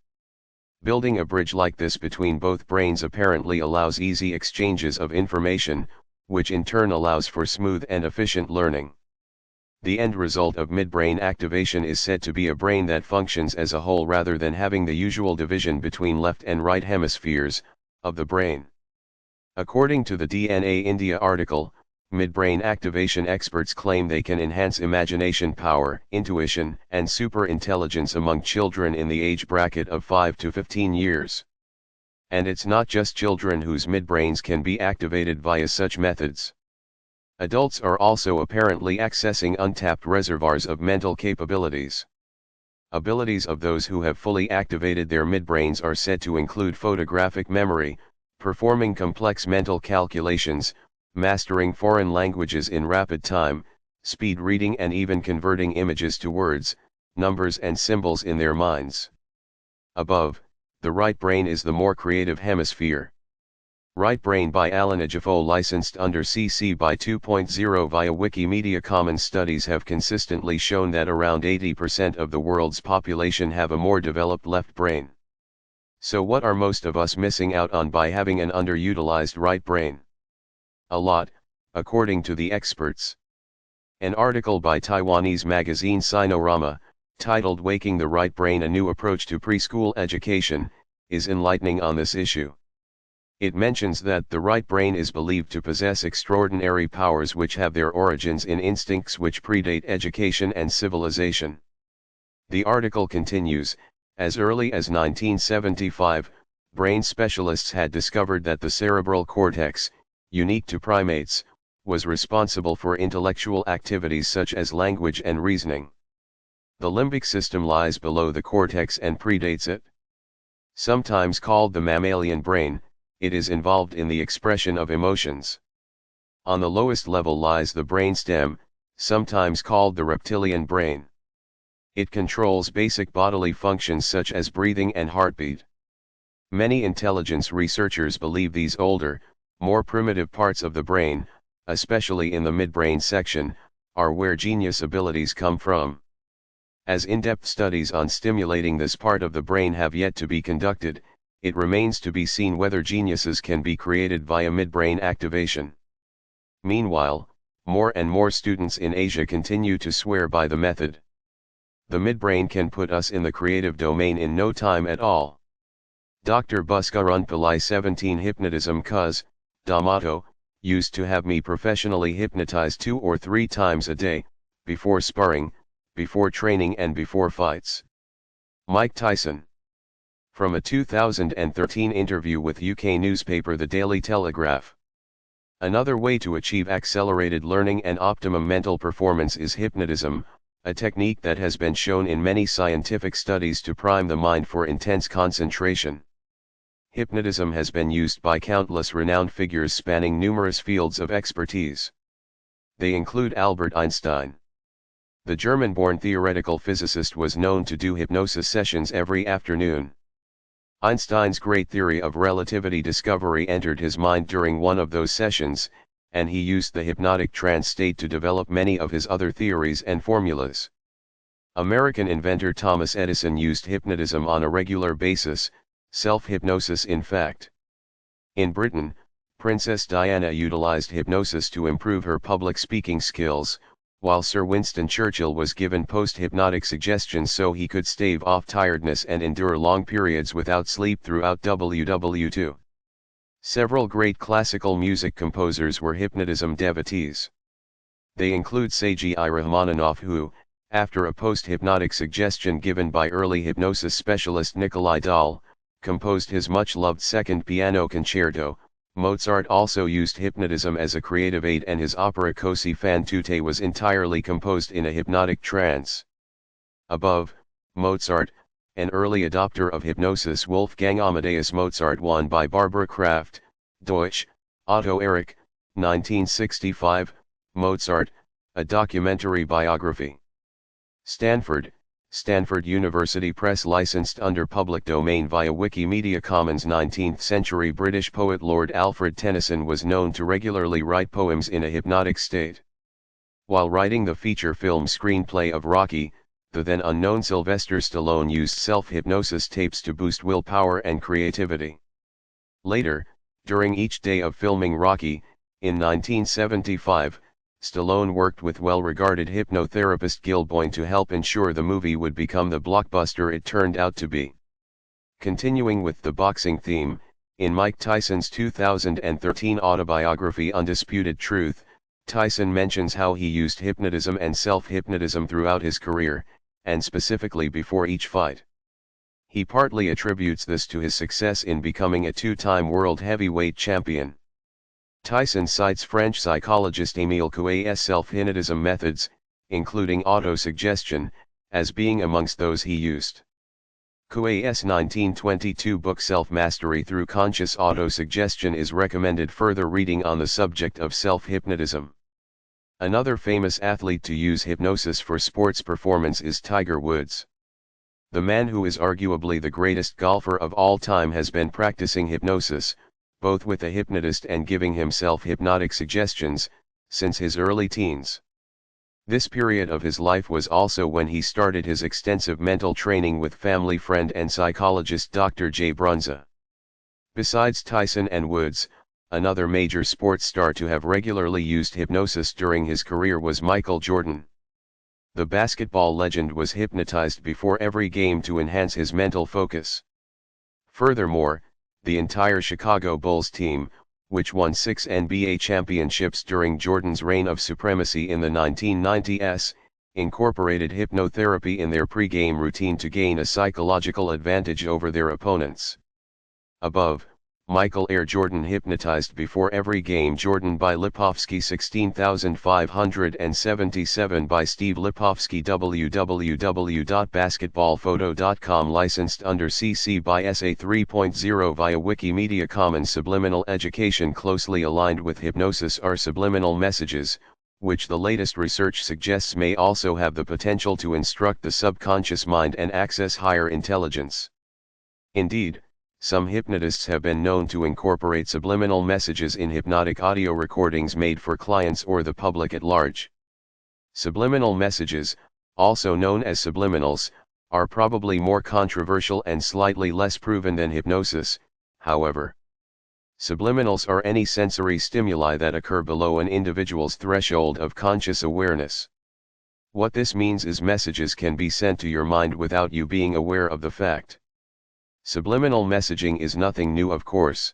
Building a bridge like this between both brains apparently allows easy exchanges of information, which in turn allows for smooth and efficient learning. The end result of midbrain activation is said to be a brain that functions as a whole rather than having the usual division between left and right hemispheres of the brain. According to the DNA India article, midbrain activation experts claim they can enhance imagination power, intuition, and super intelligence among children in the age bracket of 5 to 15 years. And it's not just children whose midbrains can be activated via such methods. Adults are also apparently accessing untapped reservoirs of mental capabilities. Abilities of those who have fully activated their midbrains are said to include photographic memory, performing complex mental calculations, mastering foreign languages in rapid time, speed reading, and even converting images to words, numbers, and symbols in their minds. Above, the right brain is the more creative hemisphere. Right Brain by Alan Ajafo, licensed under CC by 2.0 via Wikimedia Commons. Studies have consistently shown that around 80% of the world's population have a more developed left brain. So what are most of us missing out on by having an underutilized right brain? A lot, according to the experts. An article by Taiwanese magazine Sinorama, titled "Waking the Right Brain: A New Approach to Preschool Education," is enlightening on this issue. It mentions that the right brain is believed to possess extraordinary powers which have their origins in instincts which predate education and civilization. The article continues, as early as 1975, brain specialists had discovered that the cerebral cortex, unique to primates, was responsible for intellectual activities such as language and reasoning. The limbic system lies below the cortex and predates it. Sometimes called the mammalian brain, it is involved in the expression of emotions. On the lowest level lies the brainstem, sometimes called the reptilian brain. It controls basic bodily functions such as breathing and heartbeat. Many intelligence researchers believe these older, more primitive parts of the brain, especially in the midbrain section, are where genius abilities come from. As in-depth studies on stimulating this part of the brain have yet to be conducted, it remains to be seen whether geniuses can be created via midbrain activation. Meanwhile, more and more students in Asia continue to swear by the method. The midbrain can put us in the creative domain in no time at all. Dr. Bhaskaran Pillai 17 Hypnotism Cuz, Damato, used to have me professionally hypnotized 2 or 3 times a day, before sparring, before training and before fights. Mike Tyson. From a 2013 interview with UK newspaper The Daily Telegraph. Another way to achieve accelerated learning and optimum mental performance is hypnotism, a technique that has been shown in many scientific studies to prime the mind for intense concentration. Hypnotism has been used by countless renowned figures spanning numerous fields of expertise. They include Albert Einstein, The German-born theoretical physicist was known to do hypnosis sessions every afternoon. Einstein's great theory of relativity discovery entered his mind during one of those sessions, and he used the hypnotic trance state to develop many of his other theories and formulas. American inventor Thomas Edison used hypnotism on a regular basis, self-hypnosis in fact. In Britain, Princess Diana utilized hypnosis to improve her public speaking skills, while Sir Winston Churchill was given post-hypnotic suggestions so he could stave off tiredness and endure long periods without sleep throughout WW2. Several great classical music composers were hypnotism devotees. They include Seiji Rachmaninoff who, after a post-hypnotic suggestion given by early hypnosis specialist Nikolai Dahl, composed his much-loved Second Piano Concerto. Mozart also used hypnotism as a creative aid and his opera Così fan tutte was entirely composed in a hypnotic trance. Above, Mozart, an early adopter of hypnosis Wolfgang Amadeus Mozart won by Barbara Kraft, Deutsch, Otto Erich, 1965, Mozart, a documentary biography. Stanford University Press licensed under public domain via Wikimedia Commons. 19th century British poet Lord Alfred Tennyson was known to regularly write poems in a hypnotic state. While writing the feature film screenplay of Rocky, the then unknown Sylvester Stallone used self-hypnosis tapes to boost willpower and creativity. Later, during each day of filming Rocky, in 1975, Stallone worked with well-regarded hypnotherapist Gil Boyne to help ensure the movie would become the blockbuster it turned out to be. Continuing with the boxing theme, in Mike Tyson's 2013 autobiography Undisputed Truth, Tyson mentions how he used hypnotism and self-hypnotism throughout his career, and specifically before each fight. He partly attributes this to his success in becoming a two-time world heavyweight champion. Tyson cites French psychologist Émile Coué's self-hypnotism methods, including autosuggestion, as being amongst those he used. Coué's 1922 book Self-Mastery Through Conscious Autosuggestion is recommended further reading on the subject of self-hypnotism. Another famous athlete to use hypnosis for sports performance is Tiger Woods. The man who is arguably the greatest golfer of all time has been practicing hypnosis, both with a hypnotist and giving himself hypnotic suggestions, since his early teens. This period of his life was also when he started his extensive mental training with family friend and psychologist Dr. Jay Brunza. Besides Tyson and Woods, another major sports star to have regularly used hypnosis during his career was Michael Jordan. The basketball legend was hypnotized before every game to enhance his mental focus. Furthermore, the entire Chicago Bulls team, which won 6 NBA championships during Jordan's reign of supremacy in the 1990s, incorporated hypnotherapy in their pre-game routine to gain a psychological advantage over their opponents. Above, Michael Air Jordan hypnotized before every game. Jordan by Lipovsky 16577 by Steve Lipovsky www.basketballphoto.com licensed under CC by SA 3.0 via Wikimedia Commons. Subliminal education closely aligned with hypnosis are subliminal messages, which the latest research suggests may also have the potential to instruct the subconscious mind and access higher intelligence. Indeed, some hypnotists have been known to incorporate subliminal messages in hypnotic audio recordings made for clients or the public at large. Subliminal messages, also known as subliminals, are probably more controversial and slightly less proven than hypnosis, however. Subliminals are any sensory stimuli that occur below an individual's threshold of conscious awareness. What this means is messages can be sent to your mind without you being aware of the fact. Subliminal messaging is nothing new, of course.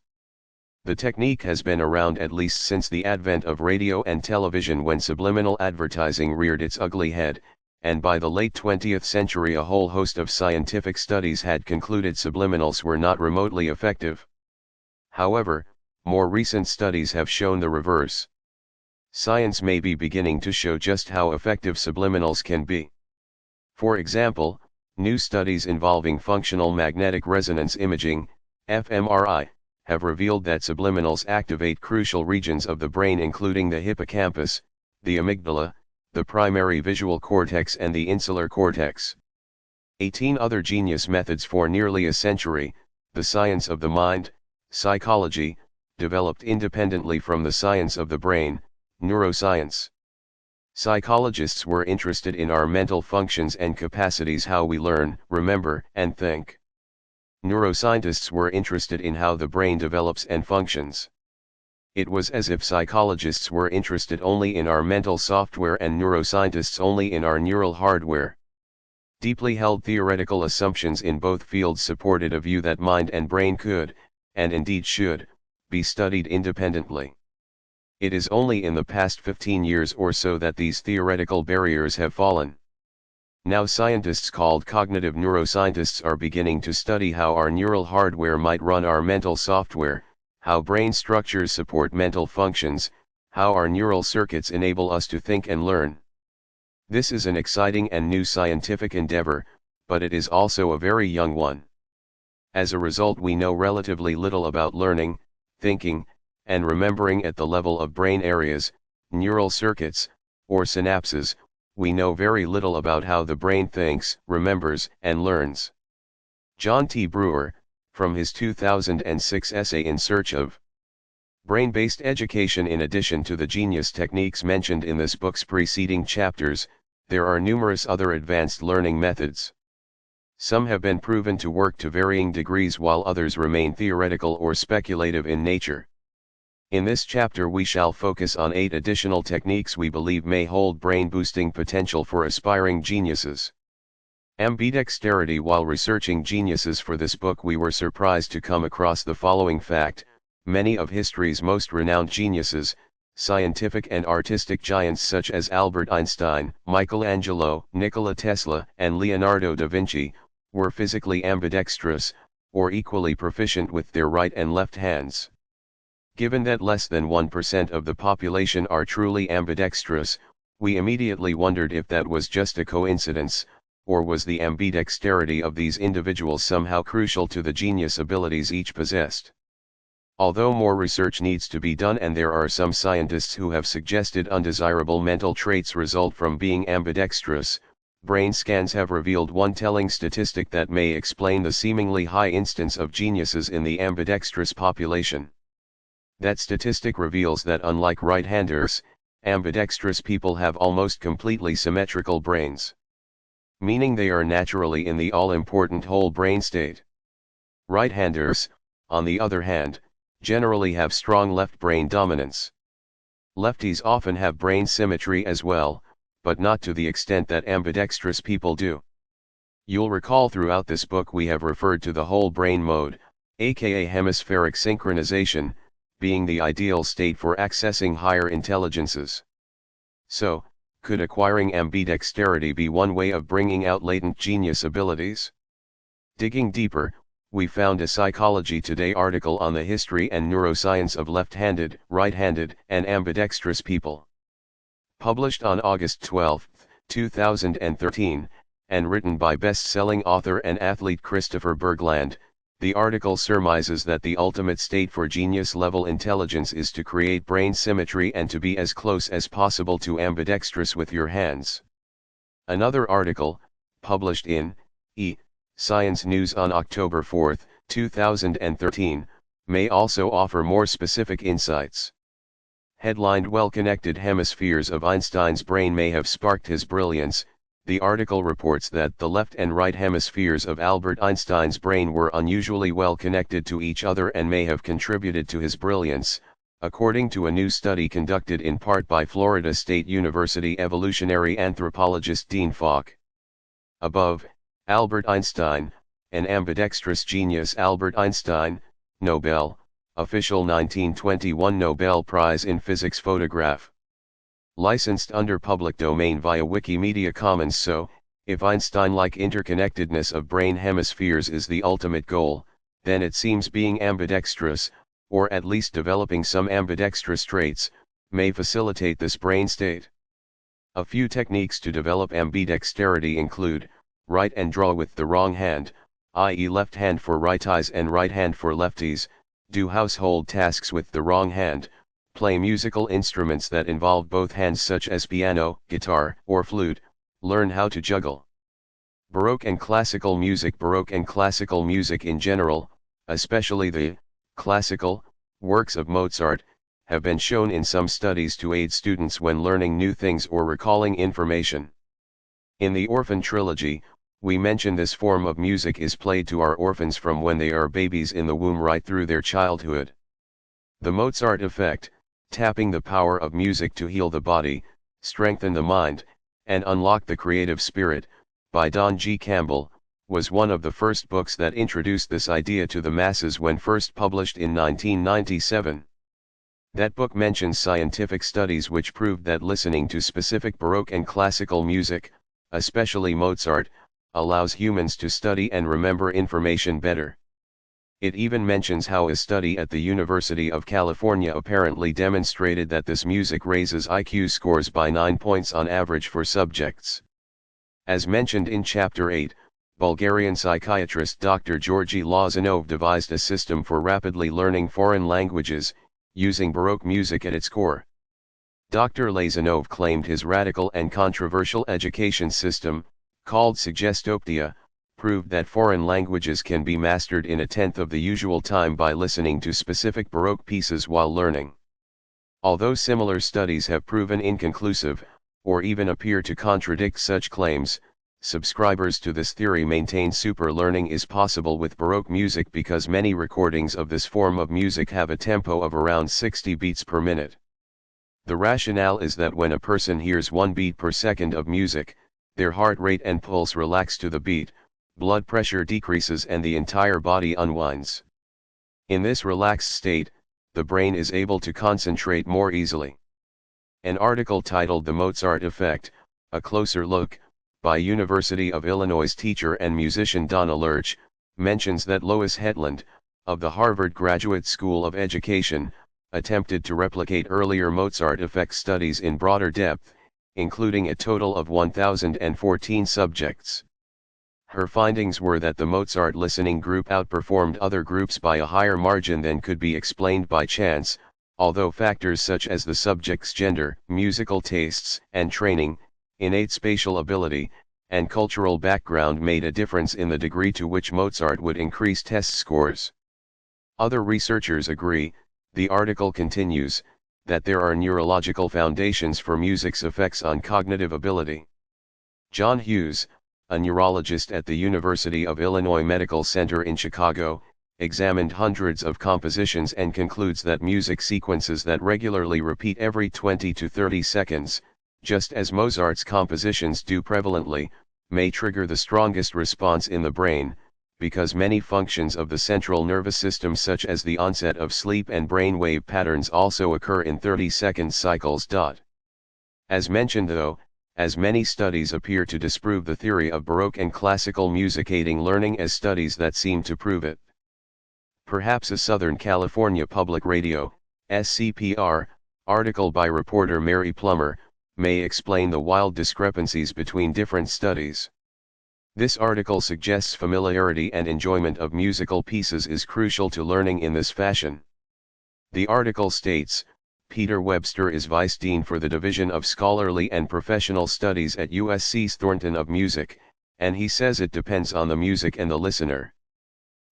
The technique has been around at least since the advent of radio and television, when subliminal advertising reared its ugly head, and by the late 20th century a whole host of scientific studies had concluded subliminals were not remotely effective. However, more recent studies have shown the reverse. Science may be beginning to show just how effective subliminals can be. For example, new studies involving functional magnetic resonance imaging, fMRI, have revealed that subliminals activate crucial regions of the brain including the hippocampus, the amygdala, the primary visual cortex and the insular cortex. 18 other genius methods for nearly a century, the science of the mind, psychology, developed independently from the science of the brain, neuroscience. Psychologists were interested in our mental functions and capacities, how we learn, remember, and think. Neuroscientists were interested in how the brain develops and functions. It was as if psychologists were interested only in our mental software and neuroscientists only in our neural hardware. Deeply held theoretical assumptions in both fields supported a view that mind and brain could, and indeed should, be studied independently. It is only in the past 15 years or so that these theoretical barriers have fallen. Now scientists called cognitive neuroscientists are beginning to study how our neural hardware might run our mental software, how brain structures support mental functions, how our neural circuits enable us to think and learn. This is an exciting and new scientific endeavor, but it is also a very young one. As a result, we know relatively little about learning, thinking, and remembering at the level of brain areas, neural circuits, or synapses. We know very little about how the brain thinks, remembers, and learns. John T. Brewer, from his 2006 essay In Search of Brain-Based Education. In addition to the genius techniques mentioned in this book's preceding chapters, there are numerous other advanced learning methods. Some have been proven to work to varying degrees while others remain theoretical or speculative in nature. In this chapter we shall focus on 8 additional techniques we believe may hold brain-boosting potential for aspiring geniuses. Ambidexterity. While researching geniuses for this book, we were surprised to come across the following fact: many of history's most renowned geniuses, scientific and artistic giants such as Albert Einstein, Michelangelo, Nikola Tesla, and Leonardo da Vinci, were physically ambidextrous, or equally proficient with their right and left hands. Given that less than 1% of the population are truly ambidextrous, we immediately wondered if that was just a coincidence, or was the ambidexterity of these individuals somehow crucial to the genius abilities each possessed. Although more research needs to be done, and there are some scientists who have suggested undesirable mental traits result from being ambidextrous, brain scans have revealed one telling statistic that may explain the seemingly high instance of geniuses in the ambidextrous population. That statistic reveals that unlike right-handers, ambidextrous people have almost completely symmetrical brains, meaning they are naturally in the all-important whole brain state. Right-handers, on the other hand, generally have strong left brain dominance. Lefties often have brain symmetry as well, but not to the extent that ambidextrous people do. You'll recall throughout this book we have referred to the whole brain mode, aka hemispheric synchronization, being the ideal state for accessing higher intelligences. So, could acquiring ambidexterity be one way of bringing out latent genius abilities? Digging deeper, we found a Psychology Today article on the history and neuroscience of left-handed, right-handed, and ambidextrous people. Published on August 12, 2013, and written by best-selling author and athlete Christopher Bergland, the article surmises that the ultimate state for genius-level intelligence is to create brain symmetry and to be as close as possible to ambidextrous with your hands. Another article, published in Science News on October 4, 2013, may also offer more specific insights. Headlined "Well-Connected Hemispheres of Einstein's Brain May Have Sparked His Brilliance," the article reports that the left and right hemispheres of Albert Einstein's brain were unusually well connected to each other and may have contributed to his brilliance, according to a new study conducted in part by Florida State University evolutionary anthropologist Dean Falk. Above, Albert Einstein, an ambidextrous genius. Albert Einstein, Nobel, official 1921 Nobel Prize in Physics. Photograph. Licensed under public domain via Wikimedia Commons. So, if Einstein-like interconnectedness of brain hemispheres is the ultimate goal, then it seems being ambidextrous, or at least developing some ambidextrous traits, may facilitate this brain state. A few techniques to develop ambidexterity include: write and draw with the wrong hand, i.e. left hand for righties and right hand for lefties; do household tasks with the wrong hand, play musical instruments that involve both hands such as piano, guitar, or flute, learn how to juggle. Baroque and classical music. Baroque and classical music in general, especially the classical works of Mozart, have been shown in some studies to aid students when learning new things or recalling information. In the Orphan Trilogy, we mention this form of music is played to our orphans from when they are babies in the womb right through their childhood. The Mozart effect, tapping the power of music to heal the body, strengthen the mind, and unlock the creative spirit, by Don G. Campbell, was one of the first books that introduced this idea to the masses when first published in 1997. That book mentions scientific studies which proved that listening to specific Baroque and classical music, especially Mozart, allows humans to study and remember information better. It even mentions how a study at the University of California apparently demonstrated that this music raises IQ scores by 9 points on average for subjects. As mentioned in Chapter 8, Bulgarian psychiatrist Dr. Georgi Lozanov devised a system for rapidly learning foreign languages, using Baroque music at its core. Dr. Lozanov claimed his radical and controversial education system, called Suggestoptia, proved that foreign languages can be mastered in a tenth of the usual time by listening to specific Baroque pieces while learning. Although similar studies have proven inconclusive, or even appear to contradict such claims, subscribers to this theory maintain super learning is possible with Baroque music because many recordings of this form of music have a tempo of around 60 beats per minute. The rationale is that when a person hears 1 beat per second of music, their heart rate and pulse relax to the beat, blood pressure decreases and the entire body unwinds. In this relaxed state, the brain is able to concentrate more easily. An article titled The Mozart Effect, A Closer Look, by University of Illinois teacher and musician Donna Lurch, mentions that Lois Hetland, of the Harvard Graduate School of Education, attempted to replicate earlier Mozart effect studies in broader depth, including a total of 1,014 subjects. Her findings were that the Mozart listening group outperformed other groups by a higher margin than could be explained by chance, although factors such as the subject's gender, musical tastes and training, innate spatial ability, and cultural background made a difference in the degree to which Mozart would increase test scores. Other researchers agree, the article continues, that there are neurological foundations for music's effects on cognitive ability. John Hughes, a neurologist at the University of Illinois Medical Center in Chicago, examined hundreds of compositions and concludes that music sequences that regularly repeat every 20 to 30 seconds, just as Mozart's compositions do prevalently, may trigger the strongest response in the brain, because many functions of the central nervous system such as the onset of sleep and brain wave patterns also occur in 30-second cycles. As mentioned though, as many studies appear to disprove the theory of Baroque and classical music aiding learning as studies that seem to prove it. Perhaps a Southern California Public Radio, SCPR, article by reporter Mary Plummer, may explain the wild discrepancies between different studies. This article suggests familiarity and enjoyment of musical pieces is crucial to learning in this fashion. The article states, Peter Webster is Vice Dean for the Division of Scholarly and Professional Studies at USC's Thornton of Music, and he says it depends on the music and the listener.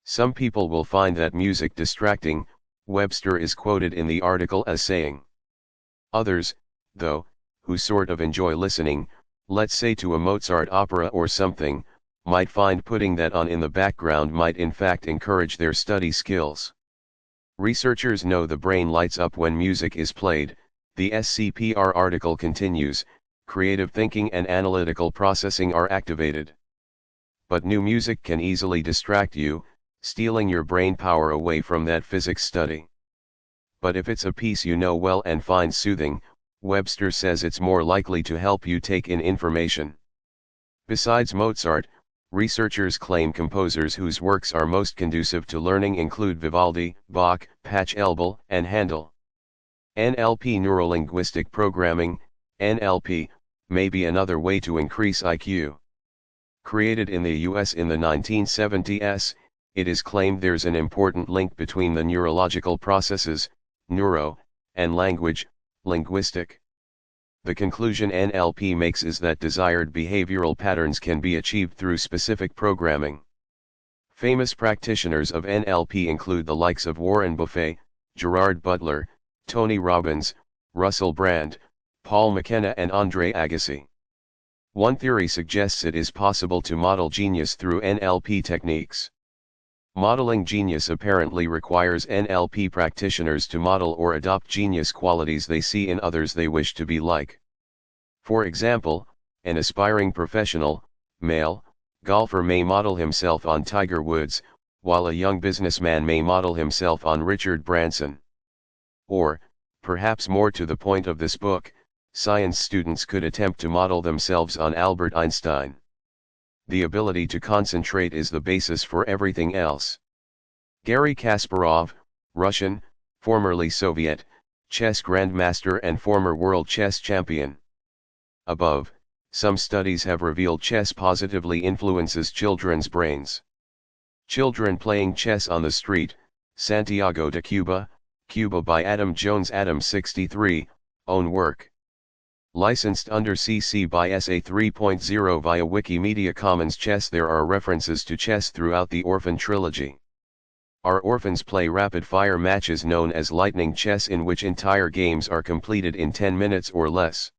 Some people will find that music distracting, Webster is quoted in the article as saying. Others, though, who sort of enjoy listening, let's say to a Mozart opera or something, might find putting that on in the background might in fact encourage their study skills. Researchers know the brain lights up when music is played, the SCPR article continues, creative thinking and analytical processing are activated. But new music can easily distract you, stealing your brain power away from that physics study. But if it's a piece you know well and find soothing, Webster says it's more likely to help you take in information. Besides Mozart, researchers claim composers whose works are most conducive to learning include Vivaldi, Bach, Pachelbel, and Handel. NLP Neurolinguistic Programming, NLP, may be another way to increase IQ. Created in the US in the 1970s, it is claimed there's an important link between the neurological processes, neuro, and language, linguistic. The conclusion NLP makes is that desired behavioral patterns can be achieved through specific programming. Famous practitioners of NLP include the likes of Warren Buffett, Gerard Butler, Tony Robbins, Russell Brand, Paul McKenna and Andre Agassi. One theory suggests it is possible to model genius through NLP techniques. Modeling genius apparently requires NLP practitioners to model or adopt genius qualities they see in others they wish to be like. For example, an aspiring professional, male, golfer may model himself on Tiger Woods, while a young businessman may model himself on Richard Branson. Or, perhaps more to the point of this book, science students could attempt to model themselves on Albert Einstein. The ability to concentrate is the basis for everything else. Garry Kasparov, Russian, formerly Soviet, chess grandmaster and former world chess champion. Above, some studies have revealed chess positively influences children's brains. Children playing chess on the street, Santiago de Cuba, Cuba by Adam Jones Adam 63, own work. Licensed under CC by SA 3.0 via Wikimedia Commons Chess. There are references to chess throughout the Orphan trilogy. Our orphans play rapid-fire matches known as lightning chess in which entire games are completed in 10 minutes or less.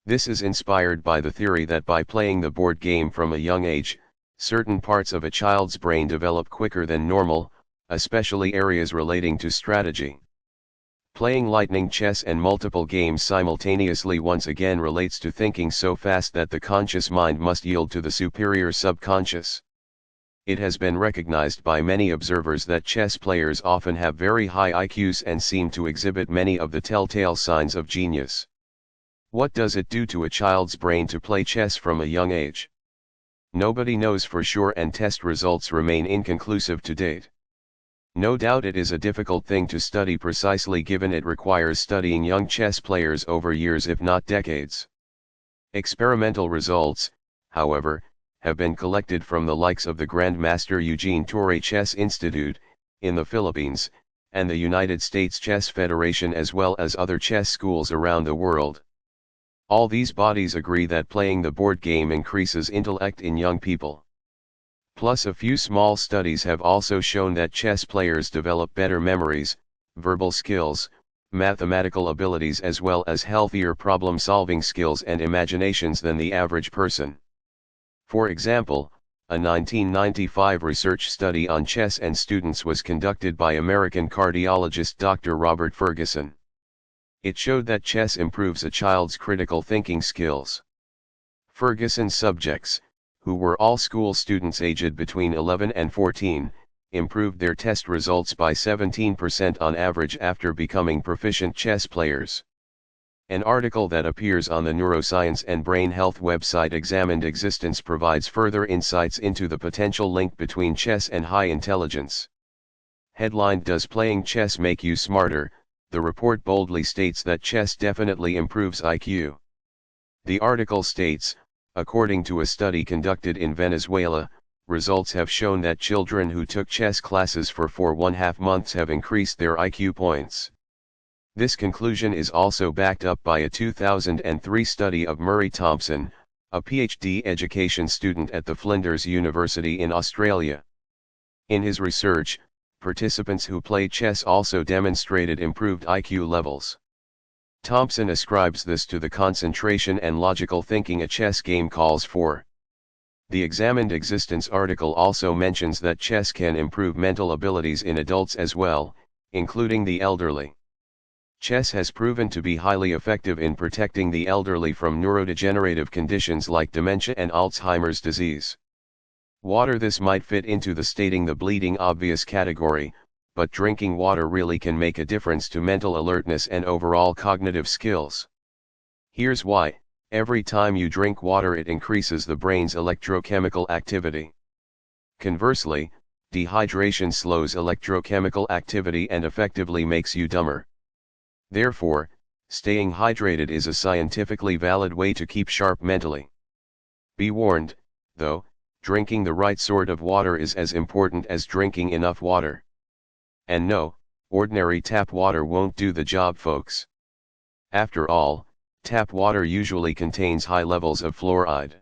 This is inspired by the theory that by playing the board game from a young age, certain parts of a child's brain develop quicker than normal, especially areas relating to strategy. Playing lightning chess and multiple games simultaneously once again relates to thinking so fast that the conscious mind must yield to the superior subconscious. It has been recognized by many observers that chess players often have very high IQs and seem to exhibit many of the telltale signs of genius. What does it do to a child's brain to play chess from a young age? Nobody knows for sure and test results remain inconclusive to date. No doubt it is a difficult thing to study precisely given it requires studying young chess players over years if not decades. Experimental results, however, have been collected from the likes of the Grandmaster Eugene Torre Chess Institute, in the Philippines, and the United States Chess Federation as well as other chess schools around the world. All these bodies agree that playing the board game increases intellect in young people. Plus a few small studies have also shown that chess players develop better memories, verbal skills, mathematical abilities as well as healthier problem-solving skills and imaginations than the average person. For example, a 1995 research study on chess and students was conducted by American cardiologist Dr. Robert Ferguson. It showed that chess improves a child's critical thinking skills. Ferguson's subjects, who were all school students aged between 11 and 14, improved their test results by 17% on average after becoming proficient chess players. An article that appears on the Neuroscience and Brain Health website Examined Existence provides further insights into the potential link between chess and high intelligence. Headlined Does Playing Chess Make You Smarter? The report boldly states that chess definitely improves IQ. The article states, according to a study conducted in Venezuela, results have shown that children who took chess classes for 4.5 months have increased their IQ points. This conclusion is also backed up by a 2003 study of Murray Thompson, a PhD education student at the Flinders University in Australia. In his research, participants who played chess also demonstrated improved IQ levels. Thompson ascribes this to the concentration and logical thinking a chess game calls for. The Examined Existence article also mentions that chess can improve mental abilities in adults as well, including the elderly. Chess has proven to be highly effective in protecting the elderly from neurodegenerative conditions like dementia and Alzheimer's disease. Water. This might fit into the stating the bleeding obvious category, but drinking water really can make a difference to mental alertness and overall cognitive skills. Here's why: every time you drink water it increases the brain's electrochemical activity. Conversely, dehydration slows electrochemical activity and effectively makes you dumber. Therefore, staying hydrated is a scientifically valid way to keep sharp mentally. Be warned, though, drinking the right sort of water is as important as drinking enough water. And no, Ordinary tap water won't do the job, folks. After all, tap water usually contains high levels of fluoride.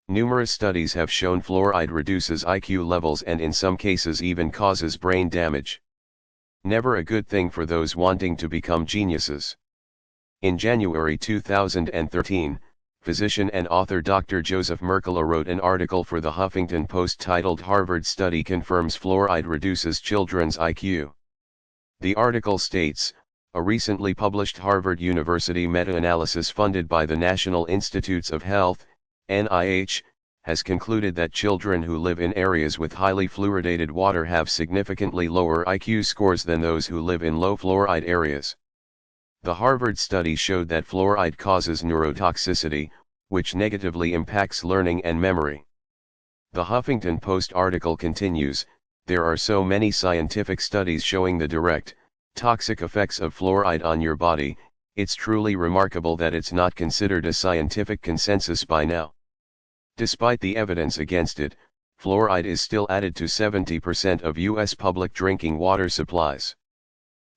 Numerous studies have shown fluoride reduces IQ levels and in some cases even causes brain damage. Never a good thing for those wanting to become geniuses. In January 2013, physician and author Dr. Joseph Mercola wrote an article for the Huffington Post titled "Harvard Study Confirms Fluoride Reduces Children's IQ." The article states, a recently published Harvard University meta-analysis funded by the National Institutes of Health, NIH, has concluded that children who live in areas with highly fluoridated water have significantly lower IQ scores than those who live in low fluoride areas. The Harvard study showed that fluoride causes neurotoxicity, which negatively impacts learning and memory. The Huffington Post article continues, there are so many scientific studies showing the direct, toxic effects of fluoride on your body, it's truly remarkable that it's not considered a scientific consensus by now. Despite the evidence against it, fluoride is still added to 70% of U.S. public drinking water supplies.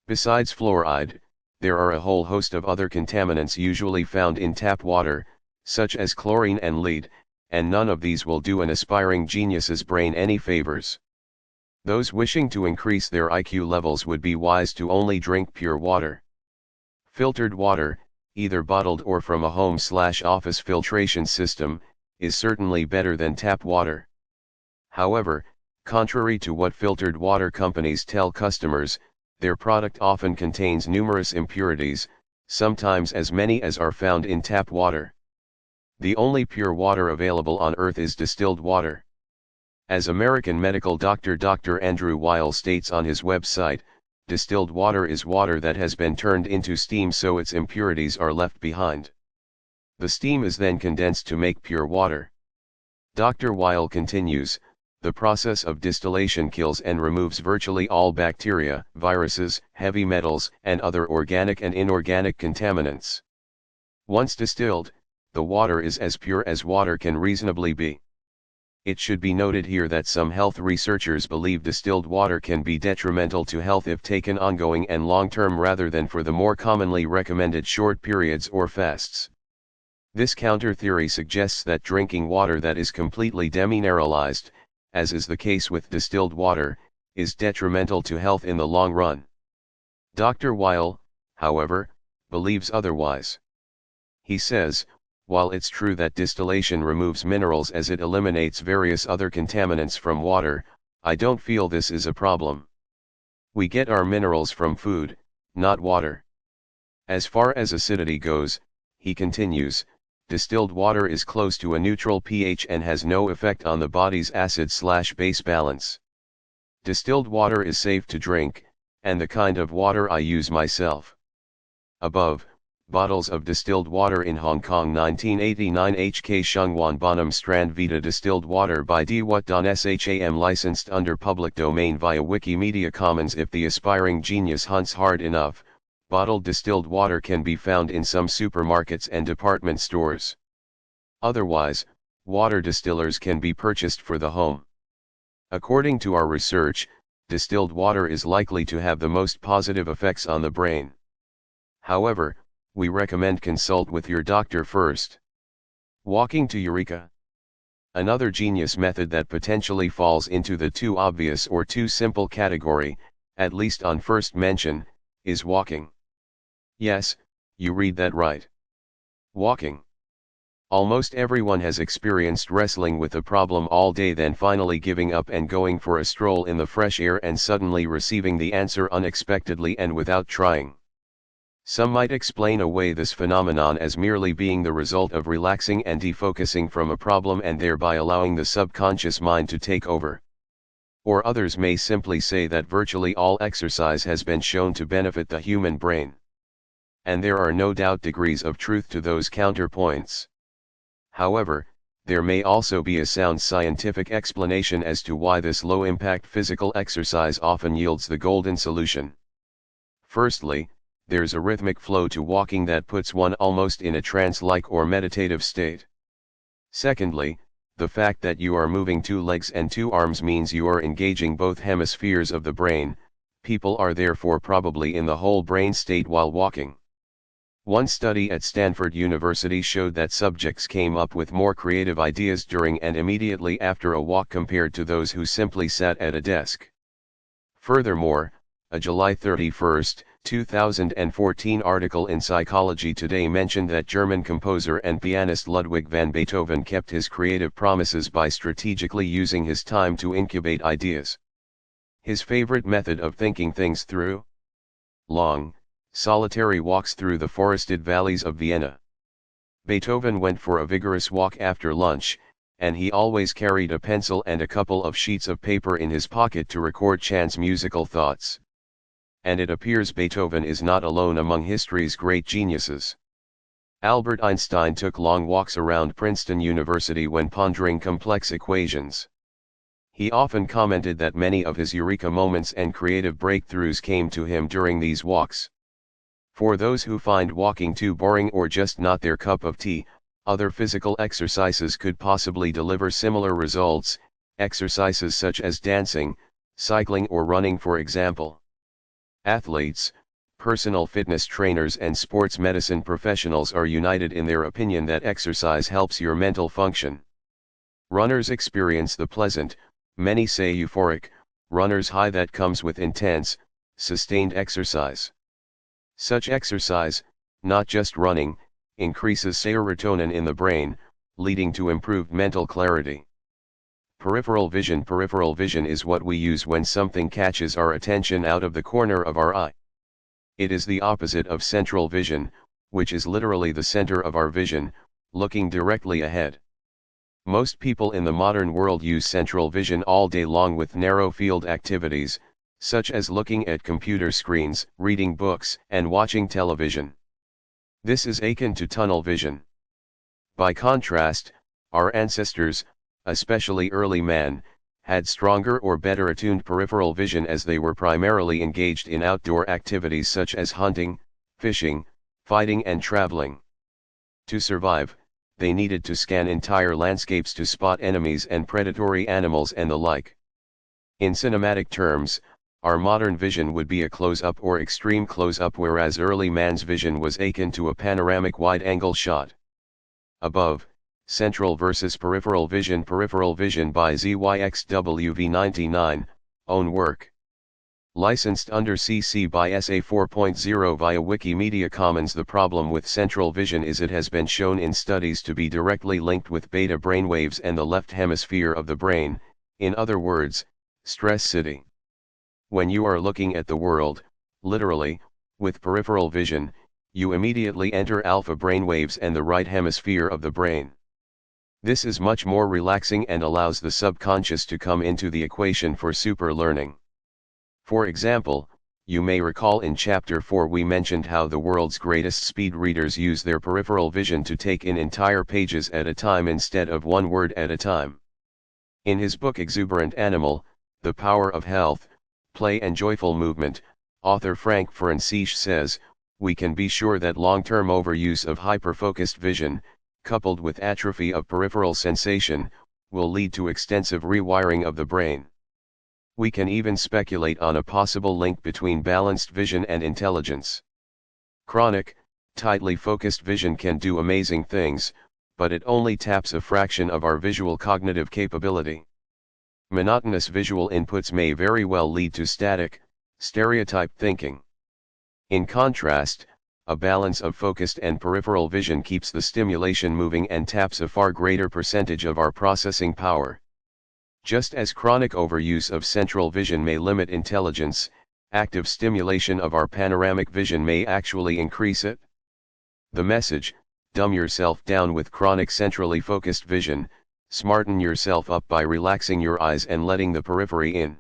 Besides fluoride, there are a whole host of other contaminants usually found in tap water, such as chlorine and lead, and none of these will do an aspiring genius's brain any favors. Those wishing to increase their IQ levels would be wise to only drink pure water. Filtered water, either bottled or from a home/office filtration system, is certainly better than tap water. However, contrary to what filtered water companies tell customers, their product often contains numerous impurities, sometimes as many as are found in tap water. The only pure water available on Earth is distilled water. As American medical doctor Dr. Andrew Weil states on his website, distilled water is water that has been turned into steam so its impurities are left behind. The steam is then condensed to make pure water. Dr. Weil continues, the process of distillation kills and removes virtually all bacteria, viruses, heavy metals, and other organic and inorganic contaminants. Once distilled, the water is as pure as water can reasonably be. It should be noted here that some health researchers believe distilled water can be detrimental to health if taken ongoing and long-term rather than for the more commonly recommended short periods or fasts. This counter-theory suggests that drinking water that is completely demineralized, as is the case with distilled water, is detrimental to health in the long run. Dr. Weil, however, believes otherwise. He says, while it's true that distillation removes minerals as it eliminates various other contaminants from water, I don't feel this is a problem. We get our minerals from food, not water. As far as acidity goes, he continues, distilled water is close to a neutral pH and has no effect on the body's acid/base balance. Distilled water is safe to drink, and the kind of water I use myself. Above, bottles of distilled water in Hong Kong 1989 HK Shengwan Bonham Strand Vita distilled water by D. Wat Don Sham licensed under public domain via Wikimedia Commons. If the aspiring genius hunts hard enough, bottled distilled water can be found in some supermarkets and department stores. Otherwise, water distillers can be purchased for the home. According to our research, distilled water is likely to have the most positive effects on the brain. However, we recommend consult with your doctor first. Walking to Eureka. Another genius method that potentially falls into the too obvious or too simple category, at least on first mention, is walking. Yes, you read that right. Walking. Almost everyone has experienced wrestling with a problem all day, then finally giving up and going for a stroll in the fresh air and suddenly receiving the answer unexpectedly and without trying. Some might explain away this phenomenon as merely being the result of relaxing and defocusing from a problem and thereby allowing the subconscious mind to take over. Or others may simply say that virtually all exercise has been shown to benefit the human brain. And there are no doubt degrees of truth to those counterpoints. However, there may also be a sound scientific explanation as to why this low-impact physical exercise often yields the golden solution. Firstly, there's a rhythmic flow to walking that puts one almost in a trance-like or meditative state. Secondly, the fact that you are moving two legs and two arms means you are engaging both hemispheres of the brain, People are therefore probably in the whole brain state while walking. One study at Stanford University showed that subjects came up with more creative ideas during and immediately after a walk compared to those who simply sat at a desk. Furthermore, a July 31, 2014 article in Psychology Today mentioned that German composer and pianist Ludwig van Beethoven kept his creative promises by strategically using his time to incubate ideas. His favorite method of thinking things through? Long, solitary walks through the forested valleys of Vienna. Beethoven went for a vigorous walk after lunch, and he always carried a pencil and a couple of sheets of paper in his pocket to record chance musical thoughts. And it appears Beethoven is not alone among history's great geniuses. Albert Einstein took long walks around Princeton University when pondering complex equations. He often commented that many of his eureka moments and creative breakthroughs came to him during these walks. For those who find walking too boring or just not their cup of tea, other physical exercises could possibly deliver similar results, exercises such as dancing, cycling or running for example. Athletes, personal fitness trainers and sports medicine professionals are united in their opinion that exercise helps your mental function. Runners experience the pleasant, many say euphoric, runner's high that comes with intense, sustained exercise. Such exercise, not just running, increases serotonin in the brain, leading to improved mental clarity. Peripheral vision. Peripheral vision is what we use when something catches our attention out of the corner of our eye. It is the opposite of central vision, which is literally the center of our vision, looking directly ahead. Most people in the modern world use central vision all day long with narrow field activities, such as looking at computer screens, reading books, and watching television. This is akin to tunnel vision. By contrast, our ancestors, especially early man, had stronger or better attuned peripheral vision as they were primarily engaged in outdoor activities such as hunting, fishing, fighting and traveling. To survive, they needed to scan entire landscapes to spot enemies and predatory animals and the like. In cinematic terms, our modern vision would be a close-up or extreme close-up, whereas early man's vision was akin to a panoramic wide-angle shot. Above, central versus peripheral vision. Peripheral vision by ZYXWV99, own work. Licensed under CC by SA 4.0 via Wikimedia Commons. The problem with central vision is it has been shown in studies to be directly linked with beta brainwaves and the left hemisphere of the brain, in other words, stress city. When you are looking at the world, literally, with peripheral vision, you immediately enter alpha brainwaves and the right hemisphere of the brain. This is much more relaxing and allows the subconscious to come into the equation for super learning. For example, you may recall in Chapter 4 we mentioned how the world's greatest speed readers use their peripheral vision to take in entire pages at a time instead of one word at a time. In his book Exuberant Animal, The Power of Health, Play and Joyful Movement, author Frank Franciszek says, we can be sure that long-term overuse of hyperfocused vision, coupled with atrophy of peripheral sensation, will lead to extensive rewiring of the brain. We can even speculate on a possible link between balanced vision and intelligence. Chronic, tightly focused vision can do amazing things, but it only taps a fraction of our visual cognitive capability. Monotonous visual inputs may very well lead to static, stereotyped thinking. In contrast, a balance of focused and peripheral vision keeps the stimulation moving and taps a far greater percentage of our processing power. Just as chronic overuse of central vision may limit intelligence, active stimulation of our panoramic vision may actually increase it. The message: dumb yourself down with chronic centrally focused vision, smarten yourself up by relaxing your eyes and letting the periphery in.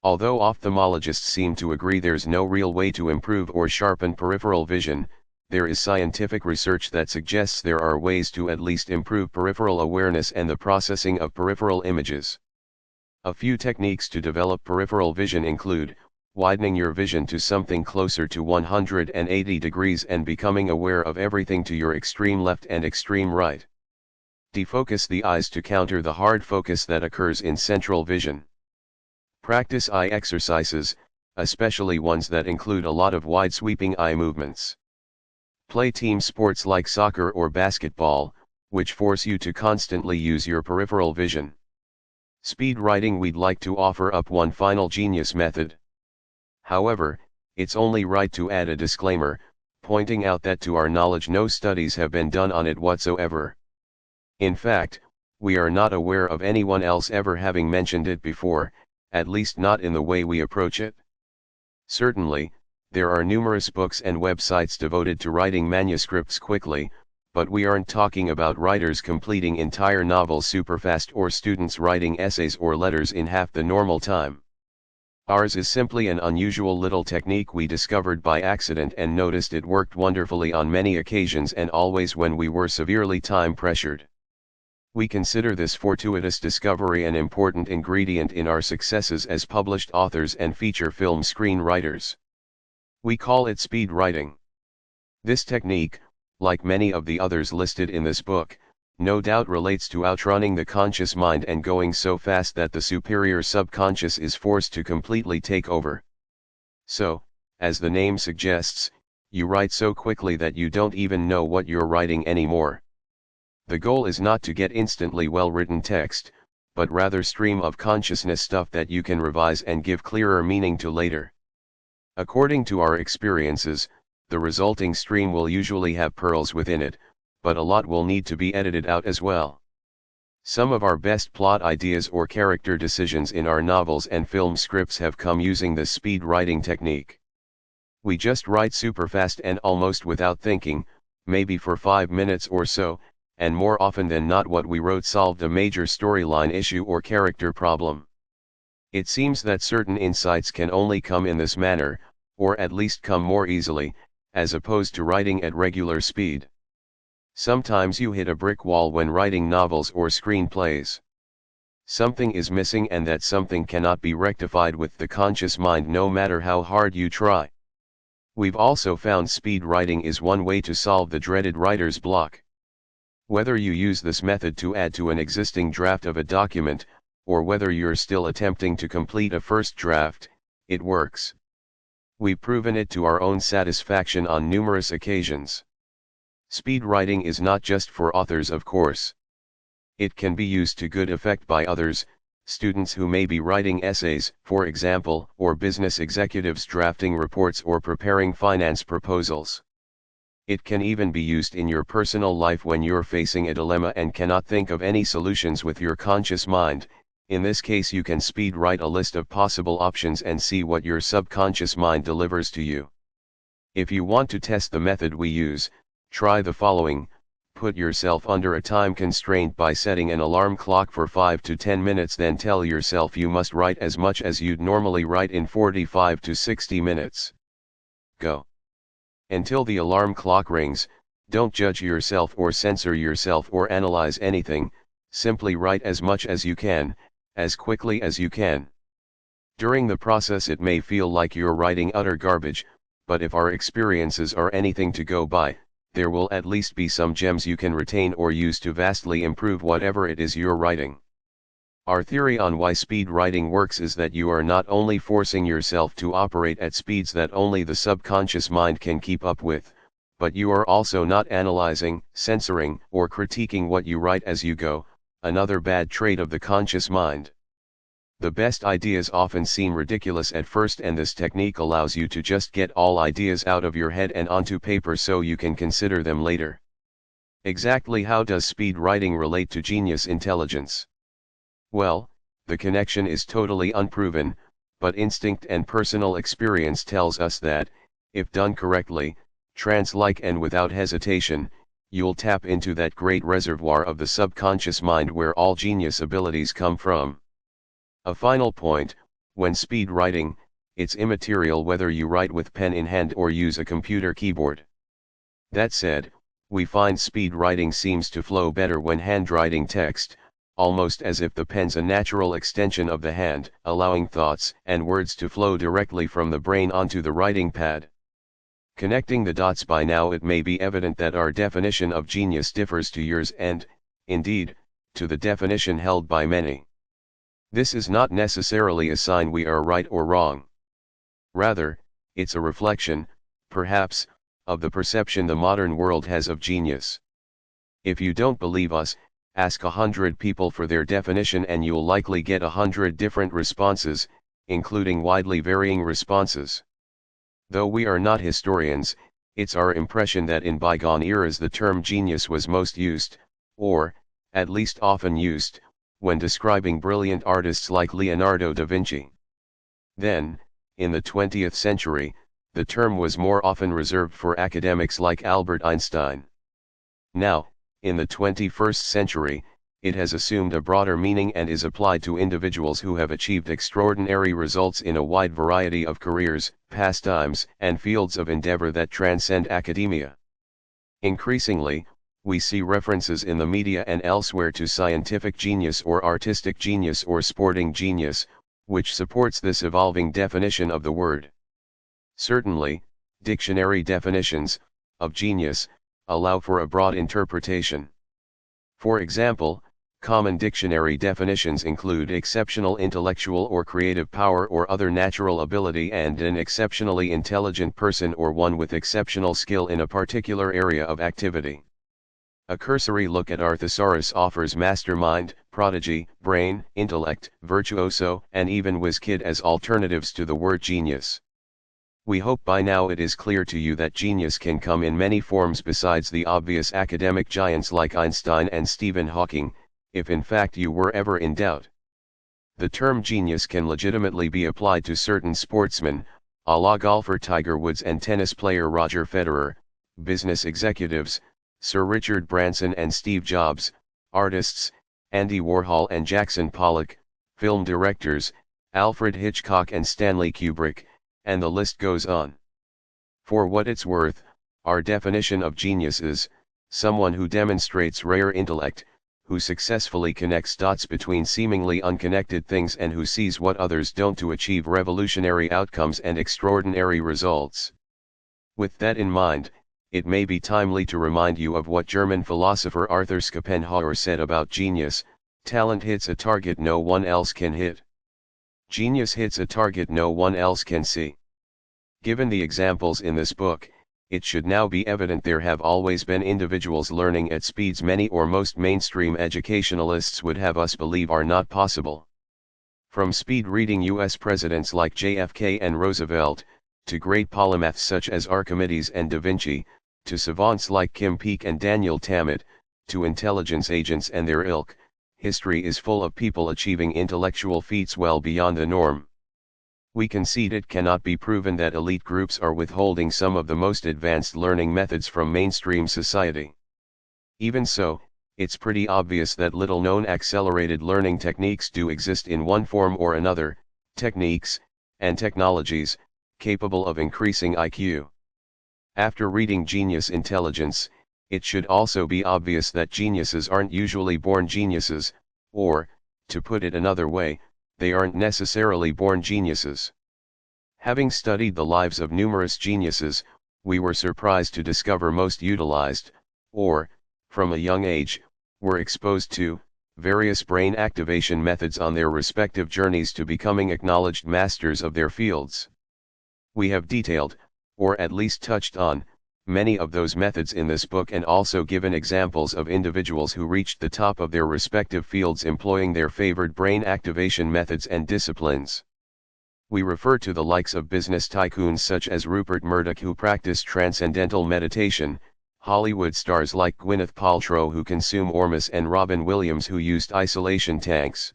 Although ophthalmologists seem to agree there's no real way to improve or sharpen peripheral vision, there is scientific research that suggests there are ways to at least improve peripheral awareness and the processing of peripheral images. A few techniques to develop peripheral vision include widening your vision to something closer to 180 degrees and becoming aware of everything to your extreme left and extreme right. Defocus the eyes to counter the hard focus that occurs in central vision. Practice eye exercises, especially ones that include a lot of wide-sweeping eye movements. Play team sports like soccer or basketball, which force you to constantly use your peripheral vision. Speed writing. We'd like to offer up one final genius method. However, it's only right to add a disclaimer, pointing out that to our knowledge no studies have been done on it whatsoever. In fact, we are not aware of anyone else ever having mentioned it before, at least not in the way we approach it. Certainly, there are numerous books and websites devoted to writing manuscripts quickly, but we aren't talking about writers completing entire novels superfast or students writing essays or letters in half the normal time. Ours is simply an unusual little technique we discovered by accident and noticed it worked wonderfully on many occasions and always when we were severely time pressured. We consider this fortuitous discovery an important ingredient in our successes as published authors and feature film screenwriters. We call it speed writing. This technique, like many of the others listed in this book, no doubt relates to outrunning the conscious mind and going so fast that the superior subconscious is forced to completely take over. So, as the name suggests, you write so quickly that you don't even know what you're writing anymore. The goal is not to get instantly well-written text, but rather stream of consciousness stuff that you can revise and give clearer meaning to later. According to our experiences, the resulting stream will usually have pearls within it, but a lot will need to be edited out as well. Some of our best plot ideas or character decisions in our novels and film scripts have come using this speed writing technique. We just write super fast and almost without thinking, maybe for 5 minutes or so, and more often than not what we wrote solved a major storyline issue or character problem. It seems that certain insights can only come in this manner, or at least come more easily, as opposed to writing at regular speed. Sometimes you hit a brick wall when writing novels or screenplays. Something is missing and that something cannot be rectified with the conscious mind no matter how hard you try. We've also found speed writing is one way to solve the dreaded writer's block. Whether you use this method to add to an existing draft of a document, or whether you're still attempting to complete a first draft, it works. We've proven it to our own satisfaction on numerous occasions. Speed writing is not just for authors, of course. It can be used to good effect by others, students who may be writing essays, for example, or business executives drafting reports or preparing finance proposals. It can even be used in your personal life when you're facing a dilemma and cannot think of any solutions with your conscious mind. In this case, you can speed write a list of possible options and see what your subconscious mind delivers to you. If you want to test the method we use, try the following. Put yourself under a time constraint by setting an alarm clock for 5 to 10 minutes, then tell yourself you must write as much as you'd normally write in 45 to 60 minutes. Go. Until the alarm clock rings, don't judge yourself or censor yourself or analyze anything, simply write as much as you can, as quickly as you can. During the process it may feel like you're writing utter garbage, but if our experiences are anything to go by, there will at least be some gems you can retain or use to vastly improve whatever it is you're writing. Our theory on why speed writing works is that you are not only forcing yourself to operate at speeds that only the subconscious mind can keep up with, but you are also not analyzing, censoring, or critiquing what you write as you go, another bad trait of the conscious mind. The best ideas often seem ridiculous at first, and this technique allows you to just get all ideas out of your head and onto paper so you can consider them later. Exactly how does speed writing relate to genius intelligence? Well, the connection is totally unproven, but instinct and personal experience tells us that, if done correctly, trance-like and without hesitation, you'll tap into that great reservoir of the subconscious mind where all genius abilities come from. A final point, when speed writing, it's immaterial whether you write with pen in hand or use a computer keyboard. That said, we find speed writing seems to flow better when handwriting text, almost as if the pen's a natural extension of the hand, allowing thoughts and words to flow directly from the brain onto the writing pad. Connecting the dots, by now it may be evident that our definition of genius differs to yours and, indeed, to the definition held by many. This is not necessarily a sign we are right or wrong. Rather, it's a reflection, perhaps, of the perception the modern world has of genius. If you don't believe us, ask 100 people for their definition and you'll likely get 100 different responses, including widely varying responses. Though we are not historians, it's our impression that in bygone eras the term genius was most used, or, at least often used, when describing brilliant artists like Leonardo da Vinci. Then, in the 20th century, the term was more often reserved for academics like Albert Einstein. Now, in the 21st century, it has assumed a broader meaning and is applied to individuals who have achieved extraordinary results in a wide variety of careers, pastimes, and fields of endeavor that transcend academia. Increasingly, we see references in the media and elsewhere to scientific genius or artistic genius or sporting genius, which supports this evolving definition of the word. Certainly, dictionary definitions of genius allow for a broad interpretation. For example, common dictionary definitions include exceptional intellectual or creative power or other natural ability and an exceptionally intelligent person or one with exceptional skill in a particular area of activity. A cursory look at our thesaurus offers mastermind, prodigy, brain, intellect, virtuoso, and even whiz kid as alternatives to the word genius. We hope by now it is clear to you that genius can come in many forms besides the obvious academic giants like Einstein and Stephen Hawking, if in fact you were ever in doubt. The term genius can legitimately be applied to certain sportsmen, a la golfer Tiger Woods and tennis player Roger Federer, business executives, Sir Richard Branson and Steve Jobs, artists, Andy Warhol and Jackson Pollock, film directors, Alfred Hitchcock and Stanley Kubrick, and the list goes on. For what it's worth, our definition of genius is someone who demonstrates rare intellect, who successfully connects dots between seemingly unconnected things and who sees what others don't to achieve revolutionary outcomes and extraordinary results. With that in mind, it may be timely to remind you of what German philosopher Arthur Schopenhauer said about genius: talent hits a target no one else can hit. Genius hits a target no one else can see. Given the examples in this book, it should now be evident there have always been individuals learning at speeds many or most mainstream educationalists would have us believe are not possible. From speed-reading U.S. presidents like JFK and Roosevelt, to great polymaths such as Archimedes and Da Vinci, to savants like Kim Peek and Daniel Tammet, to intelligence agents and their ilk, history is full of people achieving intellectual feats well beyond the norm. We concede it cannot be proven that elite groups are withholding some of the most advanced learning methods from mainstream society. Even so, it's pretty obvious that little-known accelerated learning techniques do exist in one form or another, techniques, and technologies, capable of increasing IQ. After reading Genius Intelligence, it should also be obvious that geniuses aren't usually born geniuses, or, to put it another way, they aren't necessarily born geniuses. Having studied the lives of numerous geniuses, we were surprised to discover most utilized, or, from a young age, were exposed to, various brain activation methods on their respective journeys to becoming acknowledged masters of their fields. We have detailed, or at least touched on, many of those methods in this book and also given examples of individuals who reached the top of their respective fields employing their favored brain activation methods and disciplines. We refer to the likes of business tycoons such as Rupert Murdoch who practiced transcendental meditation, Hollywood stars like Gwyneth Paltrow who consume Ormus and Robin Williams who used isolation tanks.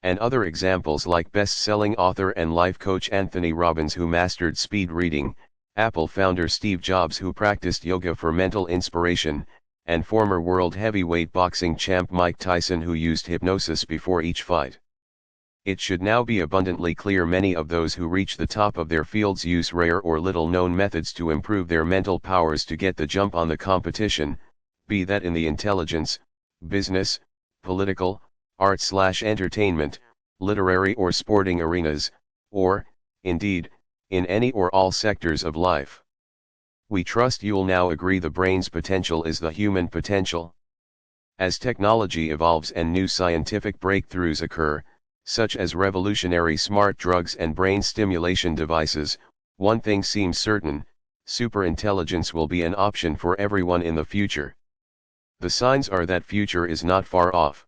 And other examples like best-selling author and life coach Anthony Robbins who mastered speed reading, Apple founder Steve Jobs who practiced yoga for mental inspiration, and former world heavyweight boxing champ Mike Tyson who used hypnosis before each fight. It should now be abundantly clear many of those who reach the top of their fields use rare or little-known methods to improve their mental powers to get the jump on the competition, be that in the intelligence, business, political, art/entertainment, literary or sporting arenas, or, indeed, in any or all sectors of life. We trust you'll now agree the brain's potential is the human potential. As technology evolves and new scientific breakthroughs occur, such as revolutionary smart drugs and brain stimulation devices, one thing seems certain: superintelligence will be an option for everyone in the future. The signs are that future is not far off.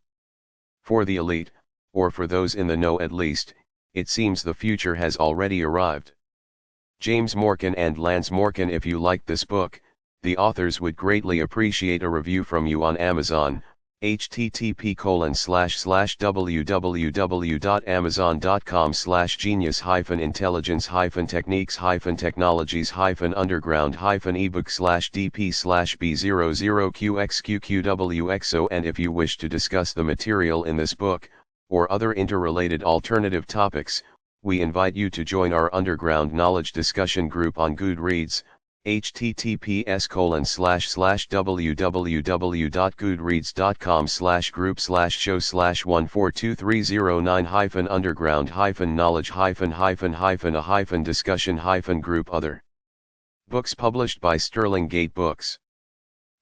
For the elite, or for those in the know at least, it seems the future has already arrived. James Morken and Lance Morken. If you liked this book, the authors would greatly appreciate a review from you on Amazon. http://www.amazon.com/genius-intelligence-dp/b00qxqqwxo. And if you wish to discuss the material in this book, or other interrelated alternative topics, we invite you to join our underground knowledge discussion group on Goodreads. https://www.goodreads.com/group/show/143095underground-knowledge-a-discussion-group other. Books published by Sterling Gate Books.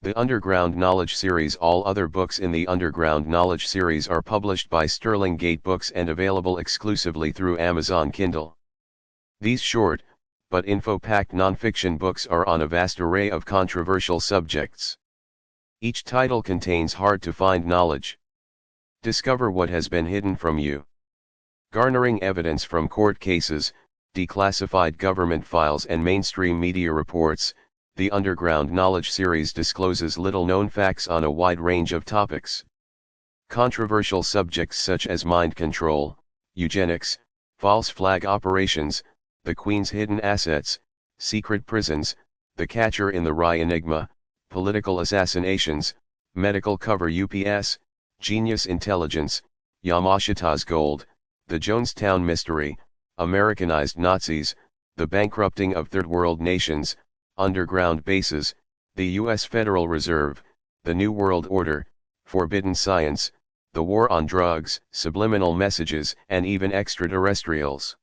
The Underground Knowledge Series. All other books in the Underground Knowledge Series are published by Sterling Gate Books and available exclusively through Amazon Kindle. These short, but info-packed nonfiction books are on a vast array of controversial subjects. Each title contains hard-to-find knowledge. Discover what has been hidden from you. Garnering evidence from court cases, declassified government files and mainstream media reports, the Underground Knowledge Series discloses little-known facts on a wide range of topics. Controversial subjects such as mind control, eugenics, false flag operations, the Queen's hidden assets, secret prisons, the catcher in the rye enigma, political assassinations, medical cover UPS, genius intelligence, Yamashita's gold, the Jonestown mystery, Americanized Nazis, the bankrupting of third world nations, underground bases, the U.S. Federal Reserve, the New World Order, forbidden science, the war on drugs, subliminal messages, and even extraterrestrials.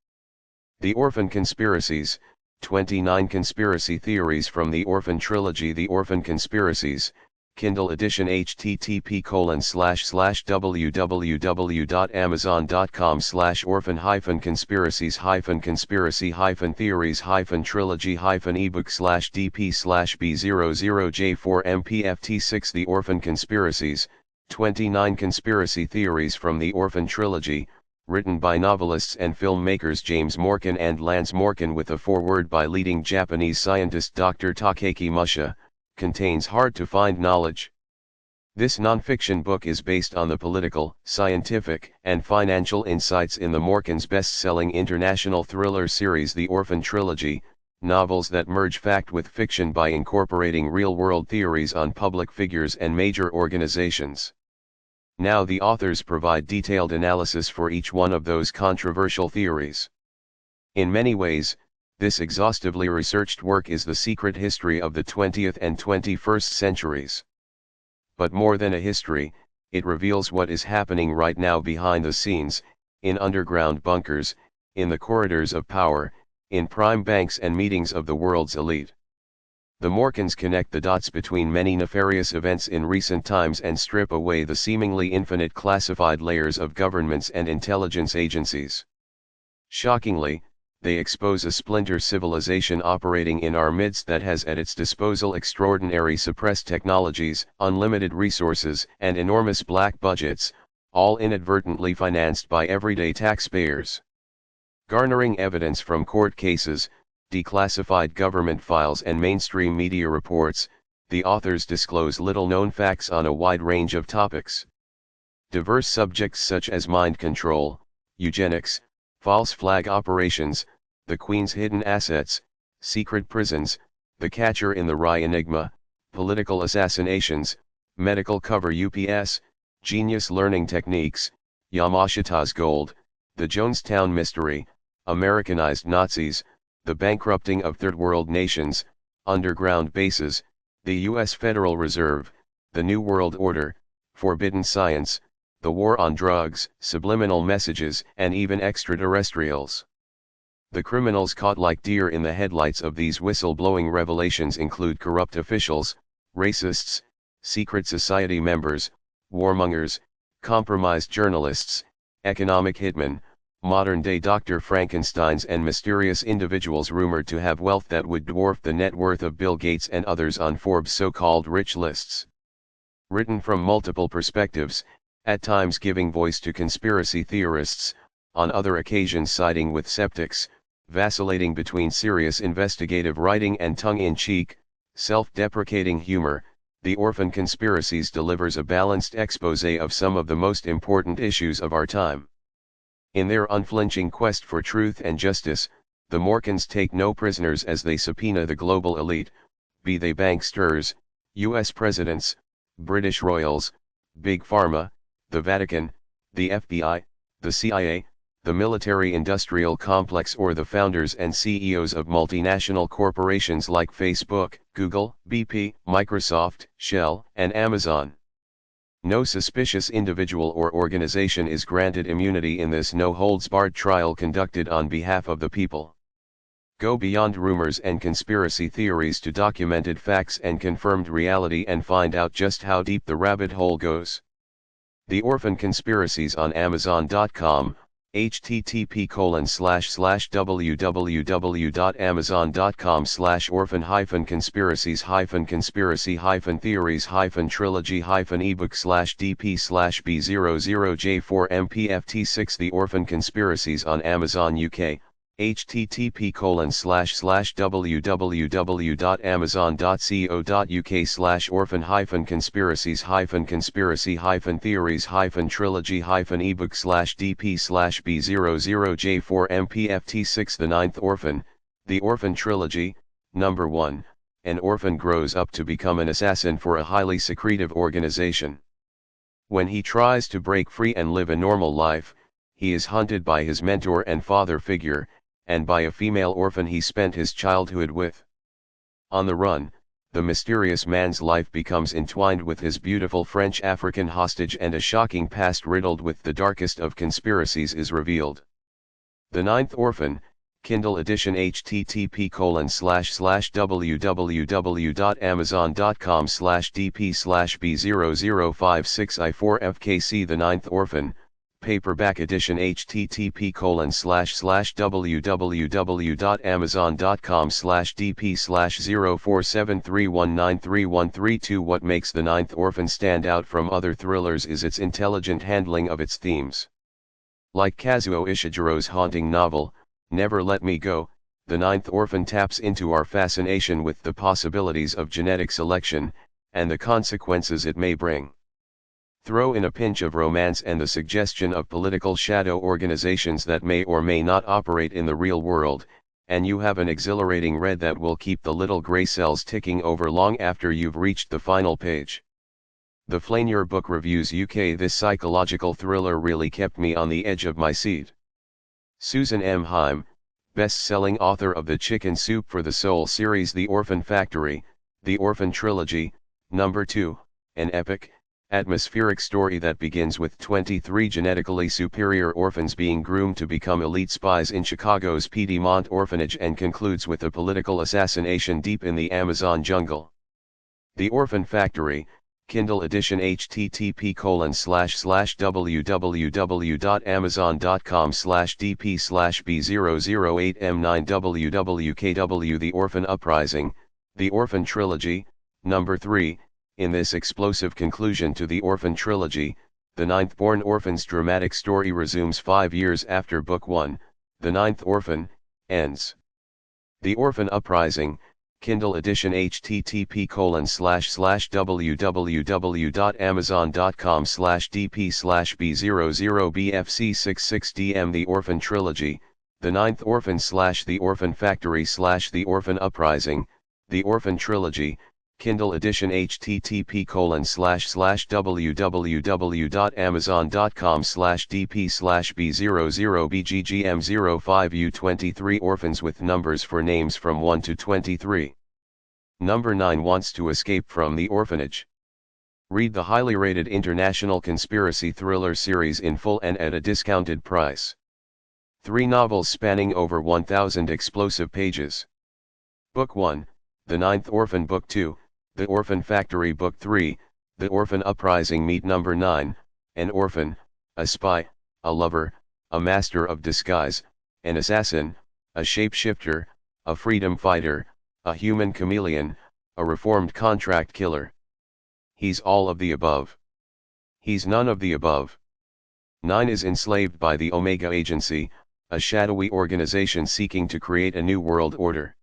The Orphan Conspiracies, 29 Conspiracy Theories from the Orphan Trilogy. The Orphan Conspiracies, Kindle edition. http://orphan-conspiracies-theories-trilogy-ebook/dp/b00j4mpft6. The Orphan Conspiracies, 29 Conspiracy Theories from the Orphan Trilogy, written by novelists and filmmakers James Morken and Lance Morken with a foreword by leading Japanese scientist Dr. Takeki Musha, contains hard-to-find knowledge. This non-fiction book is based on the political, scientific, and financial insights in the Morken's best-selling international thriller series The Orphan Trilogy, novels that merge fact with fiction by incorporating real-world theories on public figures and major organizations. Now the authors provide detailed analysis for each one of those controversial theories. In many ways, this exhaustively researched work is the secret history of the 20th and 21st centuries. But more than a history, it reveals what is happening right now behind the scenes, in underground bunkers, in the corridors of power, in prime banks and meetings of the world's elite. The Morkens connect the dots between many nefarious events in recent times and strip away the seemingly infinite classified layers of governments and intelligence agencies. Shockingly, they expose a splinter civilization operating in our midst that has at its disposal extraordinary suppressed technologies, unlimited resources, and enormous black budgets, all inadvertently financed by everyday taxpayers. Garnering evidence from court cases, declassified government files and mainstream media reports, the authors disclose little-known facts on a wide range of topics. Diverse subjects such as mind control, eugenics, false flag operations, the Queen's hidden assets, secret prisons, the catcher in the rye enigma, political assassinations, medical cover UPS, genius learning techniques, Yamashita's gold, the Jonestown mystery, Americanized Nazis, the bankrupting of third world nations, underground bases, the U.S. Federal Reserve, the New World Order, forbidden science, the war on drugs, subliminal messages, and even extraterrestrials. The criminals caught like deer in the headlights of these whistle-blowing revelations include corrupt officials, racists, secret society members, warmongers, compromised journalists, economic hitman, modern-day Dr. Frankensteins and mysterious individuals rumored to have wealth that would dwarf the net worth of Bill Gates and others on Forbes' so-called rich lists. Written from multiple perspectives, at times giving voice to conspiracy theorists, on other occasions siding with skeptics, vacillating between serious investigative writing and tongue-in-cheek, self-deprecating humor, The Orphan Conspiracies delivers a balanced exposé of some of the most important issues of our time. In their unflinching quest for truth and justice, the Morcans take no prisoners as they subpoena the global elite, be they banksters, U.S. presidents, British royals, Big Pharma, the Vatican, the FBI, the CIA, the military-industrial complex or the founders and CEOs of multinational corporations like Facebook, Google, BP, Microsoft, Shell, and Amazon. No suspicious individual or organization is granted immunity in this no-holds-barred trial conducted on behalf of the people. Go beyond rumors and conspiracy theories to documented facts and confirmed reality and find out just how deep the rabbit hole goes. The Orphan Conspiracies on Amazon.com, http://www.amazon.com/orphan-conspiracies-theories-ebook/dp/b00j4mpft6 The Orphan Conspiracies on Amazon UK, http://www.amazon.co.uk/orphan-conspiracies-theories-ebook/dp/b00j4mpft6 The Ninth Orphan, The Orphan Trilogy, Number 1, An orphan grows up to become an assassin for a highly secretive organization. When he tries to break free and live a normal life, he is hunted by his mentor and father figure, and by a female orphan he spent his childhood with. On the run, the mysterious man's life becomes entwined with his beautiful French African hostage and a shocking past riddled with the darkest of conspiracies is revealed. The Ninth Orphan, Kindle edition http://www.amazon.com/dp/b0056i4fkc The Ninth Orphan, paperback edition http://www.amazon.com/dp/0473193132 What makes The Ninth Orphan stand out from other thrillers is its intelligent handling of its themes. Like Kazuo Ishijiro's haunting novel, Never Let Me Go, The Ninth Orphan taps into our fascination with the possibilities of genetic selection, and the consequences it may bring. Throw in a pinch of romance and the suggestion of political shadow organizations that may or may not operate in the real world, and you have an exhilarating read that will keep the little gray cells ticking over long after you've reached the final page. The Flaneer Book Reviews UK This psychological thriller really kept me on the edge of my seat. Susan M. Heim, best-selling author of the Chicken Soup for the Soul series The Orphan Factory, The Orphan Trilogy, Number 2, an epic, atmospheric story that begins with 23 genetically superior orphans being groomed to become elite spies in Chicago's Piedmont Orphanage and concludes with a political assassination deep in the Amazon jungle. The Orphan Factory, Kindle edition http://www.amazon.com/dp/b008m9wwkw The Orphan Uprising, The Orphan Trilogy, Number 3. In this explosive conclusion to the Orphan Trilogy, the ninth-born orphan's dramatic story resumes 5 years after Book 1, The Ninth Orphan, ends. The Orphan Uprising, Kindle edition http://www.amazon.com/dp/b00bfc66dm The Orphan Trilogy, The Ninth Orphan / The Orphan Factory / The Orphan Uprising, The Orphan Trilogy, Kindle edition http://www.amazon.com/dp/b00bggm05u23 Orphans with numbers for names from 1 to 23. Number 9 wants to escape from the orphanage. Read the highly rated international conspiracy thriller series in full and at a discounted price. 3 novels spanning over 1,000 explosive pages. Book 1, The Ninth Orphan. Book 2, The Orphan Factory. Book 3, The Orphan Uprising. Meet Number 9, an orphan, a spy, a lover, a master of disguise, an assassin, a shapeshifter, a freedom fighter, a human chameleon, a reformed contract killer. He's all of the above. He's none of the above. 9 is enslaved by the Omega Agency, a shadowy organization seeking to create a new world order.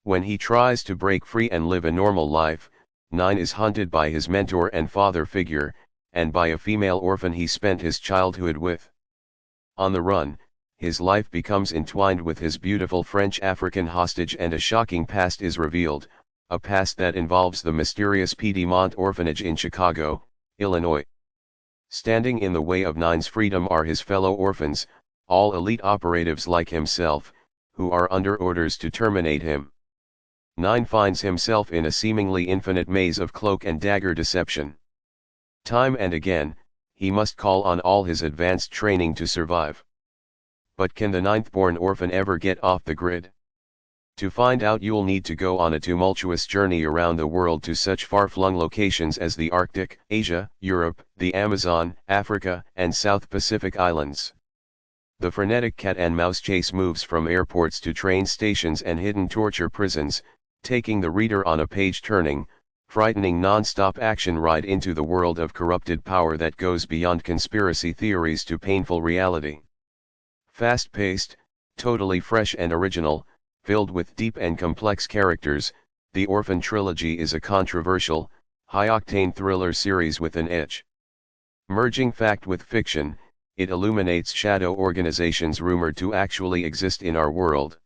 When he tries to break free and live a normal life, 9 is hunted by his mentor and father figure, and by a female orphan he spent his childhood with. On the run, his life becomes entwined with his beautiful French African hostage, and a shocking past is revealed, a past that involves the mysterious Piedmont orphanage in Chicago, Illinois. Standing in the way of 9's freedom are his fellow orphans, all elite operatives like himself, who are under orders to terminate him. 9 finds himself in a seemingly infinite maze of cloak and dagger deception. Time and again, he must call on all his advanced training to survive. But can the 9th-born orphan ever get off the grid? To find out, you'll need to go on a tumultuous journey around the world to such far-flung locations as the Arctic, Asia, Europe, the Amazon, Africa, and South Pacific Islands. The frenetic cat-and-mouse chase moves from airports to train stations and hidden torture prisons, taking the reader on a page-turning, frightening non-stop action ride into the world of corrupted power that goes beyond conspiracy theories to painful reality. Fast-paced, totally fresh and original, filled with deep and complex characters, the Orphan Trilogy is a controversial, high-octane thriller series with an edge. Merging fact with fiction, it illuminates shadow organizations rumored to actually exist in our world.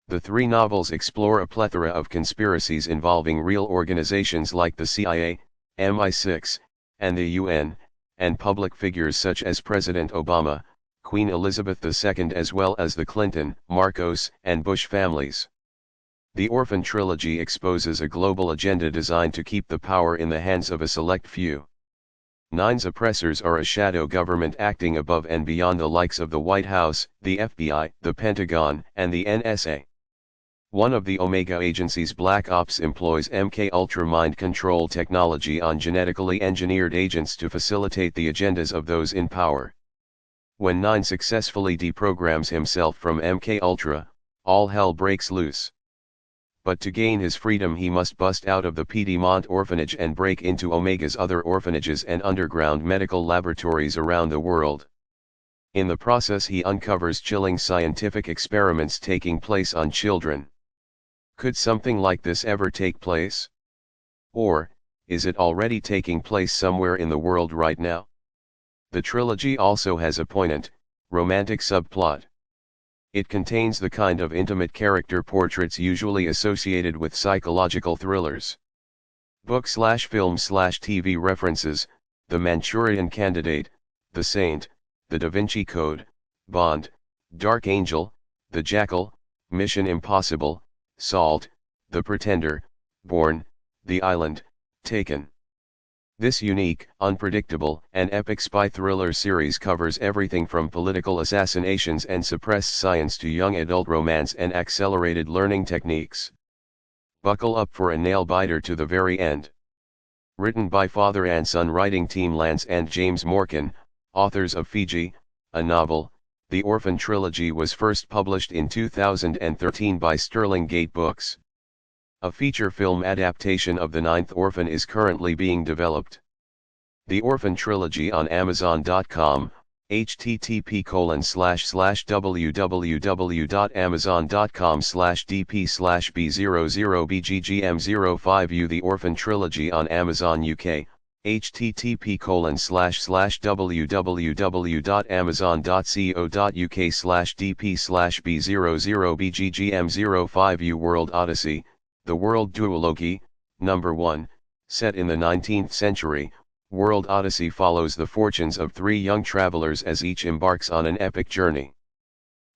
The 3 novels explore a plethora of conspiracies involving real organizations like the CIA, MI6, and the UN, and public figures such as President Obama, Queen Elizabeth II, as well as the Clinton, Marcos, and Bush families. The Orphan Trilogy exposes a global agenda designed to keep the power in the hands of a select few. 9's oppressors are a shadow government acting above and beyond the likes of the White House, the FBI, the Pentagon, and the NSA. One of the Omega Agency's black ops employs MK-Ultra mind control technology on genetically engineered agents to facilitate the agendas of those in power. When 9 successfully deprograms himself from MK-Ultra, all hell breaks loose. But to gain his freedom he must bust out of the Piedmont orphanage and break into Omega's other orphanages and underground medical laboratories around the world. In the process he uncovers chilling scientific experiments taking place on children. Could something like this ever take place? Or, is it already taking place somewhere in the world right now? The trilogy also has a poignant, romantic subplot. It contains the kind of intimate character portraits usually associated with psychological thrillers. Book/film/TV references: The Manchurian Candidate, The Saint, The Da Vinci Code, Bond, Dark Angel, The Jackal, Mission Impossible, Salt, The Pretender, Bourne, The Island, Taken. This unique, unpredictable, and epic spy thriller series covers everything from political assassinations and suppressed science to young adult romance and accelerated learning techniques. Buckle up for a nail-biter to the very end. Written by father and son writing team Lance and James Morkan, authors of Fiji, a novel. The Orphan Trilogy was first published in 2013 by Sterling Gate Books. A feature film adaptation of The 9th Orphan is currently being developed. The Orphan Trilogy on Amazon.com, http://www.amazon.com/dp/b00bggm05u. The Orphan Trilogy on Amazon UK, http://www.amazon.co.uk/dp/b00bggm05u. World Odyssey, The World Duology, Number 1, set in the 19th century. World Odyssey follows the fortunes of 3 young travelers as each embarks on an epic journey.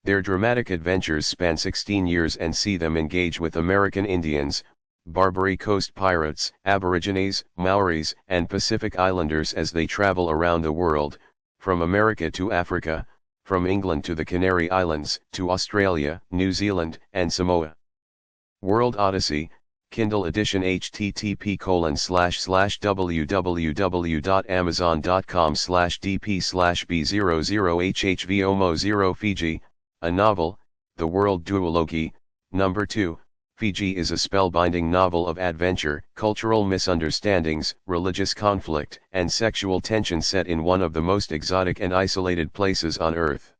Their dramatic adventures span 16 years and see them engage with American Indians, Barbary Coast pirates, Aborigines, Maoris, and Pacific Islanders as they travel around the world, from America to Africa, from England to the Canary Islands, to Australia, New Zealand, and Samoa. World Odyssey, Kindle edition http://www.amazon.com/dp/b00hhvomo0 Fiji, a novel, The World Duology, Number 2. Fiji is a spellbinding novel of adventure, cultural misunderstandings, religious conflict, and sexual tension set in one of the most exotic and isolated places on Earth.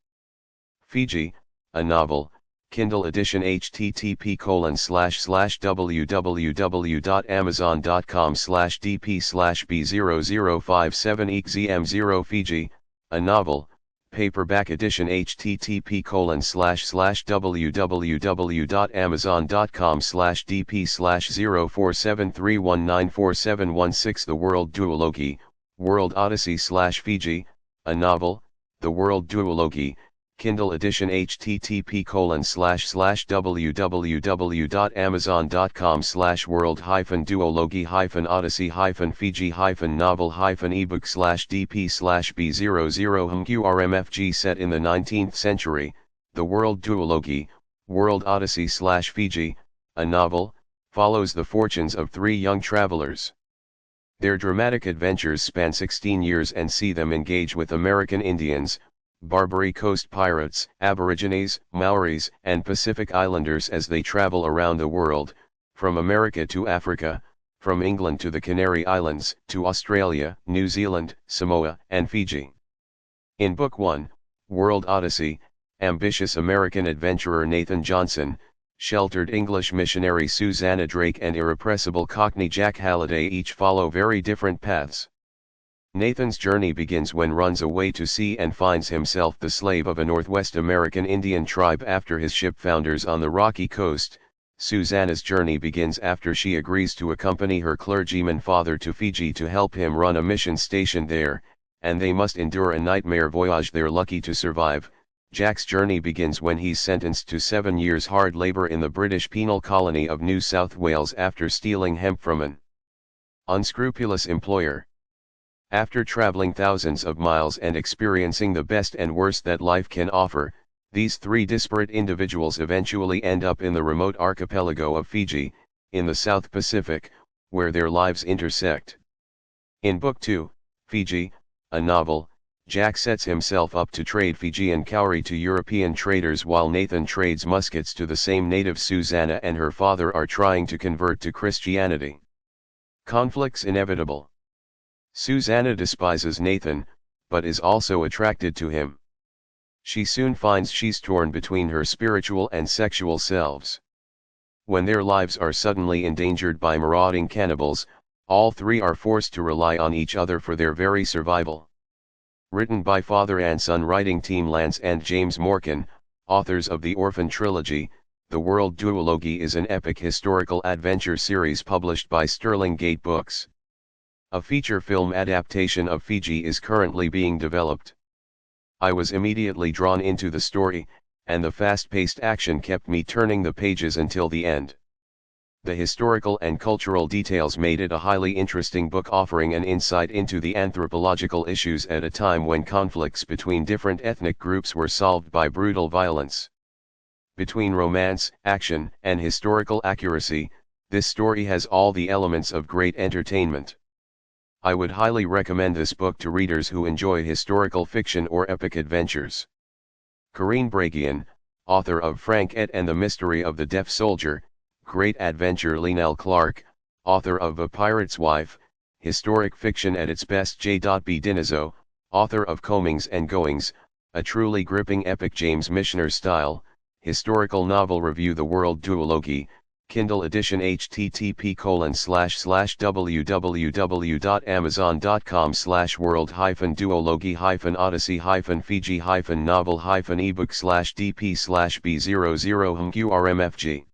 Fiji, a novel, Kindle edition http://www.amazon.com/dp/b0057exm0 Fiji, a novel, paperback edition http://www.amazon.com/dp/0473194716 The World Duology, World Odyssey/Fiji, a novel, The World Duology, Kindle edition http://www.amazon.com/world-duology-odyssey-ebook/dp/b00hmqrmfg Set in the 19th century, The World Duology, World Odyssey/Fiji, a novel, follows the fortunes of three young travelers. Their dramatic adventures span 16 years and see them engage with American Indians, Barbary Coast pirates, Aborigines, Maoris, and Pacific Islanders as they travel around the world, from America to Africa, from England to the Canary Islands, to Australia, New Zealand, Samoa, and Fiji. In Book 1, World Odyssey, ambitious American adventurer Nathan Johnson, sheltered English missionary Susanna Drake and irrepressible Cockney Jack Halliday each follow very different paths. Nathan's journey begins when runs away to sea and finds himself the slave of a Northwest American Indian tribe after his ship founders on the rocky coast. Susanna's journey begins after she agrees to accompany her clergyman father to Fiji to help him run a mission station there, and they must endure a nightmare voyage they're lucky to survive. Jack's journey begins when he's sentenced to 7 years hard labor in the British penal colony of New South Wales after stealing hemp from an unscrupulous employer. After traveling thousands of miles and experiencing the best and worst that life can offer, these three disparate individuals eventually end up in the remote archipelago of Fiji, in the South Pacific, where their lives intersect. In Book 2, Fiji, a novel, Jack sets himself up to trade Fijian cowrie to European traders while Nathan trades muskets to the same native Susanna and her father are trying to convert to Christianity. Conflicts inevitable. Susanna despises Nathan, but is also attracted to him. She soon finds she's torn between her spiritual and sexual selves. When their lives are suddenly endangered by marauding cannibals, all three are forced to rely on each other for their very survival. Written by father and son writing team Lance and James Morkan, authors of the Orphan Trilogy, The World Duology is an epic historical adventure series published by Sterling Gate Books. A feature film adaptation of Fiji is currently being developed. I was immediately drawn into the story, and the fast-paced action kept me turning the pages until the end. The historical and cultural details made it a highly interesting book offering an insight into the anthropological issues at a time when conflicts between different ethnic groups were solved by brutal violence. Between romance, action, and historical accuracy, this story has all the elements of great entertainment. I would highly recommend this book to readers who enjoy historical fiction or epic adventures. Corinne Bragian, author of Frank Et and the Mystery of the Deaf Soldier, Great Adventure. Lynell Clark, author of A Pirate's Wife, historic fiction at its best. J.B. Dinizo, author of Comings and Goings, a truly gripping epic. James Michener Style, historical novel review. The World Duology, Kindle edition http://www.amazon.com/world-duology-odyssey-fiji-novel-ebook/dp/b00hmqrmfg